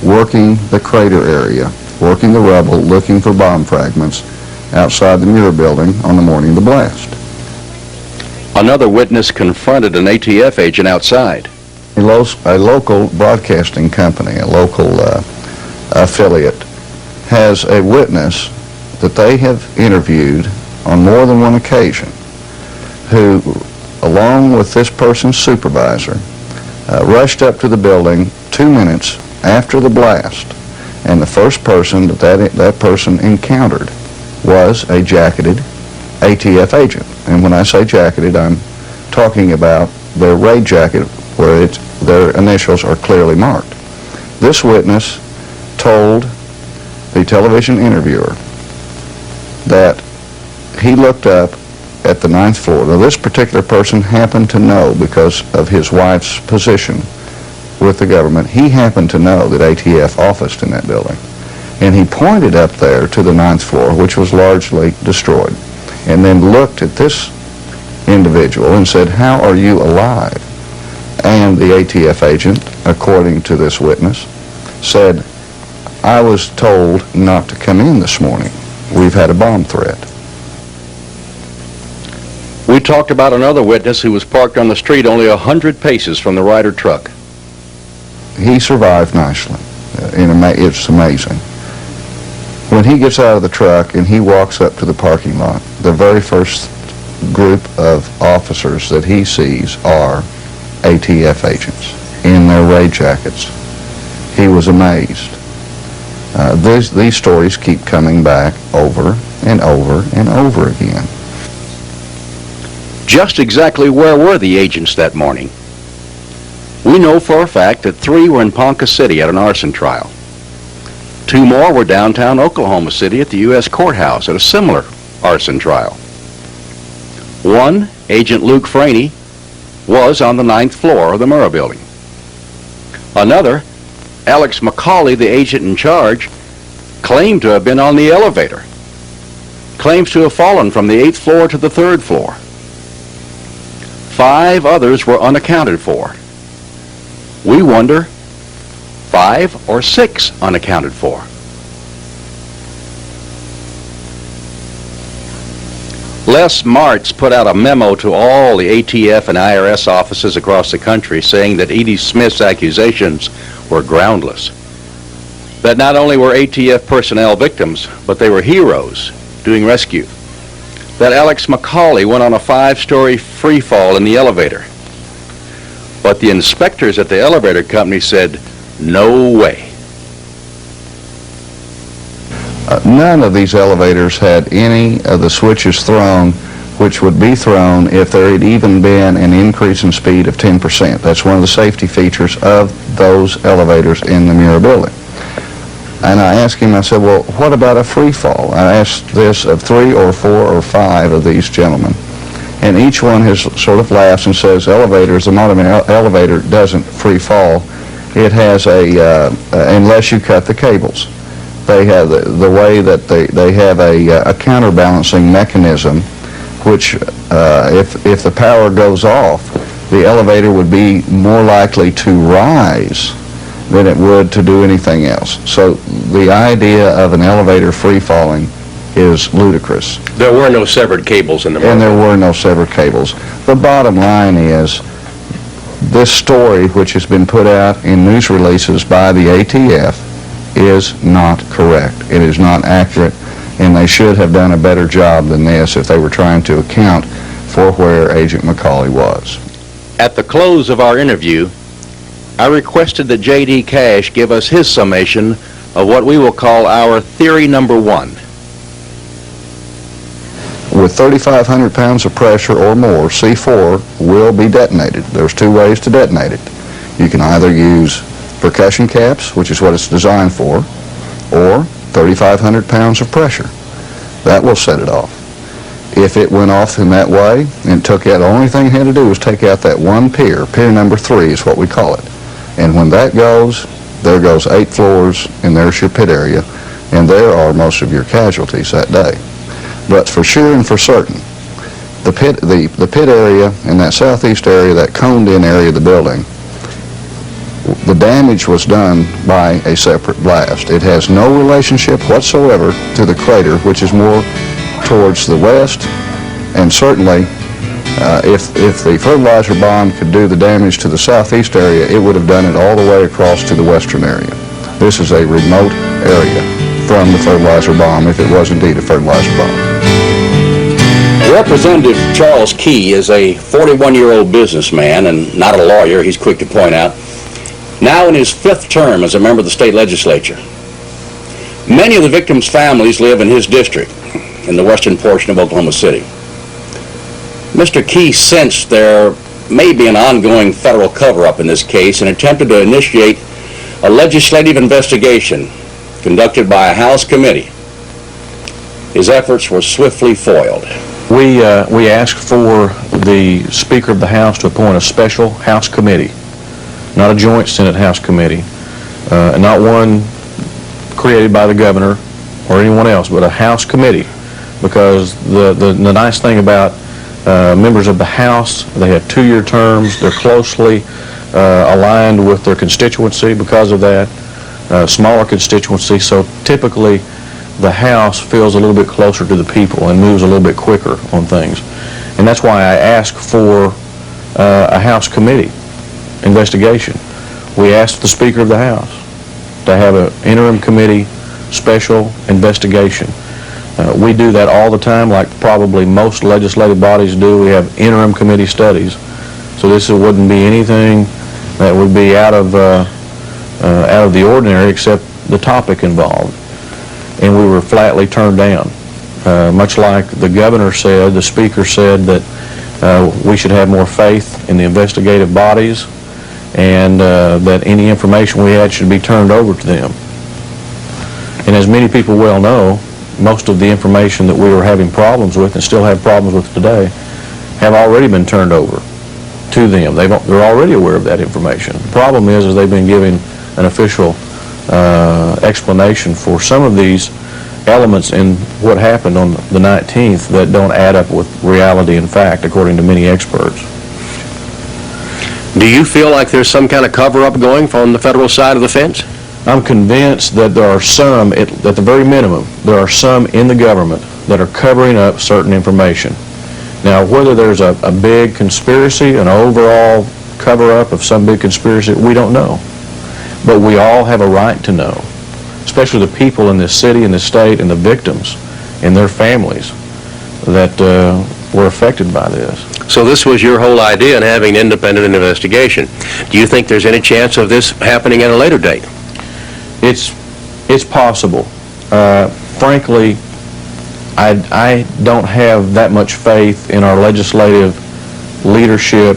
Speaker 12: working the crater area, working the rubble, looking for bomb fragments outside the Murrah building on the morning of the blast.
Speaker 11: Another witness confronted an ATF agent outside.
Speaker 12: A local broadcasting company, a local affiliate, has a witness that they have interviewed on more than one occasion who, along with this person's supervisor, rushed up to the building 2 minutes after the blast. And the first person that person encountered was a jacketed ATF agent. And when I say jacketed, I'm talking about their raid jacket where their initials are clearly marked. This witness told the television interviewer that he looked up at the 9th floor. Now, this particular person happened to know, because of his wife's position with the government, he happened to know that ATF officed in that building. And he pointed up there to the 9th floor, which was largely destroyed, and then looked at this individual and said, "How are you alive?" And the ATF agent, according to this witness, said, "I was told not to come in this morning. We've had a bomb threat."
Speaker 11: We talked about another witness who was parked on the street only 100 paces from the Ryder truck.
Speaker 12: He survived nicely. It's amazing. When he gets out of the truck and he walks up to the parking lot, the very first group of officers that he sees are ATF agents in their raid jackets. He was amazed. These stories keep coming back over and over and over again.
Speaker 11: Just exactly where were the agents that morning? We know for a fact that 3 were in Ponca City at an arson trial. 2 more were downtown Oklahoma City at the U.S. courthouse at a similar arson trial. 1, Agent Luke Franey, was on the 9th floor of the Murrah building. Another, Alex McCauley, the agent in charge, claimed to have been on the elevator. Claims to have fallen from the 8th floor to the 3rd floor. 5 others were unaccounted for. We wonder, 5 or 6 unaccounted for.
Speaker 16: Les Martz put out a memo to all the ATF and IRS offices across the country saying that Edie Smith's accusations were groundless. That not only were ATF personnel victims, but they were heroes doing rescue. That Alex McCauley went on a 5-story free fall in the elevator. But the inspectors at the elevator company said, no way.
Speaker 12: None of these elevators had any of the switches thrown which would be thrown if there had even been an increase in speed of 10%. That's one of the safety features of those elevators in the Murrah building. And I asked him, I said, well, what about a free fall? I asked this of 3 or 4 or 5 of these gentlemen. And each one has sort of laughs and says, elevators, the modern elevator doesn't free fall. It has unless you cut the cables. They have the way that they have a counterbalancing mechanism, which if the power goes off, the elevator would be more likely to rise than it would to do anything else. So the idea of an elevator free falling is ludicrous.
Speaker 16: There were no severed cables in the
Speaker 12: And there were no severed cables. The bottom line is this story, which has been put out in news releases by the ATF, is not correct. It is not accurate, and they should have done a better job than this if they were trying to account for where Agent McCauley was.
Speaker 16: At the close of our interview, I requested that J.D. Cash give us his summation of what we will call our theory number 1.
Speaker 12: With 3,500 pounds of pressure or more, C4 will be detonated. There's 2 ways to detonate it. You can either use percussion caps, which is what it's designed for, or 3,500 pounds of pressure. That will set it off. If it went off in that way and took out, the only thing it had to do was take out that one pier. Pier number 3 is what we call it. And when that goes, there goes 8 floors, and there's your pit area, and there are most of your casualties that day. But for sure and for certain, the pit area and that southeast area, that coned-in area of the building, the damage was done by a separate blast. It has no relationship whatsoever to the crater, which is more towards the west, and certainly if the fertilizer bomb could do the damage to the southeast area, it would have done it all the way across to the western area. This is a remote area from the fertilizer bomb, if it was indeed a fertilizer bomb.
Speaker 16: Representative Charles Key is a 41-year-old businessman and not a lawyer, he's quick to point out, now in his 5th term as a member of the state legislature. Many of the victims' families live in his district, in the western portion of Oklahoma City. Mr. Key sensed there may be an ongoing federal cover-up in this case and attempted to initiate a legislative investigation conducted by a House committee. His efforts were swiftly foiled.
Speaker 15: We asked for the Speaker of the House to appoint a special House committee, not a joint Senate House committee, not one created by the governor or anyone else, but a House committee, because the nice thing about members of the House, they have 2-year terms, they're closely aligned with their constituency because of that, smaller constituency, so typically the House feels a little bit closer to the people and moves a little bit quicker on things. And that's why I asked for a House committee investigation. We asked the Speaker of the House to have an interim committee special investigation. We do that all the time, like probably most legislative bodies do. We have interim committee studies. So this wouldn't be anything that would be out of the ordinary except the topic involved. And we were flatly turned down. Much like the governor said, the Speaker said that we should have more faith in the investigative bodies and that any information we had should be turned over to them. And as many people well know, most of the information that we were having problems with and still have problems with today have already been turned over to them. They're already aware of that information. The problem is they've been giving an official explanation for some of these elements in what happened on the 19th that don't add up with reality and fact, according to many experts.
Speaker 16: Do you feel like there's some kind of cover-up going from the federal side of the fence?
Speaker 15: I'm convinced that there are some, at the very minimum, there are some in the government
Speaker 10: that are covering up certain information. Now, whether there's a big conspiracy, an overall cover-up of some big conspiracy, we don't know. But we all have a right to know, especially the people in this city and this state and the victims and their families that were affected by this.
Speaker 6: So this was your whole idea in having an independent investigation. Do you think there's any chance of this happening at a later date?
Speaker 10: It's possible. Frankly, I don't have that much faith in our legislative leadership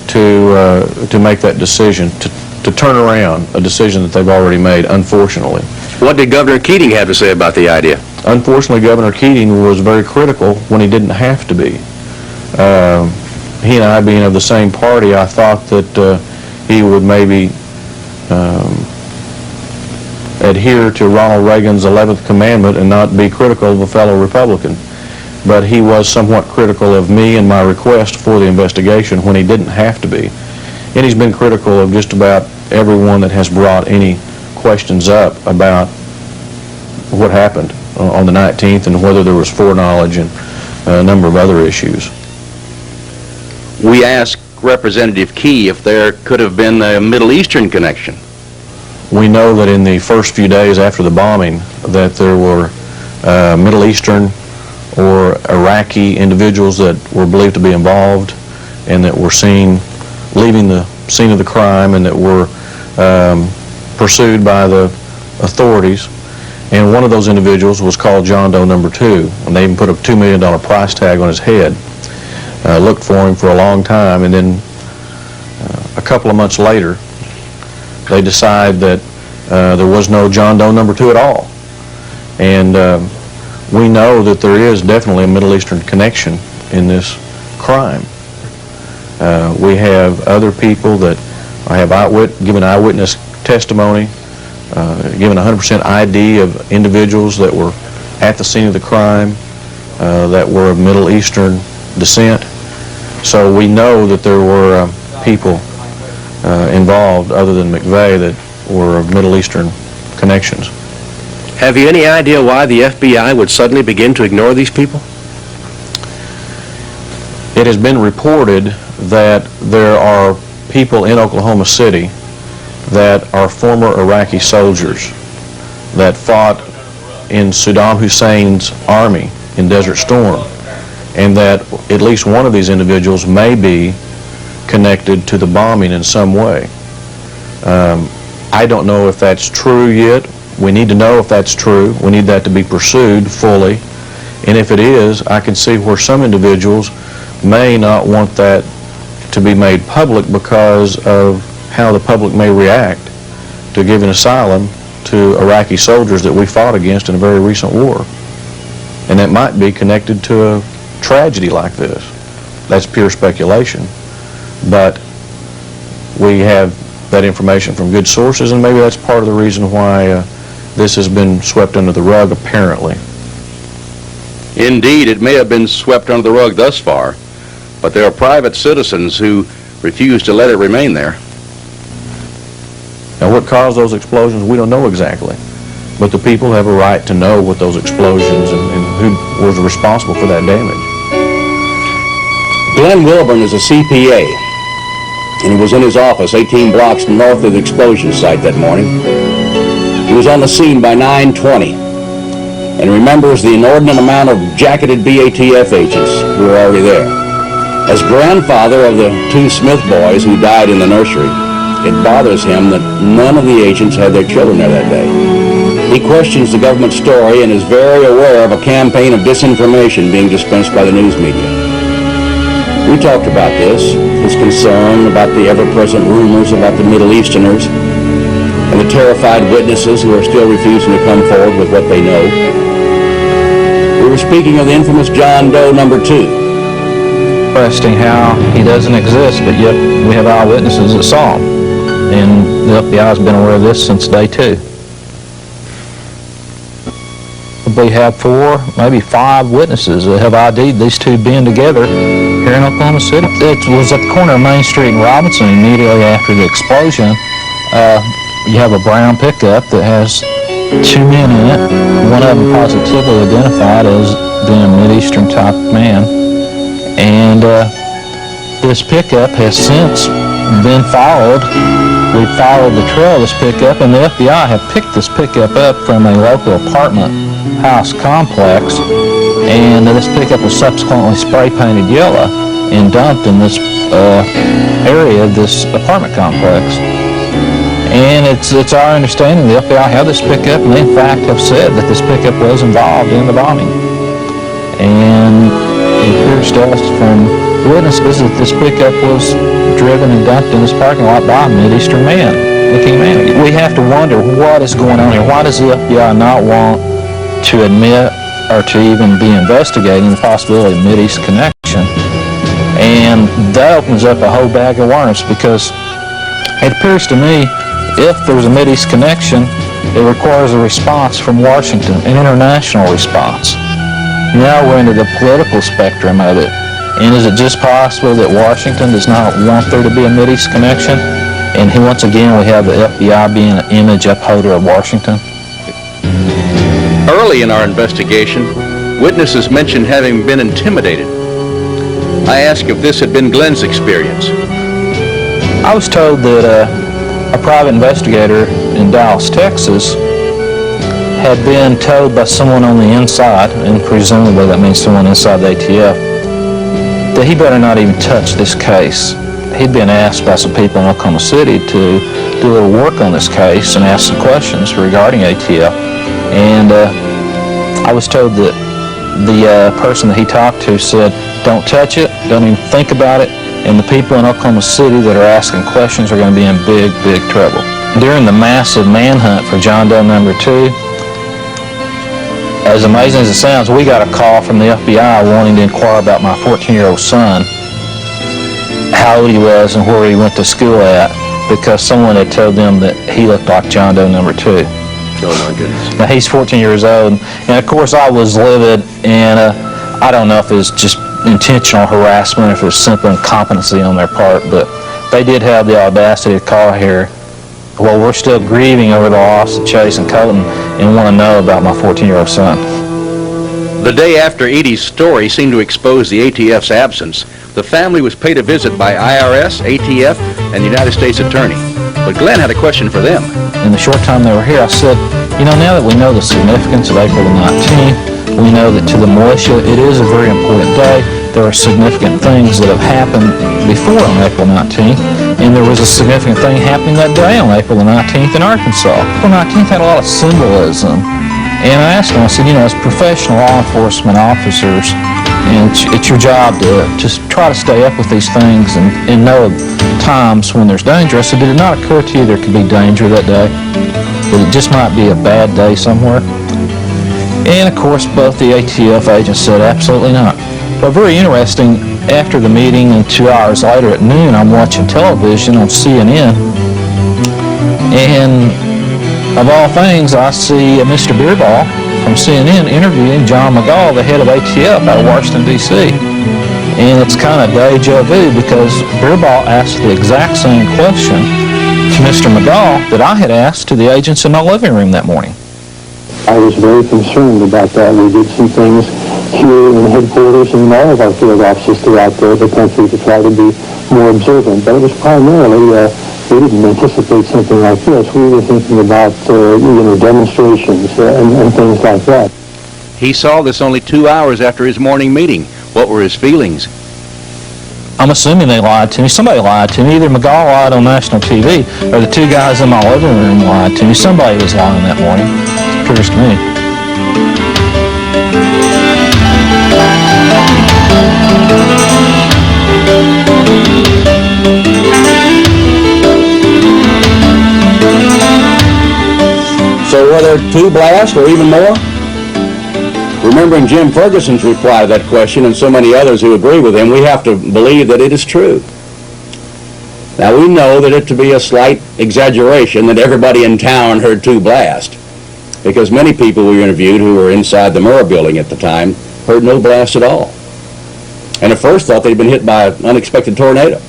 Speaker 10: to make that decision, to turn around a decision that they've already made, unfortunately.
Speaker 6: What did Governor Keating have to say about the idea?
Speaker 10: Unfortunately, Governor Keating was very critical when he didn't have to be. He and I being of the same party, I thought that he would maybe adhere to Ronald Reagan's 11th commandment and not be critical of a fellow Republican. But he was somewhat critical of me and my request for the investigation when he didn't have to be. And he's been critical of just about everyone that has brought any questions up about what happened on the 19th and whether there was foreknowledge and a number of other issues.
Speaker 16: We asked Representative Key if there could have been a Middle Eastern connection.
Speaker 10: We know that in the first few days after the bombing that there were Middle Eastern or Iraqi individuals that were believed to be involved and that were seen leaving the scene of the crime and that were pursued by the authorities. And one of those individuals was called John Doe number 2, and they even put a $2 million price tag on his head. Looked for him for a long time, and then a couple of months later they decide that there was no John Doe number 2 at all. And we know that there is definitely a Middle Eastern connection in this crime. We have other people that have given eyewitness testimony, given 100% ID of individuals that were at the scene of the crime that were of Middle Eastern descent. So we know that there were people involved other than McVeigh that were of Middle Eastern connections.
Speaker 6: Have you any idea why the FBI would suddenly begin to ignore these people?
Speaker 10: It has been reported that there are people in Oklahoma City that are former Iraqi soldiers that fought in Saddam Hussein's army in Desert Storm, and that at least one of these individuals may be connected to the bombing in some way. I don't know if that's true yet. We need to know if that's true. We need that to be pursued fully. And if it is, I can see where some individuals may not want that to be made public because of how the public may react to giving asylum to Iraqi soldiers that we fought against in a very recent war. And that might be connected to a tragedy like this. That's pure speculation. But we have that information from good sources, and maybe that's part of the reason why this has been swept under the rug, apparently.
Speaker 16: Indeed, it may have been swept under the rug thus far, but there are private citizens who refuse to let it remain there.
Speaker 10: Now, what caused those explosions, we don't know exactly. But the people have a right to know what those explosions and who was responsible for that damage.
Speaker 16: Glenn Wilburn is a CPA, and he was in his office 18 blocks north of the explosion site that morning. He was on the scene by 9:20 and remembers the inordinate amount of jacketed BATF agents who were already there. As grandfather of the 2 Smith boys who died in the nursery, it bothers him that none of the agents had their children there that day. He questions the government story and is very aware of a campaign of disinformation being dispensed by the news media. We talked about this, his concern about the ever-present rumors about the Middle Easterners and the terrified witnesses who are still refusing to come forward with what they know. We were speaking of the infamous John Doe number 2.
Speaker 19: Interesting how he doesn't exist, but yet we have eyewitnesses that saw him. And the FBI has been aware of this since day 2. We have 4, maybe 5 witnesses that have ID'd these 2 being together here in Oklahoma City. It was at the corner of Main Street and Robinson immediately after the explosion. You have a brown pickup that has 2 men in it, one of them positively identified as being a Mideastern type man. And this pickup has since been followed. We followed the trail of this pickup, and the FBI have picked this pickup up from a local apartment house complex, and this pickup was subsequently spray painted yellow and dumped in this area of this apartment complex. And it's our understanding the FBI had this pickup, and they in fact have said that this pickup was involved in the bombing. And it appears to us from witnesses that this pickup was driven and dumped in this parking lot by a Mideastern looking man. We have to wonder what is going on here. Why does the FBI not want to admit or to even be investigating the possibility of Mideast connection? And that opens up a whole bag of worms, because it appears to me if there's a Mideast connection, it requires a response from Washington, an international response. Now we're into the political spectrum of it. And is it just possible that Washington does not want there to be a Mideast connection? And once again, we have the FBI being an image upholder of Washington.
Speaker 16: Early in our investigation, witnesses mentioned having been intimidated. I asked if this had been Glenn's experience.
Speaker 19: I was told that a private investigator in Dallas, Texas, had been told by someone on the inside, and presumably that means someone inside the ATF, that he better not even touch this case. He'd been asked by some people in Oklahoma City to do a little work on this case and ask some questions regarding ATF. And I was told that the person that he talked to said, don't touch it, don't even think about it, and the people in Oklahoma City that are asking questions are going to be in big, big trouble. During the massive manhunt for John Doe number 2, as amazing as it sounds, we got a call from the FBI wanting to inquire about my 14-year-old son, how old he was and where he went to school at, because someone had told them that he looked like John Doe number 2.
Speaker 16: Oh my goodness.
Speaker 19: Now he's 14 years old, and of course I was livid, and I don't know if it was just intentional harassment or if it was simple incompetency on their part, but they did have the audacity to call here. Well, we're still grieving over the loss of Chase and Colton and want to know about my 14-year-old son.
Speaker 16: The day after Edie's story seemed to expose the ATF's absence, the family was paid a visit by IRS, ATF, and United States Attorney. But Glenn had a question for them.
Speaker 19: In the short time they were here, I said, you know, now that we know the significance of April the 19th, we know that to the militia it is a very important day. There are significant things that have happened before on April 19th, and there was a significant thing happening that day on April the 19th in Arkansas. April 19th had a lot of symbolism, and I asked them, I said, you know, as professional law enforcement officers, and it's your job to just try to stay up with these things and know of times when there's danger. I said, did it not occur to you there could be danger that day? That it just might be a bad day somewhere? And of course, both the ATF agents said absolutely not. But very interesting, after the meeting and 2 hours later at noon, I'm watching television on CNN, and of all things, I see Mr. Beerball from CNN interviewing John McGaugh, the head of ATF out of Washington, D.C. And it's kind of deja vu, because Beerball asked the exact same question to Mr. McGaugh that I had asked to the agents in my living room that morning.
Speaker 23: I was very concerned about that. We did some things here in headquarters and in all of our field offices throughout the country to try to be more observant. But it was primarily, we didn't anticipate something like this. We were thinking about, demonstrations and things like that.
Speaker 16: He saw this only 2 hours after his morning meeting. What were his feelings?
Speaker 19: I'm assuming they lied to me. Somebody lied to me. Either McGaugh lied on national TV or the two guys in my living room lied to me. Somebody was lying that morning. It appears to me.
Speaker 16: So were there 2 blasts or even more? Remembering Jim Ferguson's reply to that question and so many others who agree with him, we have to believe that it is true. Now we know that it to be a slight exaggeration that everybody in town heard 2 blasts, because many people we interviewed who were inside the Murrah building at the time heard no blast at all, and at first thought they'd been hit by an unexpected tornado.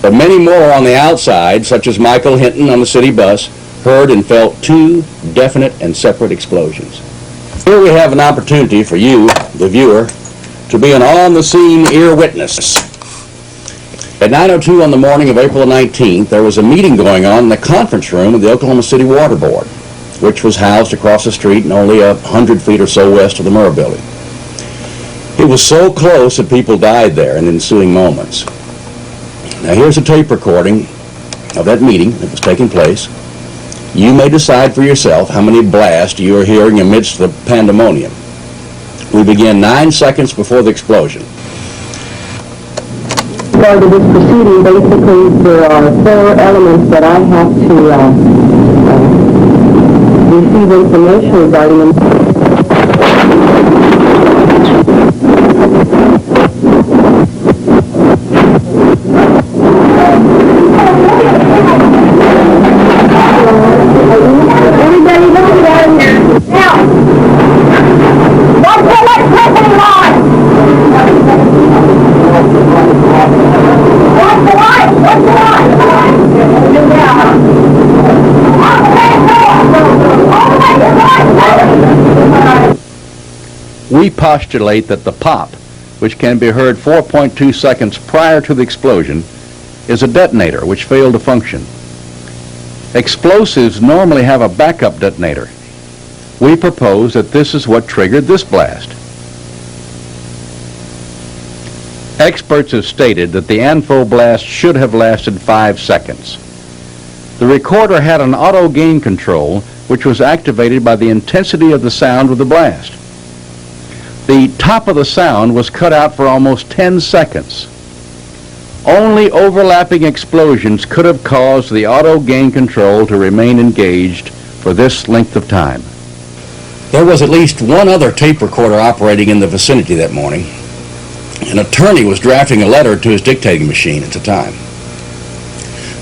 Speaker 16: But many more on the outside, such as Michael Hinton on the city bus, heard and felt 2 definite and separate explosions. Here we have an opportunity for you, the viewer, to be an on-the-scene ear witness. At 9:02 on the morning of April 19th, there was a meeting going on in the conference room of the Oklahoma City Water Board, which was housed across the street and only 100 feet or so west of the Murrah building. It was so close that people died there in the ensuing moments. Now here's a tape recording of that meeting that was taking place. You may decide for yourself how many blasts you are hearing amidst the pandemonium. We begin 9 seconds before the explosion.
Speaker 2: Part of this proceeding, basically, there are 4 elements that I have to receive information regarding them. Everybody look at that. Now, what's the electricity line? What's the line? What's the line?
Speaker 11: We postulate that the pop, which can be heard 4.2 seconds prior to the explosion, is a detonator which failed to function. Explosives normally have a backup detonator. We propose that this is what triggered this blast. Experts have stated that the ANFO blast should have lasted 5 seconds. The recorder had an auto gain control which was activated by the intensity of the sound of the blast. The top of the sound was cut out for almost 10 seconds. Only overlapping explosions could have caused the auto gain control to remain engaged for this length of time.
Speaker 16: There was at least one other tape recorder operating in the vicinity that morning. An attorney was drafting a letter to his dictating machine at the time.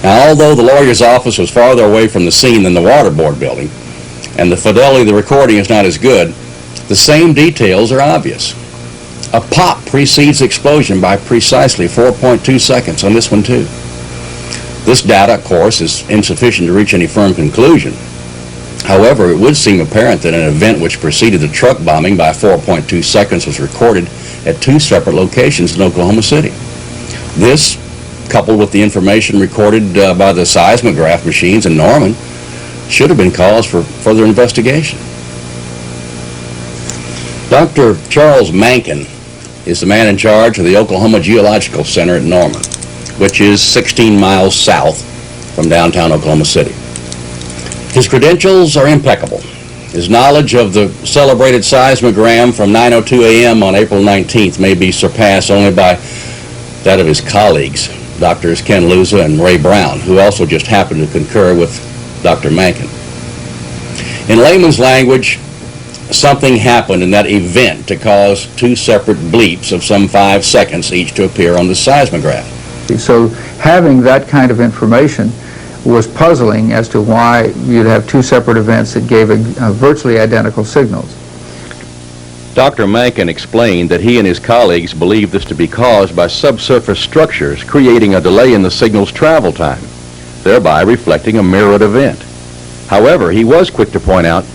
Speaker 16: Now, although the lawyer's office was farther away from the scene than the water board building, and the fidelity of the recording is not as good, the same details are obvious. A pop precedes the explosion by precisely 4.2 seconds on this one too. This data, of course, is insufficient to reach any firm conclusion. However, it would seem apparent that an event which preceded the truck bombing by 4.2 seconds was recorded at 2 separate locations in Oklahoma City. This, coupled with the information recorded by the seismograph machines in Norman, should have been cause for further investigation. Dr. Charles Mankin is the man in charge of the Oklahoma Geological Center at Norman, which is 16 miles south from downtown Oklahoma City. His credentials are impeccable. His knowledge of the celebrated seismogram from 9:02 a.m. on April 19th may be surpassed only by that of his colleagues, Drs. Ken Luza and Ray Brown, who also just happened to concur with Dr. Mankin. In layman's language, something happened in that event to cause 2 separate bleeps of some 5 seconds each to appear on the seismograph.
Speaker 5: So having that kind of information was puzzling as to why you'd have 2 separate events that gave virtually identical signals.
Speaker 11: Dr. Mankin explained that he and his colleagues believed this to be caused by subsurface structures creating a delay in the signal's travel time, thereby reflecting a mirrored event. However, he was quick to point out,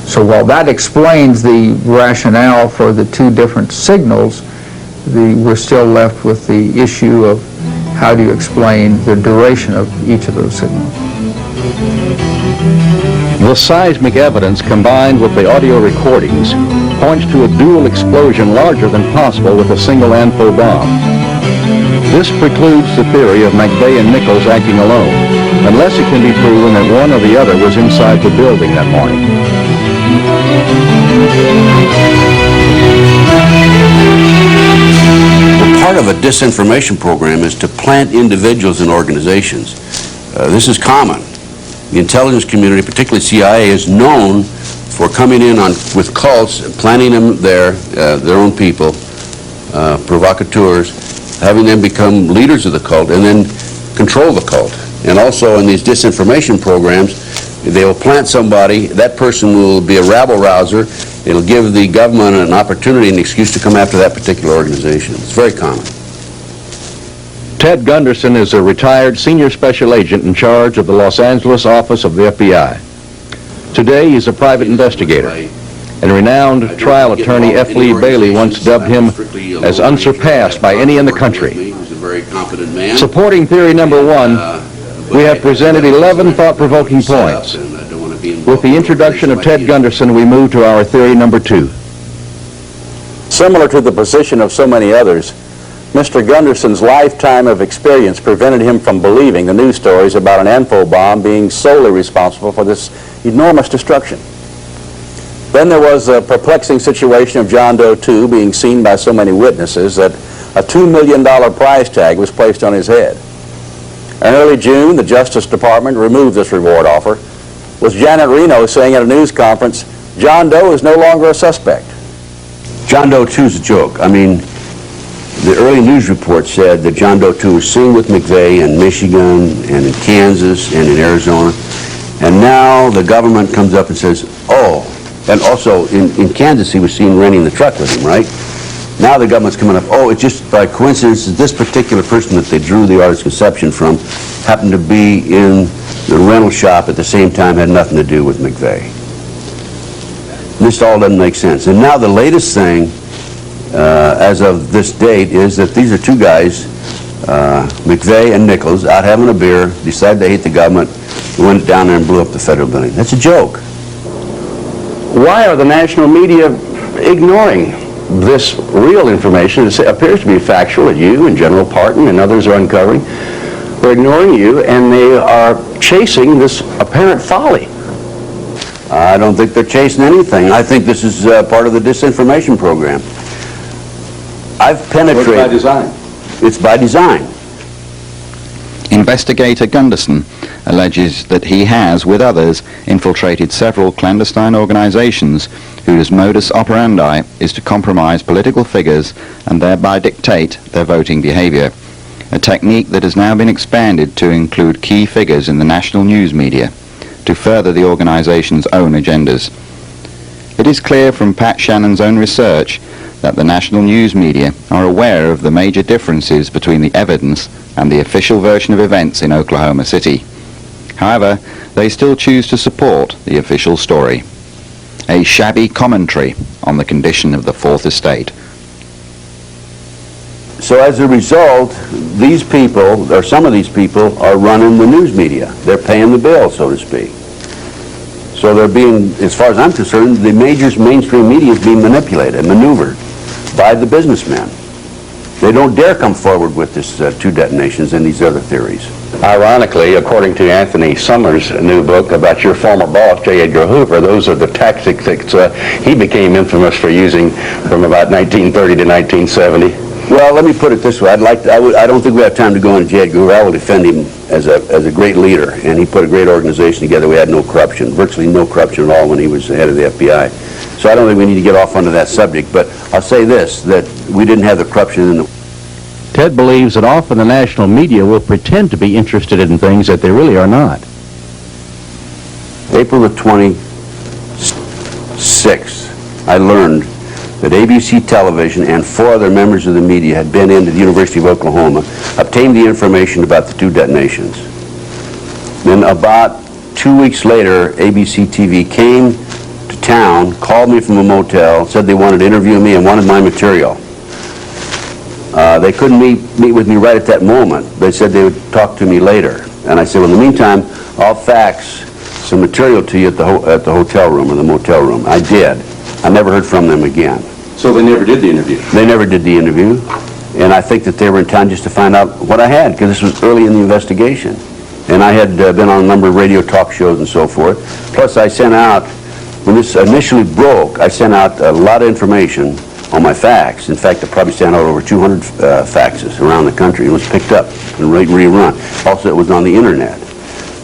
Speaker 5: so while that explains the rationale for the 2 different signals, we're still left with the issue of how do you explain the duration of each of those signals.
Speaker 11: The seismic evidence combined with the audio recordings points to a dual explosion larger than possible with a single ANFO bomb. This precludes the theory of McVeigh and Nichols acting alone, unless it can be proven that one or the other was inside the building that morning.
Speaker 21: Well, part of a disinformation program is to plant individuals and organizations. This is common. The intelligence community, particularly CIA, is known for coming in with cults, planting them there, their own people, provocateurs, having them become leaders of the cult, and then control the cult. And also in these disinformation programs, they will plant somebody, that person will be a rabble-rouser, it'll give the government an opportunity, an excuse to come after that particular organization. It's very common.
Speaker 11: Ted Gunderson is a retired senior special agent in charge of the Los Angeles office of the FBI. Today, he's a private investigator. And renowned trial attorney F. Lee Bailey once dubbed him as unsurpassed by any in the country.
Speaker 21: He was a very competent man.
Speaker 11: Supporting theory number one, we have presented 11 thought-provoking points. With the introduction of Ted Gunderson, we move to our theory number two.
Speaker 3: Similar to the position of so many others, Mr. Gunderson's lifetime of experience prevented him from believing the news stories about an ANFO bomb being solely responsible for this enormous destruction. Then there was a perplexing situation of John Doe 2 being seen by so many witnesses that a $2 million price tag was placed on his head. In early June, the Justice Department removed this reward offer, with Janet Reno saying at a news conference, John Doe is no longer a suspect.
Speaker 21: John Doe 2 is a joke. I mean, the early news report said that John Doe 2 was seen with McVeigh in Michigan and in Kansas and in Arizona. And now the government comes up and says, oh, and also in Kansas he was seen renting the truck with him, right? Now the government's coming up, oh, it's just by coincidence that this particular person that they drew the artist's conception from happened to be in the rental shop at the same time, had nothing to do with McVeigh. This all doesn't make sense. And now the latest thing, as of this date, is that these are two guys, McVeigh and Nichols, out having a beer, decided they hate the government, went down there and blew up the federal building. That's a joke.
Speaker 11: Why are the national media ignoring this real information? It appears to be factual that you and General Parton and others are uncovering. They're ignoring you, and they are chasing this apparent folly.
Speaker 21: I don't think they're chasing anything. I think this is part of the disinformation program. I've penetrated...
Speaker 11: Well, it's by design.
Speaker 21: It's by design.
Speaker 9: Investigator Gunderson alleges that he has, with others, infiltrated several clandestine organizations whose modus operandi is to compromise political figures and thereby dictate their voting behavior, a technique that has now been expanded to include key figures in the national news media to further the organization's own agendas. It is clear from Pat Shannon's own research that the national news media are aware of the major differences between the evidence and the official version of events in Oklahoma City. However, they still choose to support the official story. A shabby commentary on the condition of the Fourth Estate.
Speaker 21: So as a result, these people, or some of these people, are running the news media. They're paying the bill, so to speak. So they're being, as far as I'm concerned, the major mainstream media is being manipulated, maneuvered by the businessmen. They don't dare come forward with this two detonations and these other theories.
Speaker 11: Ironically, according to Anthony Summers' new book about your former boss, J. Edgar Hoover, those are the tactics that he became infamous for using from about 1930 to 1970.
Speaker 21: Well, let me put it this way. I don't think we have time to go into J. Edgar Hoover. I will defend him as a great leader, and he put a great organization together. We had no corruption, virtually no corruption at all when he was the head of the FBI. So I don't think we need to get off onto that subject, but I'll say this, that we didn't have the corruption in the...
Speaker 11: Ted believes that often the national media will pretend to be interested in things that they really are not.
Speaker 21: April the 26th, I learned that ABC Television and 4 other members of the media had been into the University of Oklahoma, obtained the information about the two detonations. Then about 2 weeks later, ABC TV came to town, called me from a motel, said they wanted to interview me and wanted my material. They couldn't meet with me right at that moment. They said they would talk to me later. And I said, well, in the meantime, I'll fax some material to you at the hotel room or the motel room. I did. I never heard from them again.
Speaker 11: So they never did the interview?
Speaker 21: They never did the interview. And I think that they were in town just to find out what I had, because this was early in the investigation. And I had been on a number of radio talk shows and so forth. Plus, I sent out, when this initially broke, I sent out a lot of information on my fax. In fact, I probably sent out over 200 faxes around the country. It was picked up and rerun. Also, it was on the internet.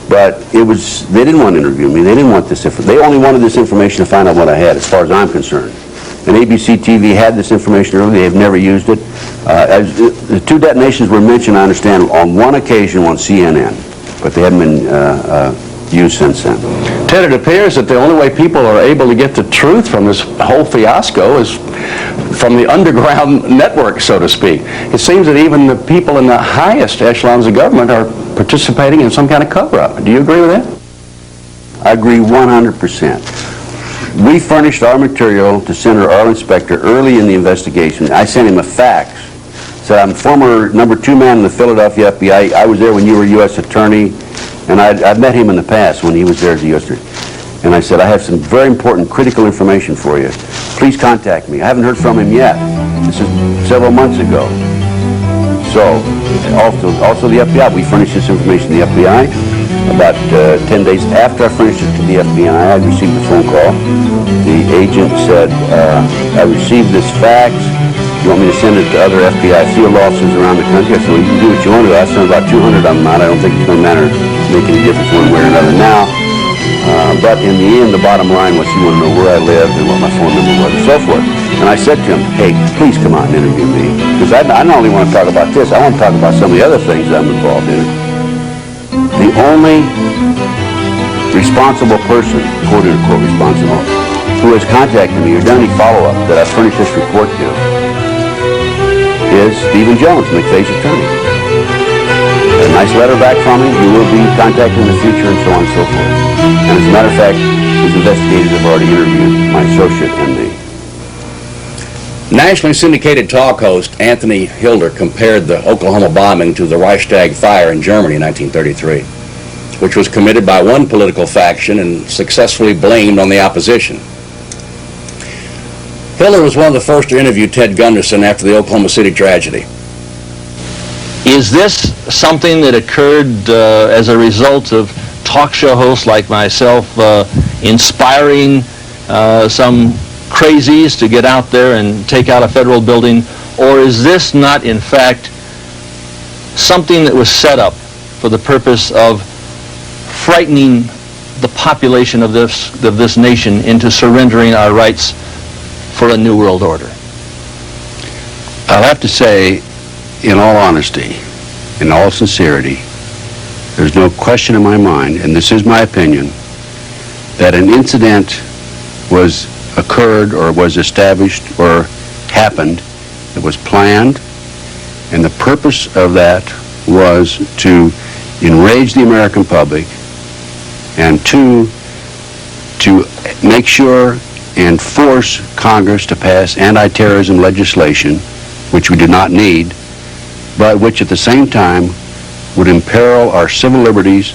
Speaker 21: But they didn't want to interview me. They didn't want this information. They only wanted this information to find out what I had, as far as I'm concerned. And ABC TV had this information earlier. They have never used it. The two detonations were mentioned, I understand, on one occasion on CNN, but they haven't been used since then.
Speaker 11: Ted, it appears that the only way people are able to get the truth from this whole fiasco is from the underground network, so to speak. It seems that even the people in the highest echelons of government are participating in some kind of cover-up. Do you agree with that?
Speaker 21: I agree 100%. We furnished our material to Senator Earl Inspector early in the investigation. I sent him a fax. Said, I'm former number 2 man in the Philadelphia FBI. I was there when you were U.S. Attorney, and I'd met him in the past when he was there as the U.S. Attorney. And I said, I have some very important critical information for you. Please contact me. I haven't heard from him yet. This is several months ago. So, also the FBI, we furnished this information to the FBI. About 10 days after I furnished it to the FBI, I received a phone call. The agent said, I received this fax. You want me to send it to other FBI field officers around the country? I said, well, you can do what you want to do. I sent about 200 of them out. I don't think it's going to make any difference one way or another now. But in the end, the bottom line was he wanted to know where I lived and what my phone number was and so forth. And I said to him, hey, please come out and interview me. Because I not only want to talk about this, I want to talk about some of the other things that I'm involved in. The only responsible person, quote-unquote responsible, who has contacted me or done any follow-up that I've furnished this report to is Stephen Jones, McVeigh's attorney. A nice letter back from him. He will be contacted in the future and so on and so forth. And as a matter of fact, his investigators have already interviewed my associate and me.
Speaker 16: Nationally syndicated talk host Anthony Hilder compared the Oklahoma bombing to the Reichstag fire in Germany in 1933, which was committed by one political faction and successfully blamed on the opposition. Hilder was one of the first to interview Ted Gunderson after the Oklahoma City tragedy.
Speaker 19: Is this something that occurred as a result of talk show hosts like myself inspiring some crazies to get out there and take out a federal building, or is this not in fact something that was set up for the purpose of frightening the population of this nation into surrendering our rights for a new world order?
Speaker 21: I'll have to say, in all honesty, in all sincerity, there's no question in my mind, and this is my opinion, that an incident occurred or was established or happened that was planned, and the purpose of that was to enrage the American public and to make sure and force Congress to pass anti-terrorism legislation, which we do not need, but which at the same time would imperil our civil liberties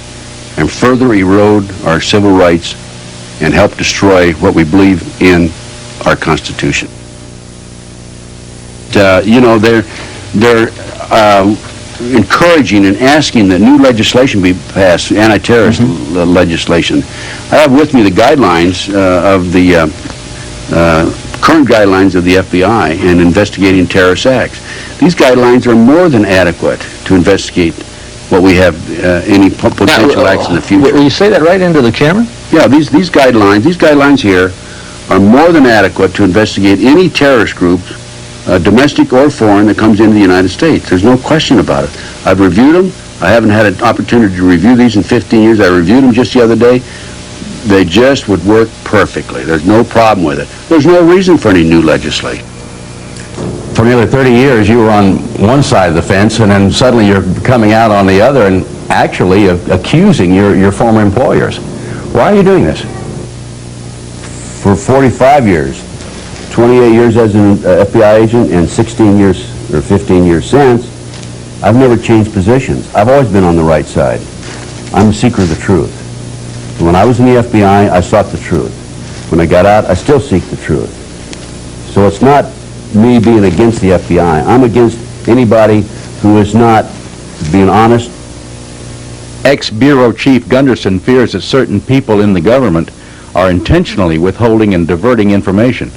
Speaker 21: and further erode our civil rights and help destroy what we believe in our Constitution. You know, they're encouraging and asking that new legislation be passed, anti-terrorist legislation. I have with me the guidelines of the current guidelines of the FBI in investigating terrorist acts. These guidelines are more than adequate to investigate what we have, any potential acts in the future.
Speaker 19: Will you say that right into the camera?
Speaker 21: Yeah, these guidelines here are more than adequate to investigate any terrorist group, domestic or foreign, that comes into the United States. There's no question about it. I've reviewed them. I haven't had an opportunity to review these in 15 years. I reviewed them just the other day. They just would work perfectly. There's no problem with it. There's no reason for any new legislation.
Speaker 11: For nearly 30 years, you were on one side of the fence, and then suddenly you're coming out on the other and actually accusing your former employers. Why are you doing this?
Speaker 21: For 45 years, 28 years as an FBI agent and 16 years or 15 years since, I've never changed positions. I've always been on the right side. I'm a seeker of the truth. When I was in the FBI, I sought the truth. When I got out, I still seek the truth. So it's not me being against the FBI. I'm against anybody who is not being honest.
Speaker 9: Ex-Bureau Chief Gunderson fears that certain people in the government are intentionally withholding and diverting information.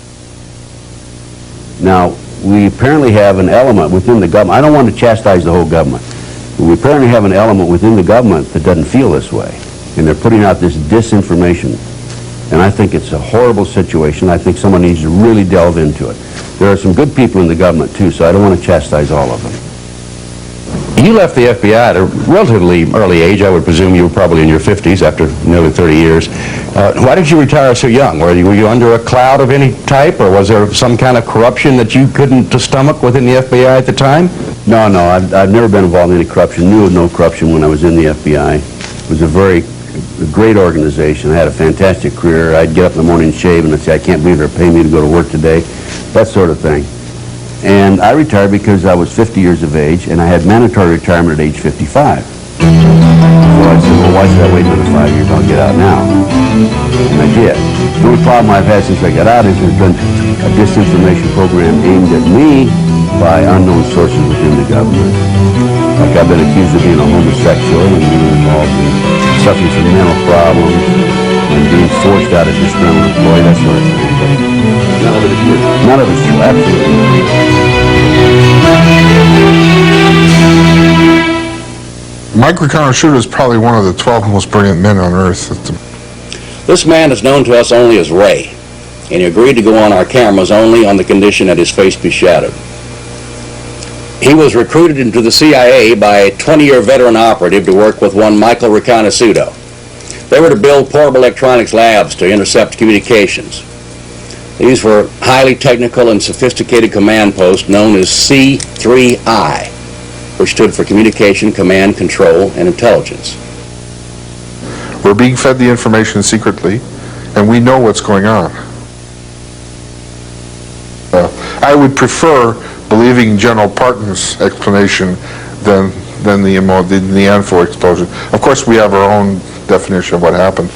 Speaker 21: Now, we apparently have an element within the government. I don't want to chastise the whole government. But we apparently have an element within the government that doesn't feel this way. And they're putting out this disinformation. And I think it's a horrible situation. I think someone needs to really delve into it. There are some good people in the government, too, so I don't want to chastise all of them.
Speaker 11: You left the FBI at a relatively early age. I would presume you were probably in your 50s after nearly 30 years. Why did you retire so young? Were you under a cloud of any type, or was there some kind of corruption that you couldn't stomach within the FBI at the time?
Speaker 21: No, I've never been involved in any corruption. Knew of no corruption when I was in the FBI. It was a very a great organization. I had a fantastic career. I'd get up in the morning and shave and I'd say, I can't believe they're paying me to go to work today, that sort of thing. And I retired because I was 50 years of age and I had mandatory retirement at age 55. So I said, well, why should I wait another 5 years? I'll get out now. And I did. The only problem I've had since I got out is there's been a disinformation program aimed at me by unknown sources within the government. Like I've been accused of being a homosexual and being involved in suffering from mental problems and being forced out as a disgruntled employee, that sort of thing. But none of it is true. None of it is true, absolutely not.
Speaker 4: Mike Riconosciuto is probably one of the 12 most brilliant men on earth.
Speaker 16: This man is known to us only as Ray, and he agreed to go on our cameras only on the condition that his face be shadowed. He was recruited into the CIA by a 20-year veteran operative to work with one Michael Riconosciuto. They were to build portable electronics labs to intercept communications. These were highly technical and sophisticated command posts known as C3I, which stood for Communication, Command, Control, and Intelligence.
Speaker 4: We're being fed the information secretly, and we know what's going on. I would prefer believing General Parton's explanation than the ANFO explosion. Of course, we have our own definition of what happened.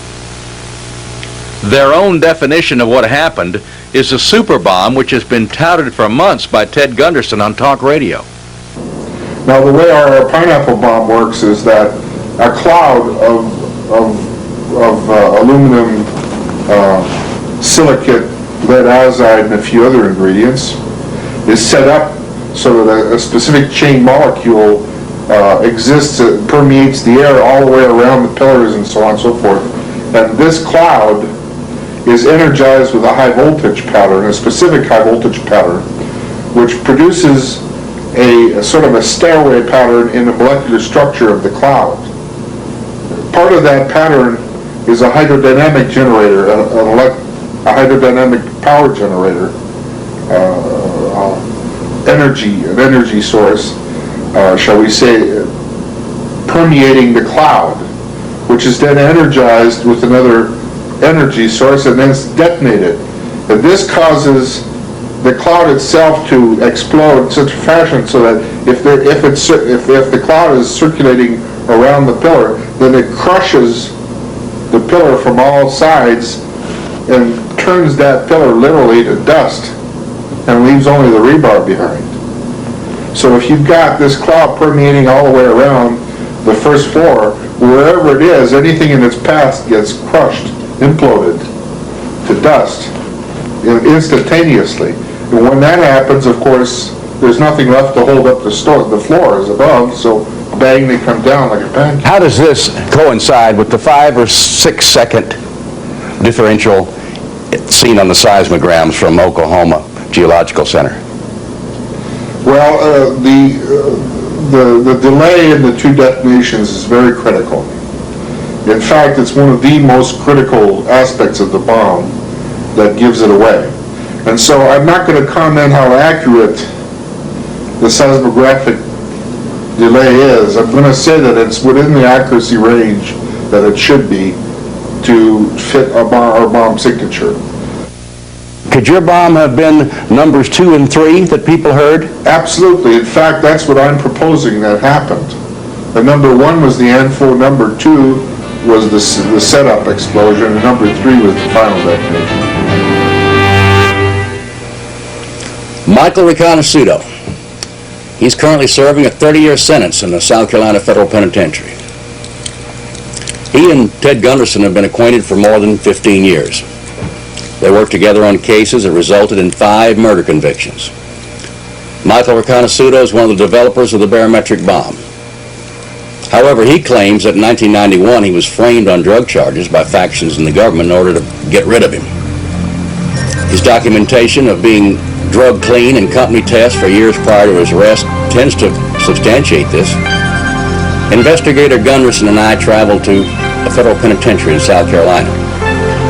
Speaker 14: Their own definition of what happened is a super bomb, which has been touted for months by Ted Gunderson on talk radio.
Speaker 4: Now, the way our pineapple bomb works is that a cloud of aluminum silicate, lead azide, and a few other ingredients is set up so that a specific chain molecule exists, permeates the air all the way around the pillars and so on and so forth. And this cloud is energized with a high voltage pattern, a specific high voltage pattern, which produces a sort of a stairway pattern in the molecular structure of the cloud. Part of that pattern is a hydrodynamic generator, a hydrodynamic power generator, an energy source, shall we say, permeating the cloud, which is then energized with another energy source and then it's detonated. And this causes the cloud itself to explode in such a fashion so that if the cloud is circulating around the pillar, then it crushes the pillar from all sides and turns that pillar literally to dust and leaves only the rebar behind. So if you've got this cloud permeating all the way around the first floor, wherever it is, anything in its path gets crushed, imploded to dust instantaneously. And when that happens, of course, there's nothing left to hold up the floor is above, so bang, they come down like a pancake.
Speaker 11: How does this coincide with the 5 or 6 second differential seen on the seismograms from Oklahoma Geological Center?
Speaker 4: Well, the delay in the two detonations is very critical. In fact, it's one of the most critical aspects of the bomb that gives it away. And so I'm not going to comment how accurate the seismographic delay is. I'm going to say that it's within the accuracy range that it should be to fit our bomb signature.
Speaker 11: Could your bomb have been numbers 2 and 3 that people heard?
Speaker 4: Absolutely. In fact, that's what I'm proposing that happened. The number 1 was the ANFO, number 2 was the setup explosion, and number 3 was the final detonation.
Speaker 16: Michael Riconosciuto. He's currently serving a 30-year sentence in the South Carolina Federal Penitentiary. He and Ted Gunderson have been acquainted for more than 15 years. They worked together on cases that resulted in 5 murder convictions. Michael Riconosciuto is one of the developers of the barometric bomb. However, he claims that in 1991 he was framed on drug charges by factions in the government in order to get rid of him. His documentation of being drug clean and company tests for years prior to his arrest tends to substantiate this. Investigator Gunderson and I traveled to a federal penitentiary in South Carolina.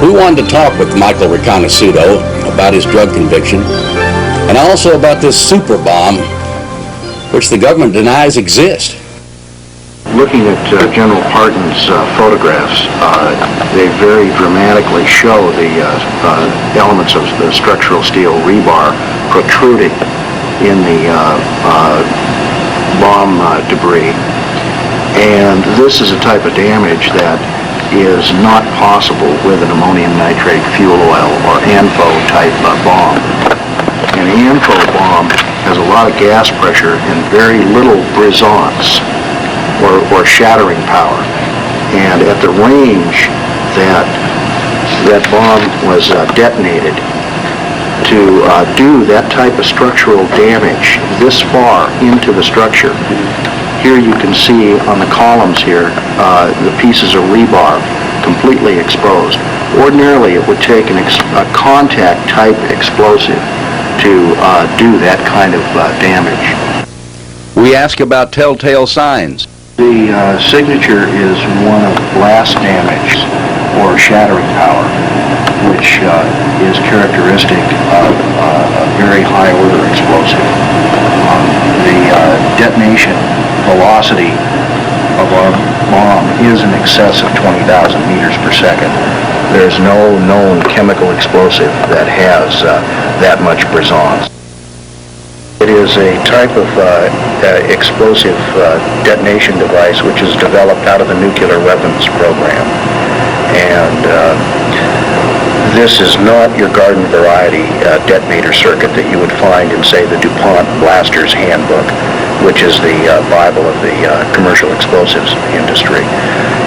Speaker 16: We wanted to talk with Michael Riconosciuto about his drug conviction and also about this super bomb which the government denies exists.
Speaker 3: looking at General Parton's photographs, they very dramatically show the elements of the structural steel rebar protruding in the bomb debris. And this is a type of damage that is not possible with an ammonium nitrate fuel oil or ANFO type bomb. An ANFO bomb has a lot of gas pressure and very little brisance or shattering power. And at the range that bomb was detonated, to do that type of structural damage this far into the structure, here you can see on the columns here the pieces of rebar completely exposed. Ordinarily it would take a contact type explosive to do that kind of damage.
Speaker 14: We ask about telltale signs.
Speaker 3: The signature is one of blast damage or shattering power, which is characteristic of a very high order explosive. The detonation velocity of our bomb is in excess of 20,000 meters per second. There's no known chemical explosive that has that much brisance. It is a type of explosive detonation device which is developed out of the nuclear weapons program. And this is not your garden variety detonator circuit that you would find in, say, the DuPont Blaster's Handbook, which is the Bible of the commercial explosives industry.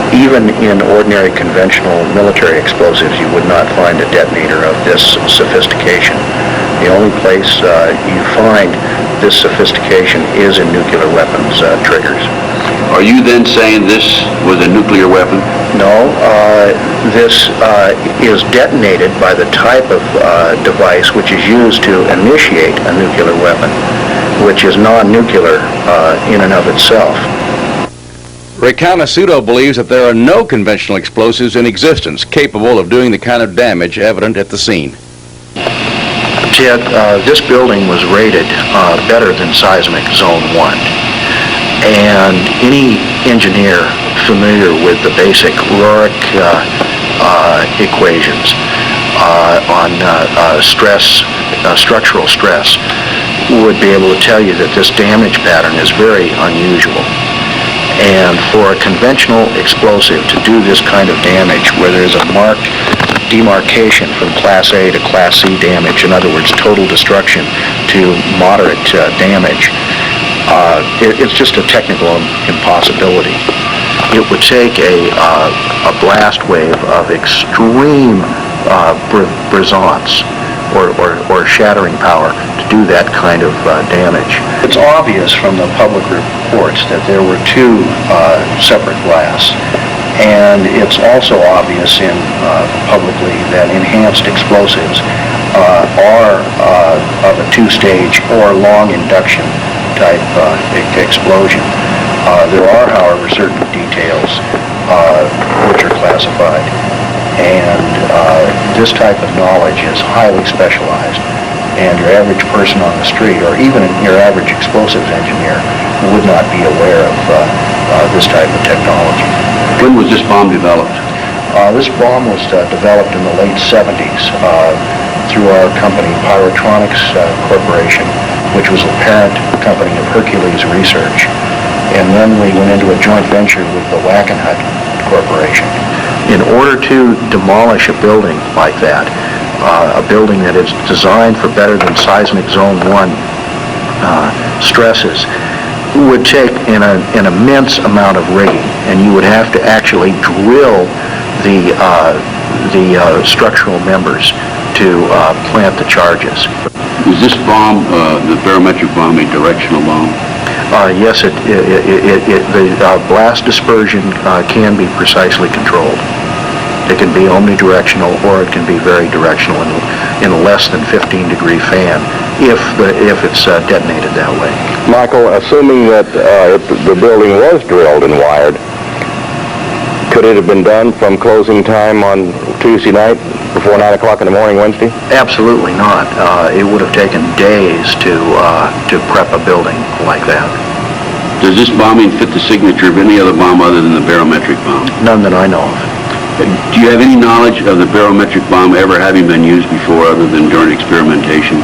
Speaker 3: Even in ordinary conventional military explosives, you would not find a detonator of this sophistication. The only place you find this sophistication is in nuclear weapons triggers.
Speaker 21: Are you then saying this was a nuclear weapon?
Speaker 3: No, this is detonated by the type of device which is used to initiate a nuclear weapon, which is non-nuclear in and of itself.
Speaker 14: Rick Kamasuto believes that there are no conventional explosives in existence capable of doing the kind of damage evident at the scene.
Speaker 3: Ted, this building was rated better than seismic zone 1. And any engineer familiar with the basic Roerich equations on stress, structural stress, would be able to tell you that this damage pattern is very unusual. And for a conventional explosive to do this kind of damage, where there's a marked demarcation from Class A to Class C damage, in other words, total destruction to moderate damage, it's just a technical impossibility. It would take a blast wave of extreme brisance or shattering power to do that kind of damage. It's obvious from the public reports that there were two separate blasts. And it's also obvious publicly that enhanced explosives are of a two-stage or long induction type explosion. There are, however, certain details which are classified. And this type of knowledge is highly specialized. And your average person on the street, or even your average explosives engineer, would not be aware of this type of technology.
Speaker 21: When was this bomb developed?
Speaker 3: This bomb was developed in the late 70s through our company, Pyrotronics Corporation, which was a parent company of Hercules Research. And then we went into a joint venture with the Wackenhut Corporation. In order to demolish a building like that, a building that is designed for better than seismic zone 1 stresses, would take an immense amount of rigging, and you would have to actually drill the structural members to plant the charges.
Speaker 21: Is this bomb, the barometric bomb, a directional bomb?
Speaker 3: Yes, the blast dispersion can be precisely controlled. It can be omnidirectional, or it can be very directional in a less than 15-degree fan if it's detonated that way.
Speaker 17: Michael, assuming that the building was drilled and wired, could it have been done from closing time on Tuesday night before 9 o'clock in the morning Wednesday?
Speaker 3: Absolutely not. It would have taken days to prep a building like that.
Speaker 21: Does this bombing fit the signature of any other bomb other than the barometric bomb?
Speaker 23: None that I know of.
Speaker 21: Do you have any knowledge of the barometric bomb ever having been used before other than during experimentation?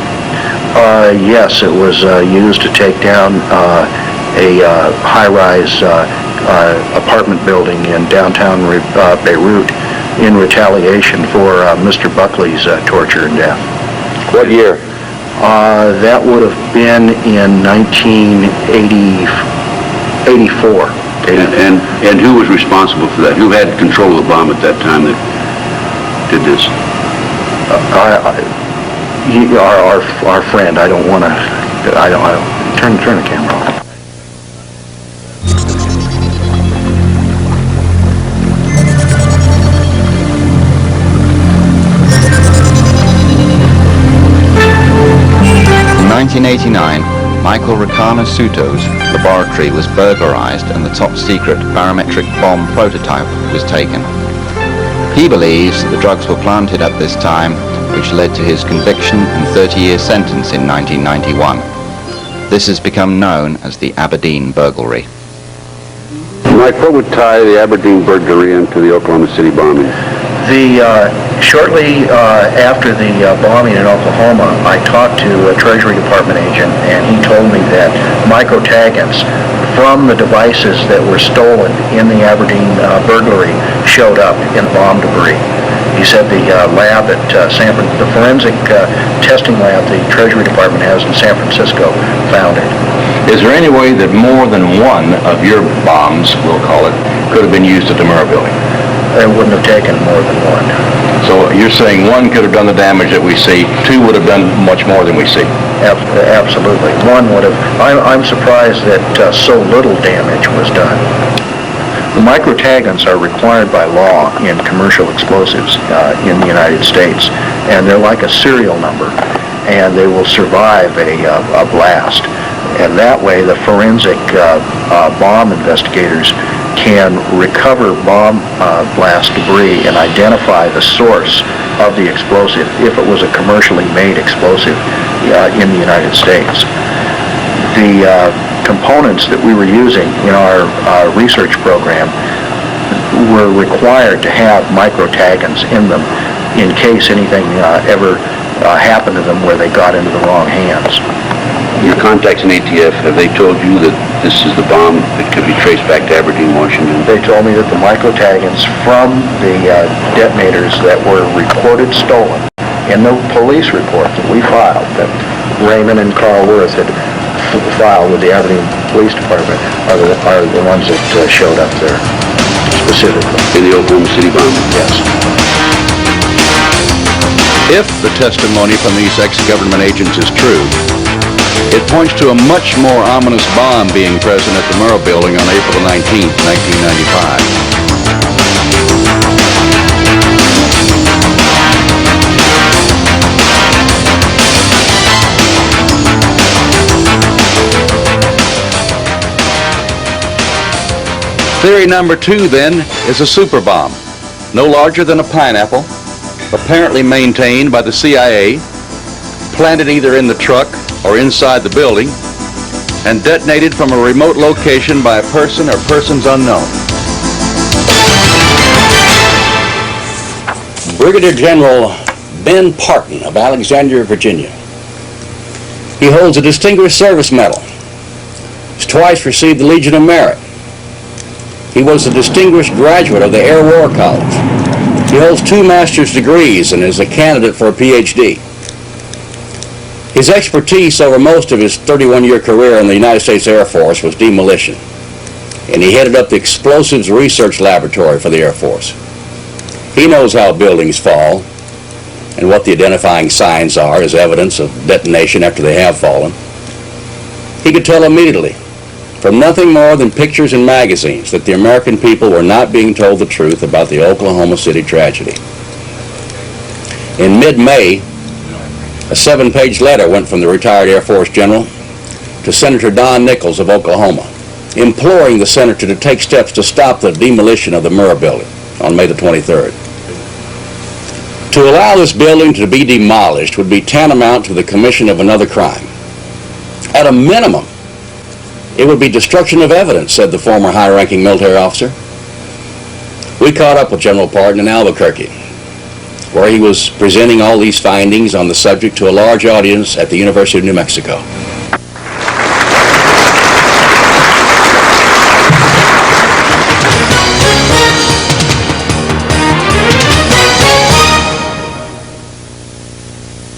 Speaker 23: Yes, it was used to take down a high-rise apartment building in downtown Beirut in retaliation for Mr. Buckley's torture and death.
Speaker 21: What year?
Speaker 23: That would have been in 1984.
Speaker 21: And who was responsible for that? Who had control of the bomb at that time that did this?
Speaker 23: Our friend. I don't want to. I don't turn the camera off.
Speaker 9: In 1989, Michael Ricana Suto's laboratory was burglarized and the top-secret barometric bomb prototype was taken. He believes the drugs were planted at this time, which led to his conviction and 30-year sentence in 1991. This has become known as the Aberdeen burglary.
Speaker 21: Mike, what would tie the Aberdeen burglary into the Oklahoma City bombing?
Speaker 23: Shortly after the bombing in Oklahoma, I talked to a Treasury Department agent, and he told me that microtaggants from the devices that were stolen in the Aberdeen burglary showed up in bomb debris. He said the lab at the forensic testing lab the Treasury Department has in San Francisco found it.
Speaker 14: Is there any way that more than one of your bombs, we'll call it, could have been used at the Murrah building?
Speaker 23: It wouldn't have taken more than one.
Speaker 14: So you're saying one could have done the damage that we see, two would have done much more than we see?
Speaker 23: Absolutely. One would have. I'm surprised that so little damage was done. The microtaggants are required by law in commercial explosives in the United States, and they're like a serial number, and they will survive a blast. And that way, the forensic bomb investigators can recover bomb blast debris and identify the source of the explosive if it was a commercially made explosive in the United States. The components that we were using in our research program were required to have microtaggants in them in case anything ever happened to them where they got into the wrong hands.
Speaker 21: Your contacts in ATF, have they told you that this is the bomb that could be traced back to Aberdeen, Washington?
Speaker 23: They told me that the microtaggants from the detonators that were reported stolen in the police report that we filed, that Raymond and Carl Worth had filed with the Aberdeen Police Department, are the ones that showed up there specifically.
Speaker 21: In the Oklahoma City bombing?
Speaker 23: Yes.
Speaker 14: If the testimony from these ex-government agents is true, it points to a much more ominous bomb being present at the Murrah building on April 19, 1995. Theory number 2, then, is a super bomb, no larger than a pineapple, apparently maintained by the CIA, planted either in the truck or inside the building, and detonated from a remote location by a person or persons unknown.
Speaker 16: Brigadier General Ben Parton of Alexandria, Virginia. He holds a Distinguished Service Medal. He's twice received the Legion of Merit. He was a distinguished graduate of the Air War College. He holds 2 master's degrees and is a candidate for a PhD. His expertise over most of his 31-year career in the United States Air Force was demolition, and he headed up the Explosives Research Laboratory for the Air Force. He knows how buildings fall and what the identifying signs are as evidence of detonation after they have fallen. He could tell immediately, from nothing more than pictures in magazines, that the American people were not being told the truth about the Oklahoma City tragedy. In mid-May, a 7-page letter went from the retired Air Force General to Senator Don Nichols of Oklahoma, imploring the senator to take steps to stop the demolition of the Murrah building on May the 23rd. To allow this building to be demolished would be tantamount to the commission of another crime. At a minimum, It would be destruction of evidence, said the former high-ranking military officer. We caught up with General Parton in Albuquerque, where he was presenting all these findings on the subject to a large audience at the University of New Mexico.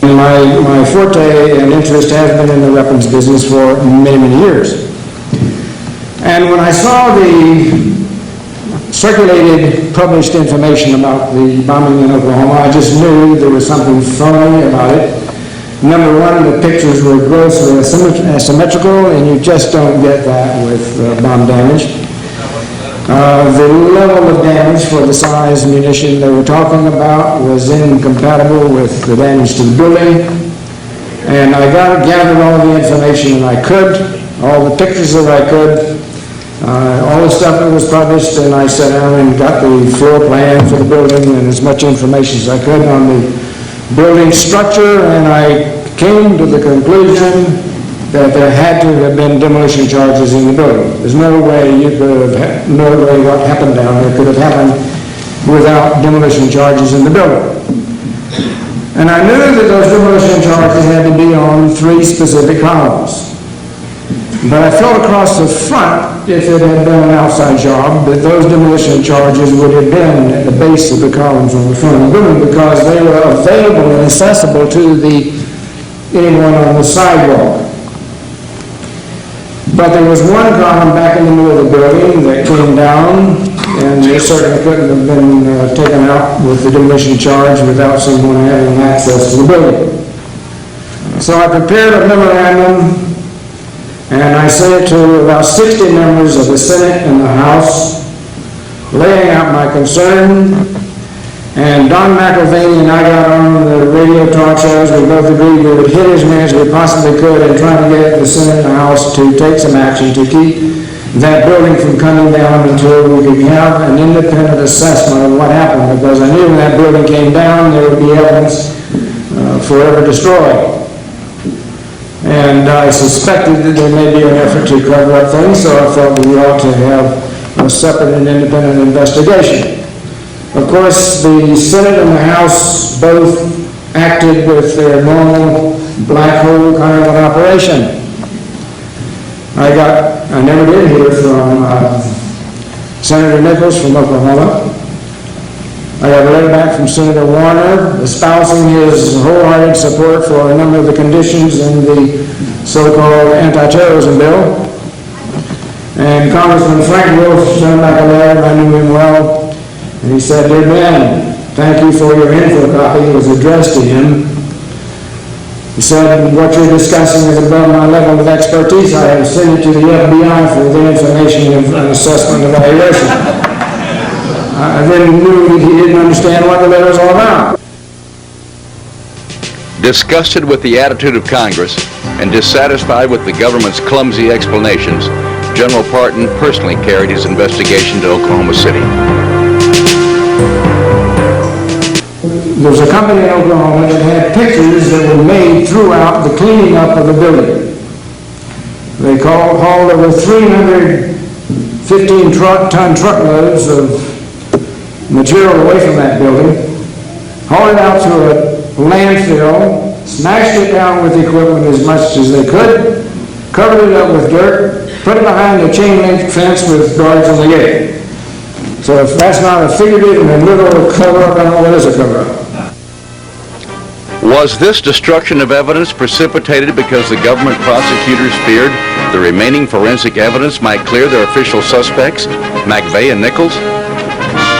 Speaker 18: My forte and interest has been in the weapons business for many, many years. And when I saw the circulated, published information about the bombing in Oklahoma, I just knew there was something phony about it. Number one, the pictures were grossly asymmetrical, and you just don't get that with bomb damage. The level of damage for the size munition they were talking about was incompatible with the damage to the building. And I gathered all the information that I could, all the pictures that I could, all the stuff that was published, and I sat down and got the floor plan for the building and as much information as I could on the building structure, and I came to the conclusion that there had to have been demolition charges in the building. There's no way no way what happened down there could have happened without demolition charges in the building. And I knew that those demolition charges had to be on 3 specific columns. But I felt across the front, if it had been an outside job, that those demolition charges would have been at the base of the columns on the front of the building because they were available and accessible to anyone on the sidewalk. But there was one column back in the middle of the building that came down, and it certainly couldn't have been taken out with the demolition charge without someone having access to the building. So I prepared a memorandum, and I sent it to about 60 members of the Senate and the House, laying out my concern. And Don McIlvaney and I got on the radio talk shows. We both agreed we would hit as many as we possibly could and try to get the Senate and the House to take some action to keep that building from coming down until we could have an independent assessment of what happened. Because I knew when that building came down, there would be evidence forever destroyed. And I suspected that there may be an effort to cover up things, so I felt we ought to have a separate and independent investigation. Of course, the Senate and the House both acted with their normal black hole kind of an operation. I never did hear from Senator Nichols from Oklahoma. I got a letter back from Senator Warner espousing his wholehearted support for a number of the conditions in the so-called anti-terrorism bill. And Congressman Frank Wolf sent back a letter, I knew him well, and he said, "Dear Ben, thank you for your info copy." It was addressed to him. He said, "What you're discussing is above my level of expertise. I have sent it to the FBI for the information and assessment evaluation." I then knew that he didn't understand what the letter was all about.
Speaker 11: Disgusted with the attitude of Congress and dissatisfied with the government's clumsy explanations, General Parton personally carried his investigation to Oklahoma City.
Speaker 18: There was a company in Oklahoma that had pictures that were made throughout the cleaning up of the building. They hauled over 315-ton truckloads of material away from that building, hauled it out to a landfill, smashed it down with equipment as much as they could, covered it up with dirt, put it behind a chain link fence with guards on the gate. So if that's not a figurative and a literal cover-up, I don't know what is a cover-up.
Speaker 11: Was this destruction of evidence precipitated because the government prosecutors feared the remaining forensic evidence might clear their official suspects, McVeigh and Nichols?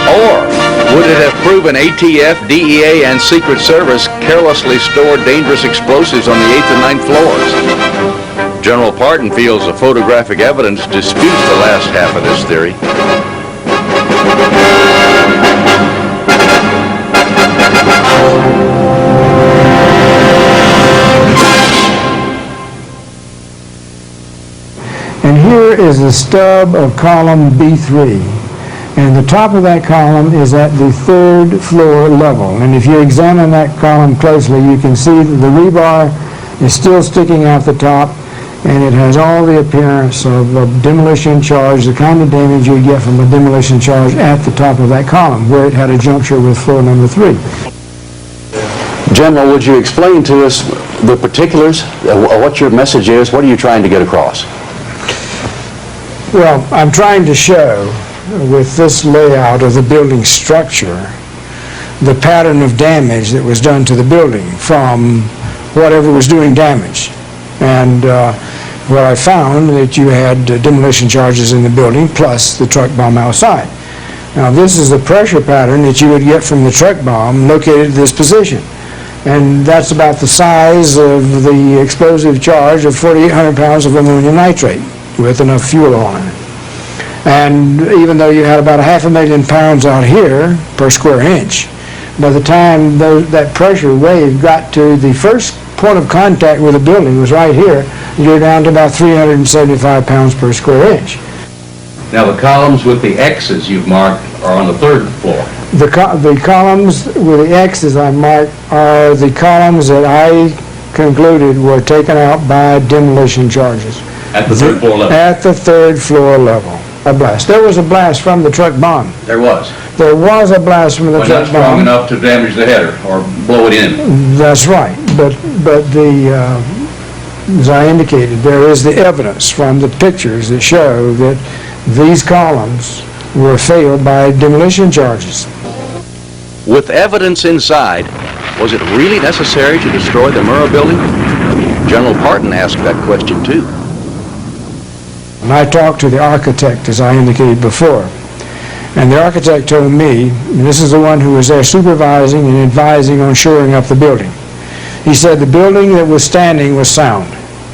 Speaker 11: Or would it have proven ATF, DEA, and Secret Service carelessly stored dangerous explosives on the 8th and 9th floors? General Parton feels the photographic evidence disputes the last half of this theory.
Speaker 18: And here is the stub of column B3. And the top of that column is at the 3rd floor level. And if you examine that column closely, you can see that the rebar is still sticking out the top, and it has all the appearance of a demolition charge, the kind of damage you would get from a demolition charge at the top of that column, where it had a juncture with floor number 3.
Speaker 11: General, would you explain to us the particulars, what your message is, what are you trying to get across?
Speaker 18: Well, I'm trying to show, with this layout of the building structure, the pattern of damage that was done to the building from whatever was doing damage. And what I found that you had demolition charges in the building plus the truck bomb outside. Now this is the pressure pattern that you would get from the truck bomb located at this position. And that's about the size of the explosive charge of 4,800 pounds of ammonium nitrate with enough fuel on it. And even though you had about 500,000 pounds out here per square inch, by the time that pressure wave got to the first point of contact with the building was right here, you're down to about 375 pounds per square inch.
Speaker 16: Now the columns with the X's you've marked are on the 3rd floor.
Speaker 18: The columns with the X's I marked are the columns that I concluded were taken out by demolition charges.
Speaker 16: At the 3rd floor level?
Speaker 18: At the 3rd floor level. A blast. There was a blast from the truck bomb.
Speaker 16: There was?
Speaker 18: There was a blast from the truck bomb.
Speaker 16: But not strong enough to damage the header or blow it in.
Speaker 18: That's right. But as I indicated, there is the evidence from the pictures that show that these columns were failed by demolition charges.
Speaker 11: With evidence inside, was it really necessary to destroy the Murrah building? General Parton asked that question too.
Speaker 18: And I talked to the architect, as I indicated before, and the architect told me, and this is the one who was there supervising and advising on shoring up the building. He said the building that was standing was sound.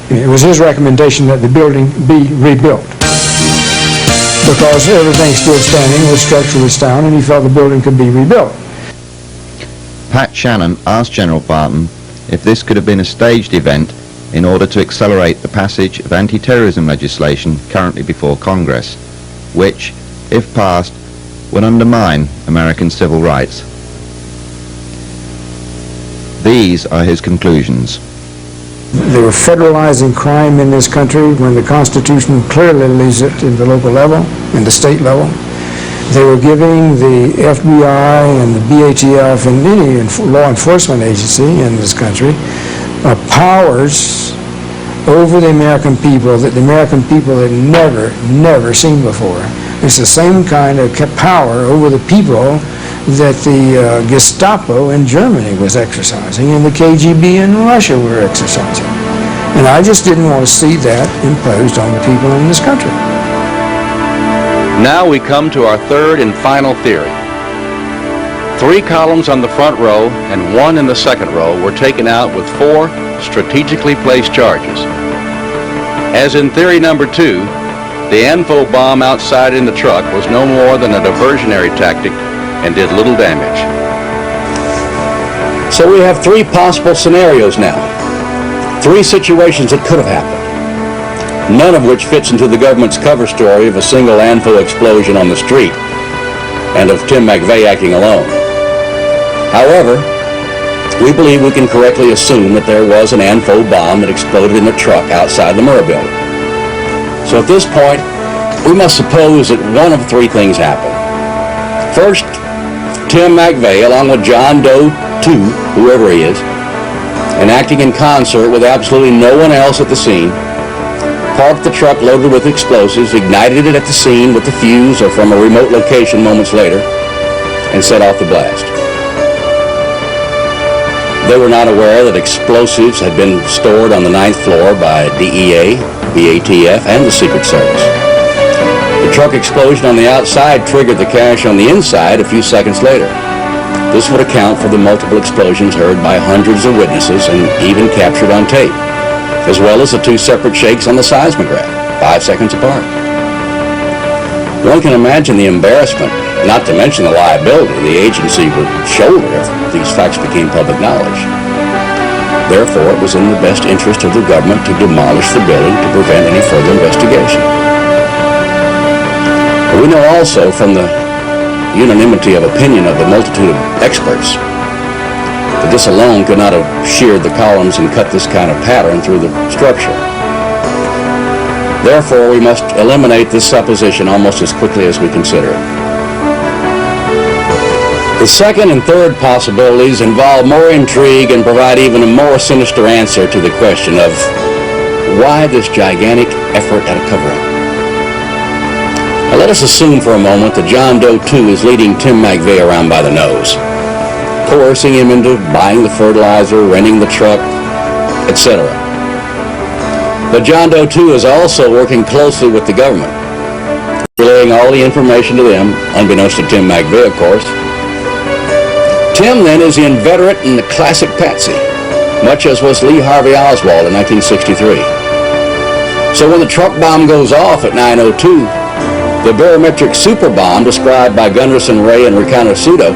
Speaker 18: It was his recommendation that the building be rebuilt because everything still standing was structurally sound, and he felt the building could be rebuilt.
Speaker 9: Pat Shannon asked General Parton if this could have been a staged event in order to accelerate the passage of anti-terrorism legislation currently before Congress, which, if passed, would undermine American civil rights. These are his conclusions.
Speaker 18: They were federalizing crime in this country when the Constitution clearly leaves it in the local level, in the state level. They were giving the FBI and the BATF and any law enforcement agency in this country powers over the American people that the American people had never seen before. It's the same kind of power over the people that the Gestapo in Germany was exercising and the KGB in Russia were exercising. And I just didn't want to see that imposed on the people in this country.
Speaker 11: Now we come to our third and final theory. 3 columns on the front row and 1 in the second row were taken out with 4 strategically placed charges. As in theory number 2, the ANFO bomb outside in the truck was no more than a diversionary tactic and did little damage. So we have 3 possible scenarios now. 3 situations that could have happened, none of which fits into the government's cover story of a single ANFO explosion on the street and of Tim McVeigh acting alone. However, we believe we can correctly assume that there was an ANFO bomb that exploded in the truck outside the Murrah building. So at this point, we must suppose that one of 3 things happened. First, Tim McVeigh, along with John Doe II, whoever he is, and acting in concert with absolutely no one else at the scene, parked the truck loaded with explosives, ignited it at the scene with the fuse or from a remote location moments later, and set off the blast. They were not aware that explosives had been stored on the 9th floor by DEA, BATF, and the Secret Service. The truck explosion on the outside triggered the cache on the inside a few seconds later. This would account for the multiple explosions heard by hundreds of witnesses and even captured on tape, as well as the 2 separate shakes on the seismograph, 5 seconds apart. One can imagine the embarrassment, not to mention the liability the agency would shoulder if these facts became public knowledge. Therefore, it was in the best interest of the government to demolish the building to prevent any further investigation. But we know also from the unanimity of opinion of the multitude of experts that this alone could not have sheared the columns and cut this kind of pattern through the structure.
Speaker 16: Therefore, we must eliminate this supposition almost as quickly as we consider it. The second and third possibilities involve more intrigue and provide even a more sinister answer to the question of why this gigantic effort at a cover-up. Now let us assume for a moment that John Doe 2 is leading Tim McVeigh around by the nose, coercing him into buying the fertilizer, renting the truck, etc. But John Doe 2 is also working closely with the government, relaying all the information to them, unbeknownst to Tim McVeigh, of course. Tim, then, is the inveterate and the classic patsy, much as was Lee Harvey Oswald in 1963. So when the truck bomb goes off at 9:02, the barometric super bomb described by Gunderson, Ray, and Riconoscuto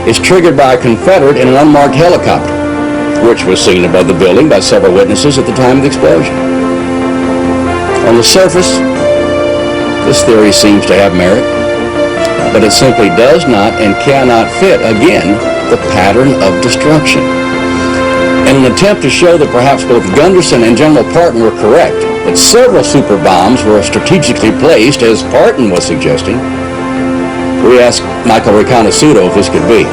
Speaker 16: is triggered by a Confederate in an unmarked helicopter, which was seen above the building by several witnesses at the time of the explosion. On the surface, this theory seems to have merit, but it simply does not and cannot fit, again, the pattern of destruction. In an attempt to show that perhaps both Gunderson and General Parton were correct, that several super bombs were strategically placed, as Parton was suggesting, we asked Michael Riconoscuto if this could be.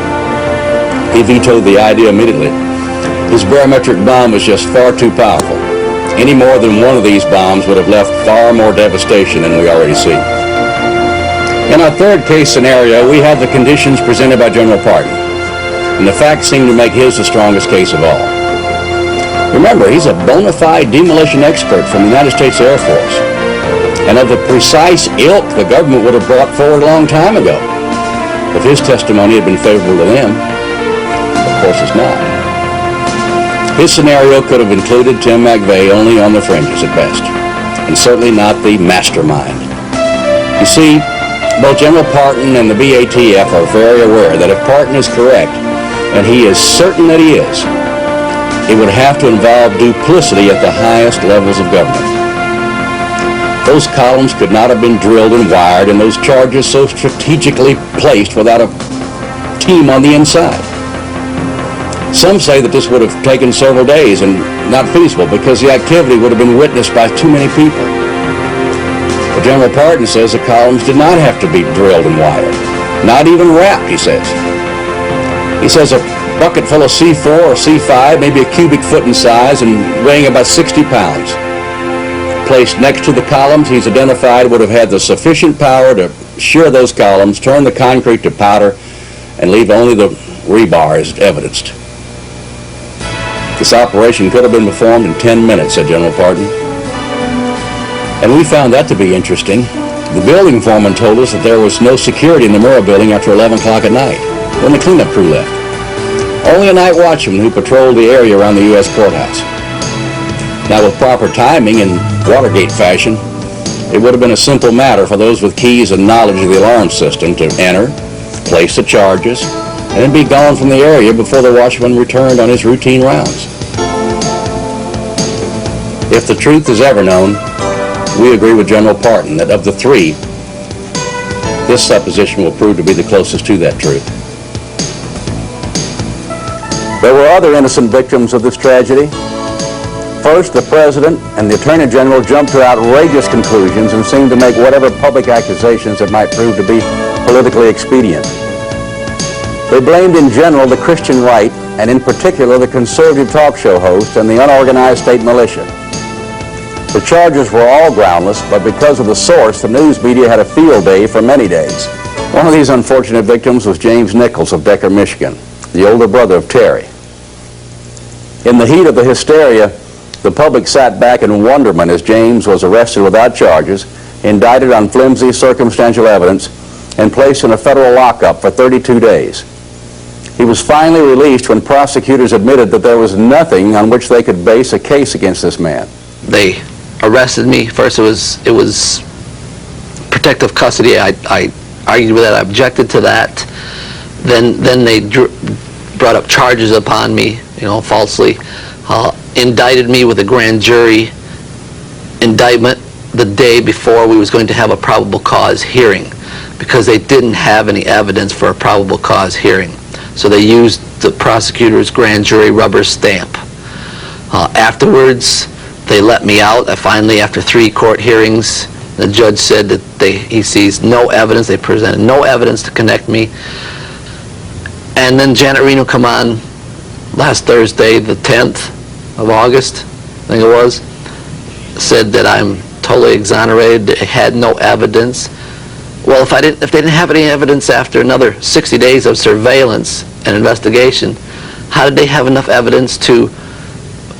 Speaker 16: He vetoed the idea immediately. His barometric bomb was just far too powerful. Any more than one of these bombs would have left far more devastation than we already see. In our third case scenario, we have the conditions presented by General Parton, and the facts seem to make his the strongest case of all. Remember, he's a bona fide demolition expert from the United States Air Force, and of the precise ilk the government would have brought forward a long time ago if his testimony had been favorable to them. Of course it's not. His scenario could have included Tim McVeigh only on the fringes at best, and certainly not the mastermind. You see, both General Parton and the BATF are very aware that if Parton is correct, and he is certain that he is, it would have to involve duplicity at the highest levels of government. Those columns could not have been drilled and wired, and those charges so strategically placed without a team on the inside. Some say that this would have taken several days and not feasible because the activity would have been witnessed by too many people. But General Parton says the columns did not have to be drilled and wired, not even wrapped, he says. He says a bucket full of C4 or C5, maybe a cubic foot in size and weighing about 60 pounds. Placed next to the columns he's identified would have had the sufficient power to shear those columns, turn the concrete to powder, and leave only the rebar as evidenced. This operation could have been performed in 10 minutes, said General Parton. And we found that to be interesting. The building foreman told us that there was no security in the Murrah building after 11 o'clock at night, when the cleanup crew left. Only a night watchman who patrolled the area around the U.S. courthouse. Now, with proper timing in Watergate fashion, it would have been a simple matter for those with keys and knowledge of the alarm system to enter, place the charges, and then be gone from the area before the watchman returned on his routine rounds. If the truth is ever known, we agree with General Parton that of the three, this supposition will prove to be the closest to that truth.
Speaker 3: There were other innocent victims of this tragedy. First, the President and the Attorney General jumped to outrageous conclusions and seemed to make whatever public accusations that might prove to be politically expedient. They blamed in general the Christian right, and in particular the conservative talk show host and the unorganized state militia. The charges were all groundless, but because of the source, the news media had a field day for many days. One of these unfortunate victims was James Nichols of Decker, Michigan, the older brother of Terry. In the heat of the hysteria, the public sat back in wonderment as James was arrested without charges, indicted on flimsy circumstantial evidence, and placed in a federal lockup for 32 days. He was finally released when prosecutors admitted that there was nothing on which they could base a case against this man.
Speaker 8: They arrested me. First it was protective custody. I argued with that. I objected to that. Then they brought up charges upon me, falsely. Indicted me with a grand jury indictment the day before we was going to have a probable cause hearing, because they didn't have any evidence for a probable cause hearing. So they used the prosecutor's grand jury rubber stamp. Afterwards, They let me out. Finally, after 3 court hearings, the judge said that he sees no evidence. They presented no evidence to connect me. And then Janet Reno come on last Thursday, the 10th of August, I think it was, said that I'm totally exonerated. They had no evidence. Well, if they didn't have any evidence after another 60 days of surveillance and investigation, how did they have enough evidence to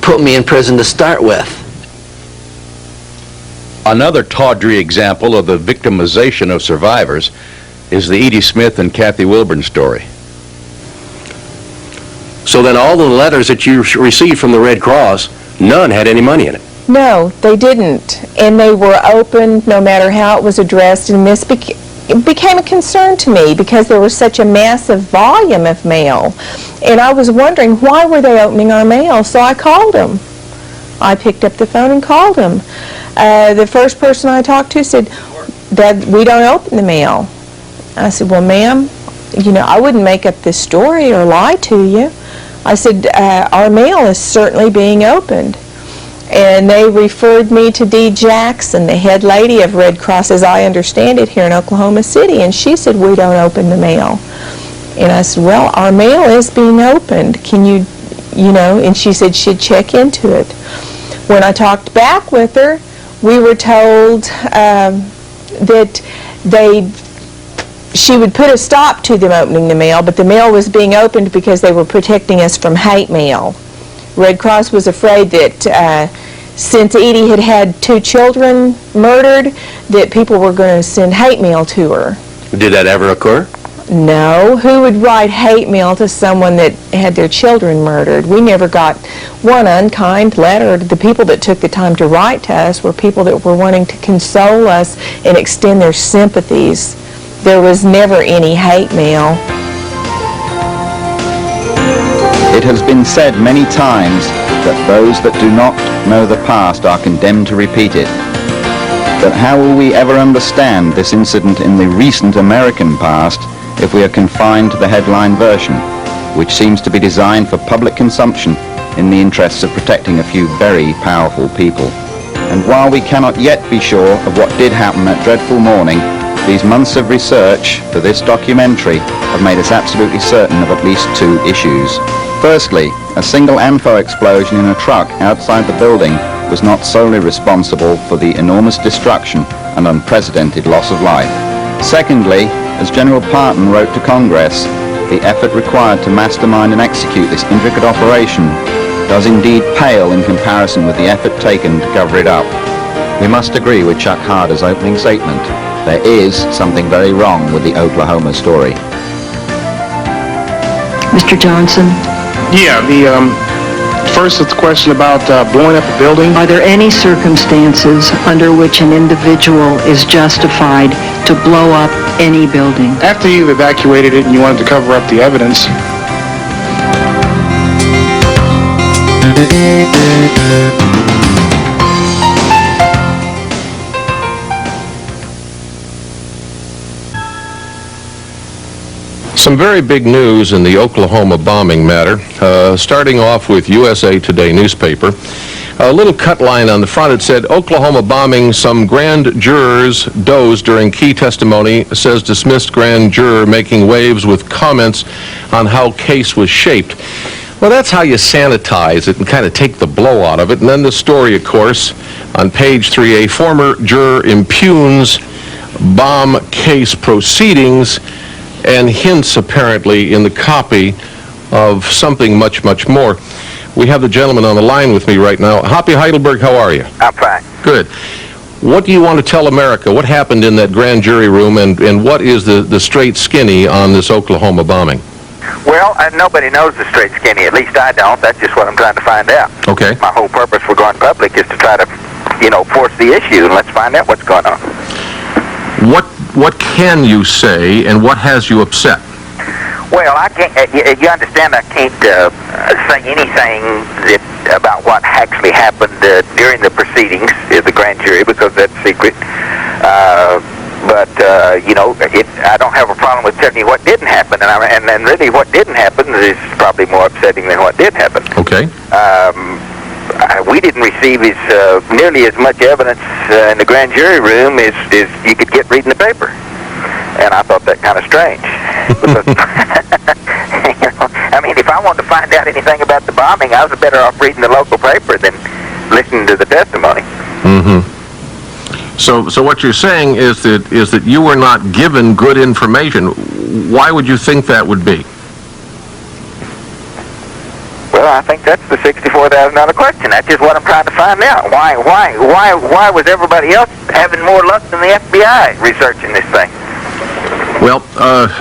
Speaker 8: put me in prison to start with?
Speaker 14: Another tawdry example of the victimization of survivors is the Edie Smith and Kathy Wilburn story.
Speaker 6: So then all the letters that you received from the Red Cross, none had any money in it?
Speaker 7: No, they didn't. And they were opened no matter how it was addressed, and this became a concern to me because there was such a massive volume of mail. And I was wondering, why were they opening our mail? So I called them. I picked up the phone and called them. The first person I talked to said, "Dad, we don't open the mail." I said, "Well, ma'am, I wouldn't make up this story or lie to you." I said, "Our mail is certainly being opened." And they referred me to Dee Jackson, the head lady of Red Cross, as I understand it, here in Oklahoma City. And she said, "We don't open the mail." And I said, "Well, our mail is being opened. Can you, and she said she'd check into it. When I talked back with her, we were told that she would put a stop to them opening the mail, but the mail was being opened because they were protecting us from hate mail. Red Cross was afraid that since Edie had had 2 children murdered, that people were going to send hate mail to her.
Speaker 6: Did that ever occur?
Speaker 7: No. Who would write hate mail to someone that had their children murdered? We never got one unkind letter. The people that took the time to write to us were people that were wanting to console us and extend their sympathies. There was never any hate mail.
Speaker 9: It has been said many times that those that do not know the past are condemned to repeat it. But how will we ever understand this incident in the recent American past if we are confined to the headline version, which seems to be designed for public consumption in the interests of protecting a few very powerful people? And while we cannot yet be sure of what did happen that dreadful morning, these months of research for this documentary have made us absolutely certain of at least 2 issues. Firstly, a single ANFO explosion in a truck outside the building was not solely responsible for the enormous destruction and unprecedented loss of life. Secondly, as General Parton wrote to Congress, the effort required to mastermind and execute this intricate operation does indeed pale in comparison with the effort taken to cover it up. We must agree with Chuck Harder's opening statement. There is something very wrong with the Oklahoma story.
Speaker 1: Mr. Johnson?
Speaker 20: Yeah, first it's the question about blowing up a building.
Speaker 1: Are there any circumstances under which an individual is justified to blow up any building?
Speaker 20: After you've evacuated it and you wanted to cover up the evidence.
Speaker 10: Some very big news in the Oklahoma bombing matter, starting off with USA Today newspaper. A little cut line on the front, it said, "Oklahoma bombing, some grand jurors dozed during key testimony, says dismissed grand juror making waves with comments on how case was shaped." Well, that's how you sanitize it and kind of take the blow out of it. And then the story, of course, on page 3A, former juror impugns bomb case proceedings, and hints apparently in the copy of something much, much more. We have the gentleman on the line with me right now. Hoppy Heidelberg, how are you?
Speaker 22: I'm fine.
Speaker 10: Good. What do you want to tell America? What happened in that grand jury room, and what is the straight skinny on this Oklahoma bombing?
Speaker 22: Well, nobody knows the straight skinny. At least I don't. That's just what I'm trying to find out.
Speaker 10: Okay.
Speaker 22: My whole purpose for going public is to try to, force the issue, and let's find out what's going on.
Speaker 10: What can you say, and what has you upset?
Speaker 22: Well, I can't. You understand, I can't say anything about what actually happened during the proceedings of the grand jury because that's secret. But I don't have a problem with telling you what didn't happen, and really what didn't happen is probably more upsetting than what did happen.
Speaker 10: Okay.
Speaker 22: we didn't receive nearly as much evidence in the grand jury room as you could get reading the paper. And I thought that kind of strange. Because, I mean, if I wanted to find out anything about the bombing, I was better off reading the local paper than listening to the testimony.
Speaker 10: Mm-hmm. So what you're saying is that you were not given good information. Why would you think that would be?
Speaker 22: Well, I think that's the $64,000 question. That's just what I'm trying to find out. Why was everybody else having more luck than the FBI researching this thing?
Speaker 10: Well,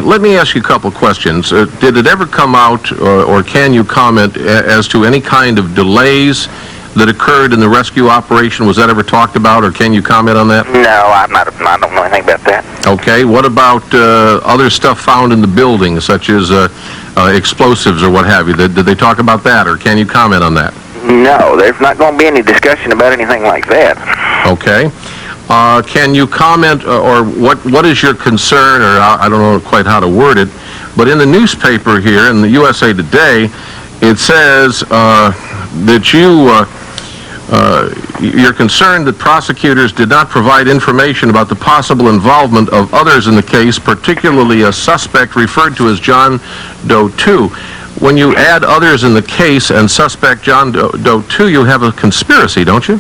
Speaker 10: let me ask you a couple of questions. Did it ever come out, or can you comment as to any kind of delays that occurred in the rescue operation? Was that ever talked about, or can you comment on that?
Speaker 22: No, I don't know anything about that.
Speaker 10: Okay. What about other stuff found in the building, such as explosives or what have you? Did they talk about that, or can you comment on that?
Speaker 22: No, there's not going to be any discussion about anything like that.
Speaker 10: Okay. Can you comment, or what is your concern, or I don't know quite how to word it, but in the newspaper here, in the USA Today, it says that you're concerned that prosecutors did not provide information about the possible involvement of others in the case, particularly a suspect referred to as John Doe 2. When you add others in the case and suspect John Doe 2, you have a conspiracy, don't you?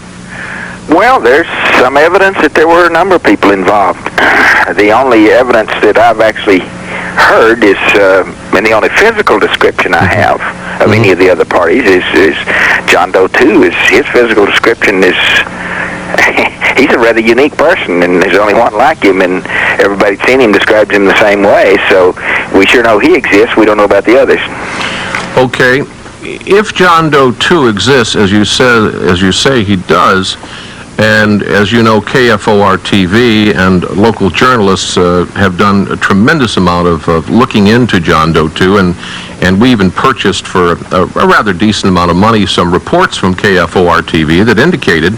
Speaker 22: Well, there's some evidence that there were a number of people involved. The only evidence that I've actually heard is, and the only physical description I have of any of the other parties is John Doe 2. His physical description is, he's a rather unique person, and there's only one like him, and everybody seen him describes him the same way, so we sure know he exists. We don't know about the others.
Speaker 10: Okay. If John Doe 2 exists, as you say he does, and as you know, KFOR-TV and local journalists have done a tremendous amount of looking into John Doe 2, and we even purchased for a rather decent amount of money some reports from KFOR-TV that indicated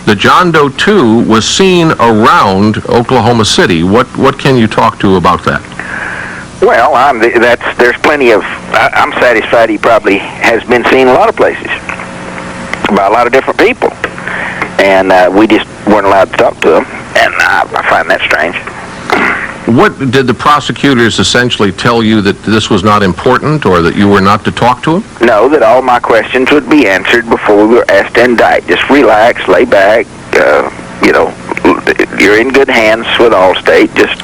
Speaker 10: that John Doe 2 was seen around Oklahoma City. What can you talk to about that?
Speaker 22: Well, there's plenty of, I'm satisfied he probably has been seen a lot of places by a lot of different people. And we just weren't allowed to talk to him, and I find that strange.
Speaker 10: What did the prosecutors essentially tell you, that this was not important, or that you were not to talk to him?
Speaker 22: No, that all my questions would be answered before we were asked to indict. Just relax, lay back, you're in good hands with Allstate. Just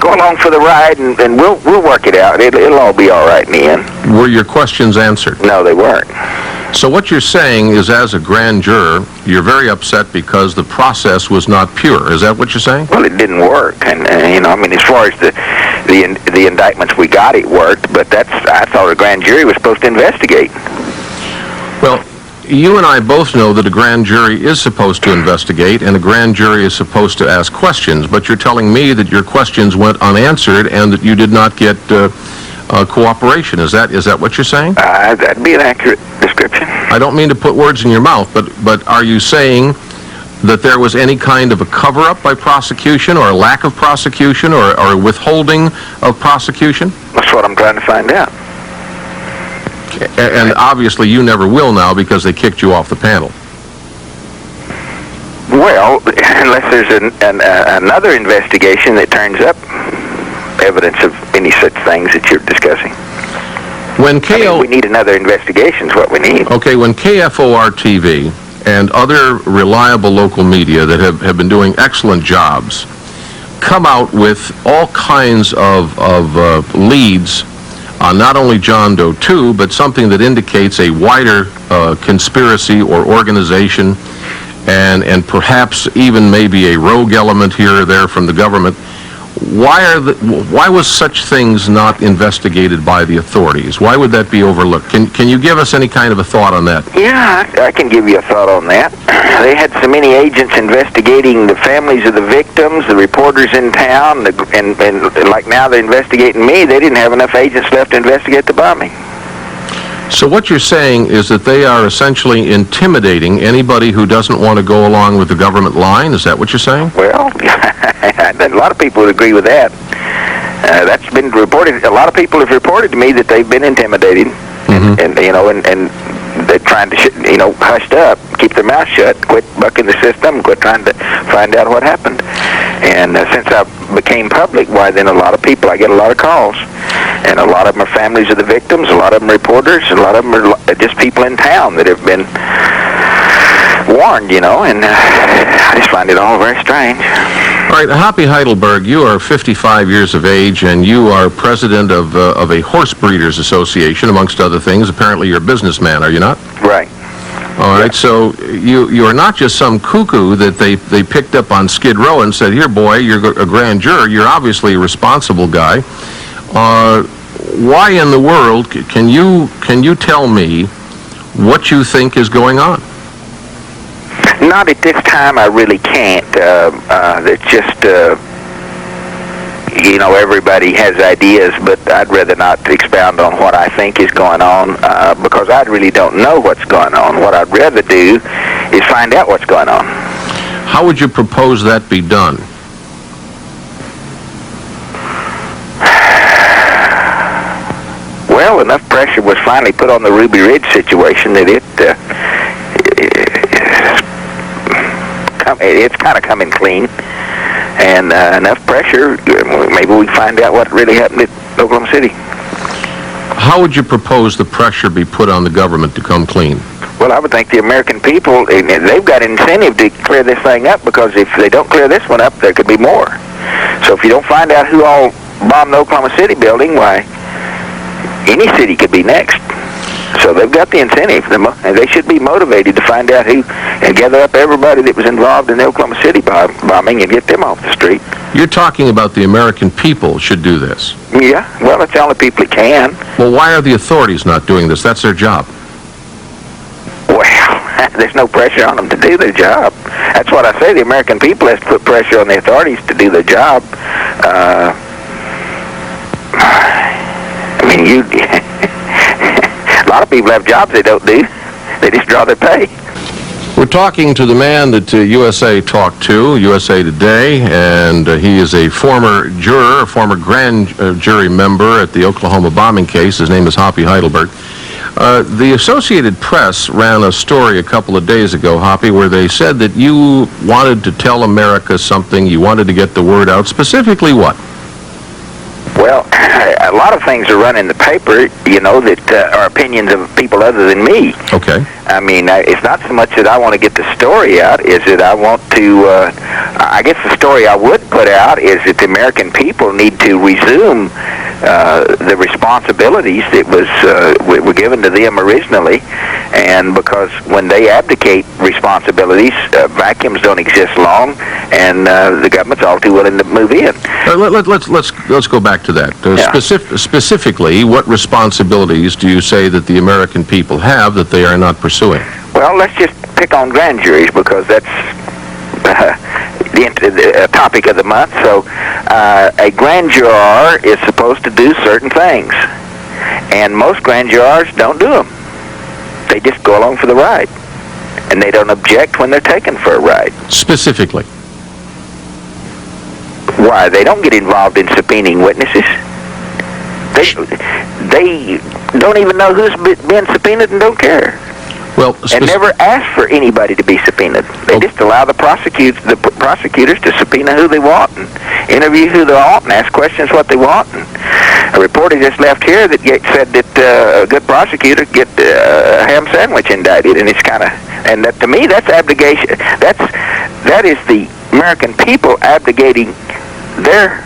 Speaker 22: go along for the ride, and we'll work it out. It'll all be all right in the end.
Speaker 10: Were your questions answered?
Speaker 22: No, they weren't.
Speaker 10: So what you're saying is, as a grand juror, you're very upset because the process was not pure. Is that what you're saying?
Speaker 22: Well, it didn't work, and as far as the indictments we got, it worked. But I thought a grand jury was supposed to investigate.
Speaker 10: Well, you and I both know that a grand jury is supposed to investigate, and a grand jury is supposed to ask questions. But you're telling me that your questions went unanswered and that you did not get cooperation. Is that what you're saying?
Speaker 22: That'd be an accurate description.
Speaker 10: I don't mean to put words in your mouth, but are you saying that there was any kind of a cover-up by prosecution, or a lack of prosecution, or a withholding of prosecution?
Speaker 22: That's what I'm trying to find out.
Speaker 10: And obviously you never will now, because they kicked you off the panel.
Speaker 22: Well, unless there's another investigation that turns up evidence of any such things that you're discussing. We need another investigation is what we need.
Speaker 10: Okay, when KFOR-TV and other reliable local media that have been doing excellent jobs come out with all kinds of leads on not only John Doe 2, but something that indicates a wider conspiracy or organization, and perhaps even maybe a rogue element here or there from the government, why was such things not investigated by the authorities? Why would that be overlooked? Can you give us any kind of a thought on that?
Speaker 22: Yeah, I can give you a thought on that. They had so many agents investigating the families of the victims, the reporters in town, and like now they're investigating me. They didn't have enough agents left to investigate the bombing.
Speaker 10: So what you're saying is that they are essentially intimidating anybody who doesn't want to go along with the government line? Is that what you're saying?
Speaker 22: Well, a lot of people would agree with that. That's been reported. A lot of people have reported to me that they've been intimidated, and they're trying to, hushed up, keep their mouth shut, quit bucking the system, quit trying to find out what happened. And since I became public, why then a lot of people, I get a lot of calls. And a lot of them are families of the victims, a lot of them reporters, a lot of them are just people in town that have been warned, and I just find it all very strange.
Speaker 10: All right, Hoppy Heidelberg, you are 55 years of age, and you are president of a horse breeders association, amongst other things. Apparently you're a businessman, are you not?
Speaker 22: Right.
Speaker 10: All right, so you are not just some cuckoo that they picked up on Skid Row and said, here, boy, you're a grand juror. You're obviously a responsible guy. Why in the world can you tell me what you think is going on?
Speaker 22: Not at this time, I really can't. It's just, everybody has ideas, but I'd rather not expound on what I think is going on because I really don't know what's going on. What I'd rather do is find out what's going on.
Speaker 10: How would you propose that be done?
Speaker 22: Well, enough pressure was finally put on the Ruby Ridge situation that it's kind of coming clean, and enough pressure, maybe we find out what really happened at Oklahoma City.
Speaker 10: How would you propose the pressure be put on the government to come clean?
Speaker 22: Well, I would think the American people, they've got incentive to clear this thing up, because if they don't clear this one up, there could be more. So if you don't find out who all bombed the Oklahoma City building, why, any city could be next. So they've got the incentive, and they should be motivated to find out who, and gather up everybody that was involved in the Oklahoma City bombing and get them off the street.
Speaker 10: You're talking about the American people should do this.
Speaker 22: Yeah, well, it's the only people that can.
Speaker 10: Well, why are the authorities not doing this? That's their job.
Speaker 22: Well, there's no pressure on them to do their job. That's what I say. The American people has to put pressure on the authorities to do their job. I mean, a lot of people have jobs they don't do. They just draw their pay.
Speaker 10: We're talking to the man that USA talked to, USA Today, and he is a former juror, a former grand jury member at the Oklahoma bombing case. His name is Hoppy Heidelberg. The Associated Press ran a story a couple of days ago, Hoppy, where they said that you wanted to tell America something, you wanted to get the word out. Specifically what?
Speaker 22: Well, a lot of things are run in the paper, that are opinions of people other than me.
Speaker 10: Okay.
Speaker 22: I mean, it's not so much that I want to get the story out, is that I want to, I guess the story I would put out is that the American people need to resume the responsibilities that were given to them originally, and because when they abdicate responsibilities, vacuums don't exist long, and the government's all too willing to move in.
Speaker 10: Let's go back to that. Specifically, what responsibilities do you say that the American people have that they are not pursuing?
Speaker 22: Well, let's just pick on grand juries, because that's the topic of the month. So a grand juror is supposed to do certain things, and most grand jurors don't do them. They just go along for the ride, and they don't object when they're taken for a ride.
Speaker 10: Specifically?
Speaker 22: Why? They don't get involved in subpoenaing witnesses. They don't even know who's been subpoenaed and don't care.
Speaker 10: Well,
Speaker 22: and never ask for anybody to be subpoenaed. They just allow the prosecutors to subpoena who they want, and interview who they want, and ask questions what they want. And a reporter just left here that said that a good prosecutor get a ham sandwich indicted, and it's kind of, and that, to me, that's abdication. That is the American people abdicating their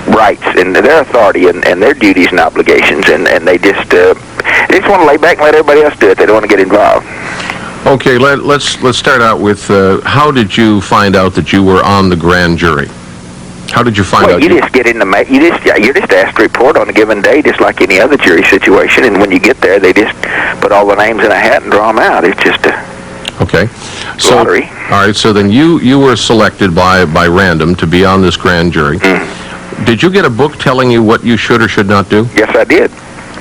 Speaker 22: rights and their authority and their duties and obligations, and they just want to lay back and let everybody else do it. They don't want to get involved.
Speaker 10: Okay, let's start out with how did you find out that you were on the grand jury? How did you find out?
Speaker 22: You just get in the you're just asked to report on a given day, just like any other jury situation. And when you get there, they just put all the names in a hat and draw them out. It's just
Speaker 10: okay.
Speaker 22: Lottery.
Speaker 10: All right. So then you were selected by random to be on this grand jury.
Speaker 22: Mm.
Speaker 10: Did you get a book telling you what you should or should not do?
Speaker 22: Yes, I did.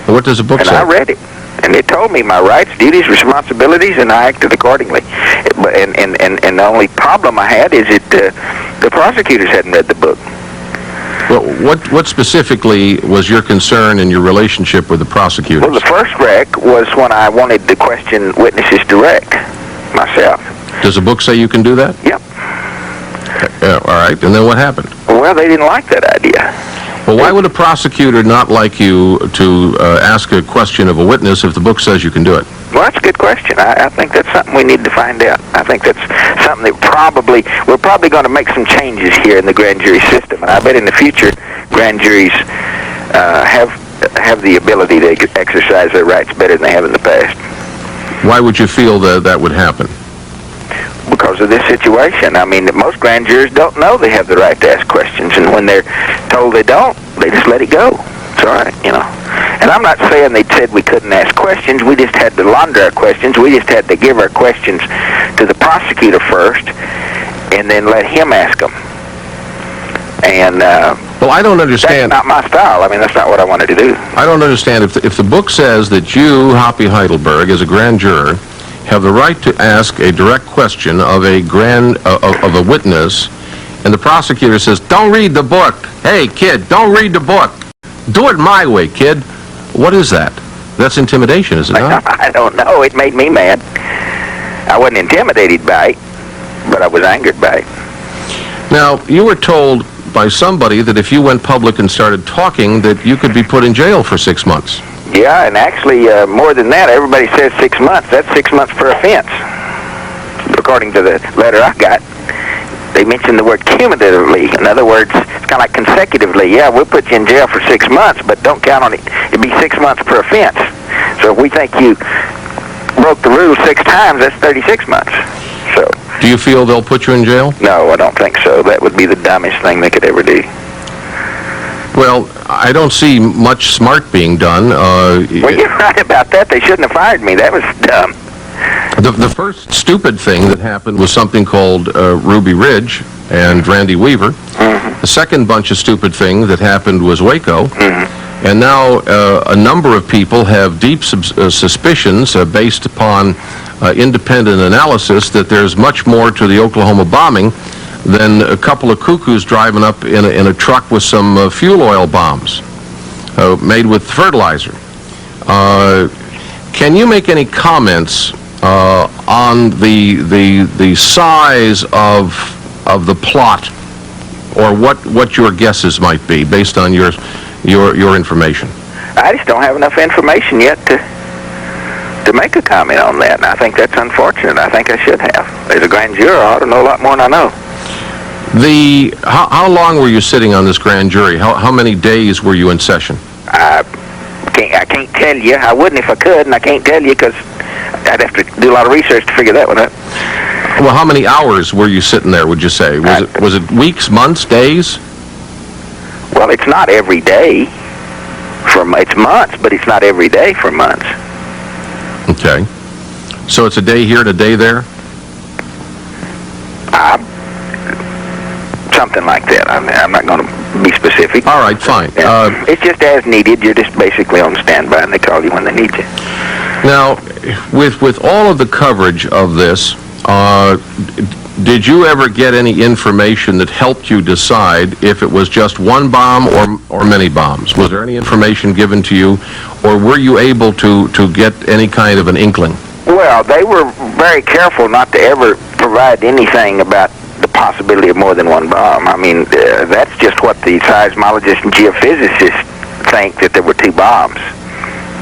Speaker 10: What does the book say?
Speaker 22: And I read it. And it told me my rights, duties, responsibilities, and I acted accordingly. And the only problem I had is that the prosecutors hadn't read the book.
Speaker 10: Well, what specifically was your concern in your relationship with the prosecutors?
Speaker 22: Well, the first wreck was when I wanted to question witnesses direct myself.
Speaker 10: Does the book say you can do that?
Speaker 22: Yep.
Speaker 10: All right, and then what happened?
Speaker 22: Well, they didn't like that idea.
Speaker 10: Well, why would a prosecutor not like you to ask a question of a witness if the book says you can do it?
Speaker 22: Well, that's a good question. I think that's something we need to find out. I think that's something that we're probably going to make some changes here in the grand jury system, and I bet in the future grand juries have the ability to exercise their rights better than they have in the past.
Speaker 10: Why would you feel that that would happen?
Speaker 22: Because of this situation. I mean, most grand jurors don't know they have the right to ask questions, and when they're told they don't, they just let it go. It's all right, you know. And I'm not saying they said we couldn't ask questions. We just had to launder our questions. We just had to give our questions to the prosecutor first, and then let him ask them. And
Speaker 10: well, I don't understand.
Speaker 22: That's not my style. I mean, that's not what I wanted to do.
Speaker 10: I don't understand if the book says that you, Hoppy Heidelberg, as a grand juror, have the right to ask a direct question of a witness, and the prosecutor says, "Don't read the book. Hey, kid, don't read the book. Do it my way, kid." What is that? That's intimidation, is it not?
Speaker 22: I don't know. It made me mad. I wasn't intimidated by it, but I was angered by it.
Speaker 10: Now, you were told by somebody that if you went public and started talking, that you could be put in jail for 6 months.
Speaker 22: Yeah, and actually, more than that, everybody says 6 months. That's 6 months per offense, according to the letter I got. They mentioned the word cumulatively. In other words, it's kind of like consecutively. Yeah, we'll put you in jail for 6 months, but don't count on it. It'd be 6 months per offense. So if we think you broke the rule 6 times, that's 36 months. So.
Speaker 10: Do you feel they'll put you in jail?
Speaker 22: No, I don't think so. That would be the dumbest thing they could ever do.
Speaker 10: Well, I don't see much smart being done.
Speaker 22: Well, you're right about that. They shouldn't have fired me. That was dumb.
Speaker 10: The first stupid thing that happened was something called Ruby Ridge and Randy Weaver.
Speaker 22: Mm-hmm.
Speaker 10: The second bunch of stupid things that happened was Waco.
Speaker 22: Mm-hmm.
Speaker 10: And now a number of people have deep suspicions based upon independent analysis that there's much more to the Oklahoma bombing than a couple of cuckoos driving up in a truck with some fuel oil bombs made with fertilizer. Can you make any comments on the size of the plot, or what your guesses might be based on your information?
Speaker 22: I just don't have enough information yet to make a comment on that, and I think that's unfortunate. I think I should have. As a grand juror, I ought to know a lot more than I know.
Speaker 10: How long were you sitting on this grand jury? How many days were you in session?
Speaker 22: I can't tell you. I wouldn't if I could, and I can't tell you because I'd have to do a lot of research to figure that one out.
Speaker 10: Well, how many hours were you sitting there, would you say? Was it weeks, months, days?
Speaker 22: Well, it's not every day. It's months, but it's not every day for months.
Speaker 10: Okay. So it's a day here and a day there?
Speaker 22: Something like that. I'm not going to be specific.
Speaker 10: All right, fine.
Speaker 22: It's just as needed. You're just basically on standby, and they call you when they need you.
Speaker 10: Now, with all of the coverage of this, did you ever get any information that helped you decide if it was just one bomb or many bombs? Was there any information given to you, or were you able to get any kind of an inkling?
Speaker 22: Well, they were very careful not to ever provide anything about the possibility of more than one bomb. I mean, that's just what the seismologists and geophysicists think, that there were 2 bombs.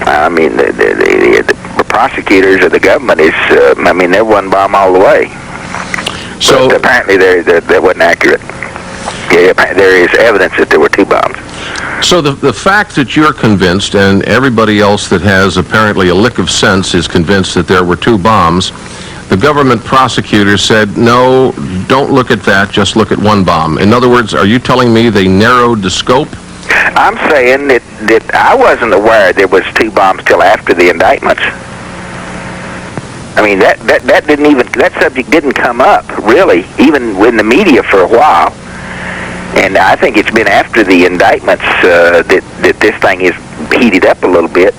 Speaker 22: I mean, the prosecutors or the government is, they're one bomb all the way. So but apparently that wasn't accurate. Yeah, there is evidence that there were 2 bombs.
Speaker 10: So the fact that you're convinced, and everybody else that has apparently a lick of sense is convinced that there were 2 bombs, the government prosecutors said, no, don't look at that, just look at 1 bomb. In other words, are you telling me they narrowed the scope?
Speaker 22: I'm saying that I wasn't aware there was 2 bombs till after the indictments. I mean, that subject didn't come up, really, even in the media for a while. And I think it's been after the indictments that this thing is heated up a little bit,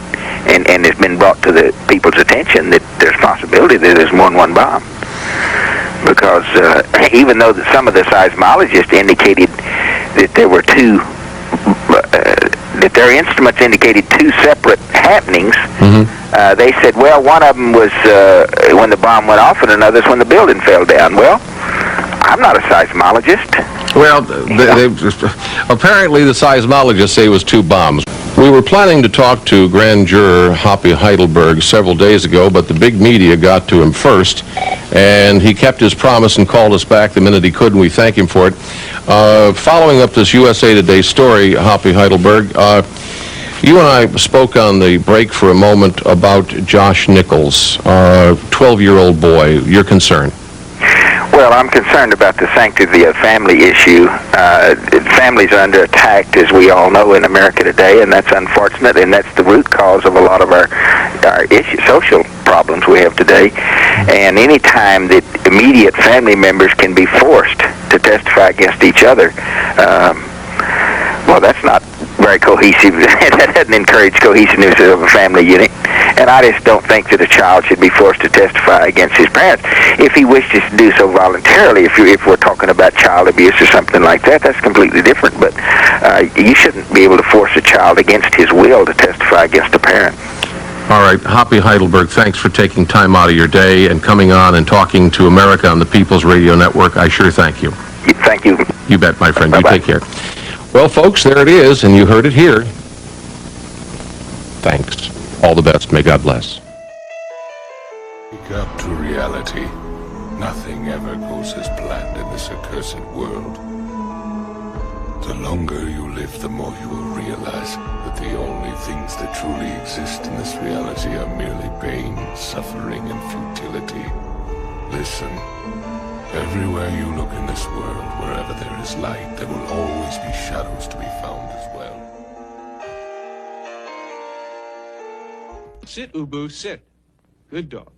Speaker 22: and it's been brought to the people's attention that there's a possibility that there's more than 1 bomb. Because even though some of the seismologists indicated that there were 2 that their instruments indicated two separate happenings. They said, well, one of them was when the bomb went off, and another's when the building fell down. Well, I'm not a seismologist.
Speaker 10: Well, apparently the seismologists say it was two bombs. We were planning to talk to Grand Juror Hoppy Heidelberg several days ago, but the big media got to him first, and he kept his promise and called us back the minute he could, and we thank him for it. Following up this USA Today story, Hoppy Heidelberg, you and I spoke on the break for a moment about Josh Nichols, 12-year-old boy. Your concern?
Speaker 22: Well, I'm concerned about the sanctity of family issue. Families are under attack, as we all know, in America today, and that's unfortunate, and that's the root cause of a lot of our social problems we have today. And any time that immediate family members can be forced to testify against each other, well, that's not very cohesive. That doesn't encourage cohesiveness of a family unit. And I just don't think that a child should be forced to testify against his parents. If he wishes to do so voluntarily, if we're talking about child abuse or something like that, that's completely different. But you shouldn't be able to force a child against his will to testify against a parent.
Speaker 10: All right, Hoppy Heidelberg, thanks for taking time out of your day and coming on and talking to America on the People's Radio Network. I sure thank you.
Speaker 22: Thank you.
Speaker 10: You bet, my friend.
Speaker 22: Bye-bye.
Speaker 10: You take care. Well, folks, there it is, and you heard it here. Thanks. All the best. May God bless.
Speaker 12: Wake up to reality. Nothing ever goes as planned in this accursed world. The longer you live, the more you will realize that the only things that truly exist in this reality are merely pain, suffering, and futility. Listen. Everywhere you look in this world, wherever there is light, there will always be shadows to be found as well.
Speaker 13: Sit, Ubu, sit. Good dog.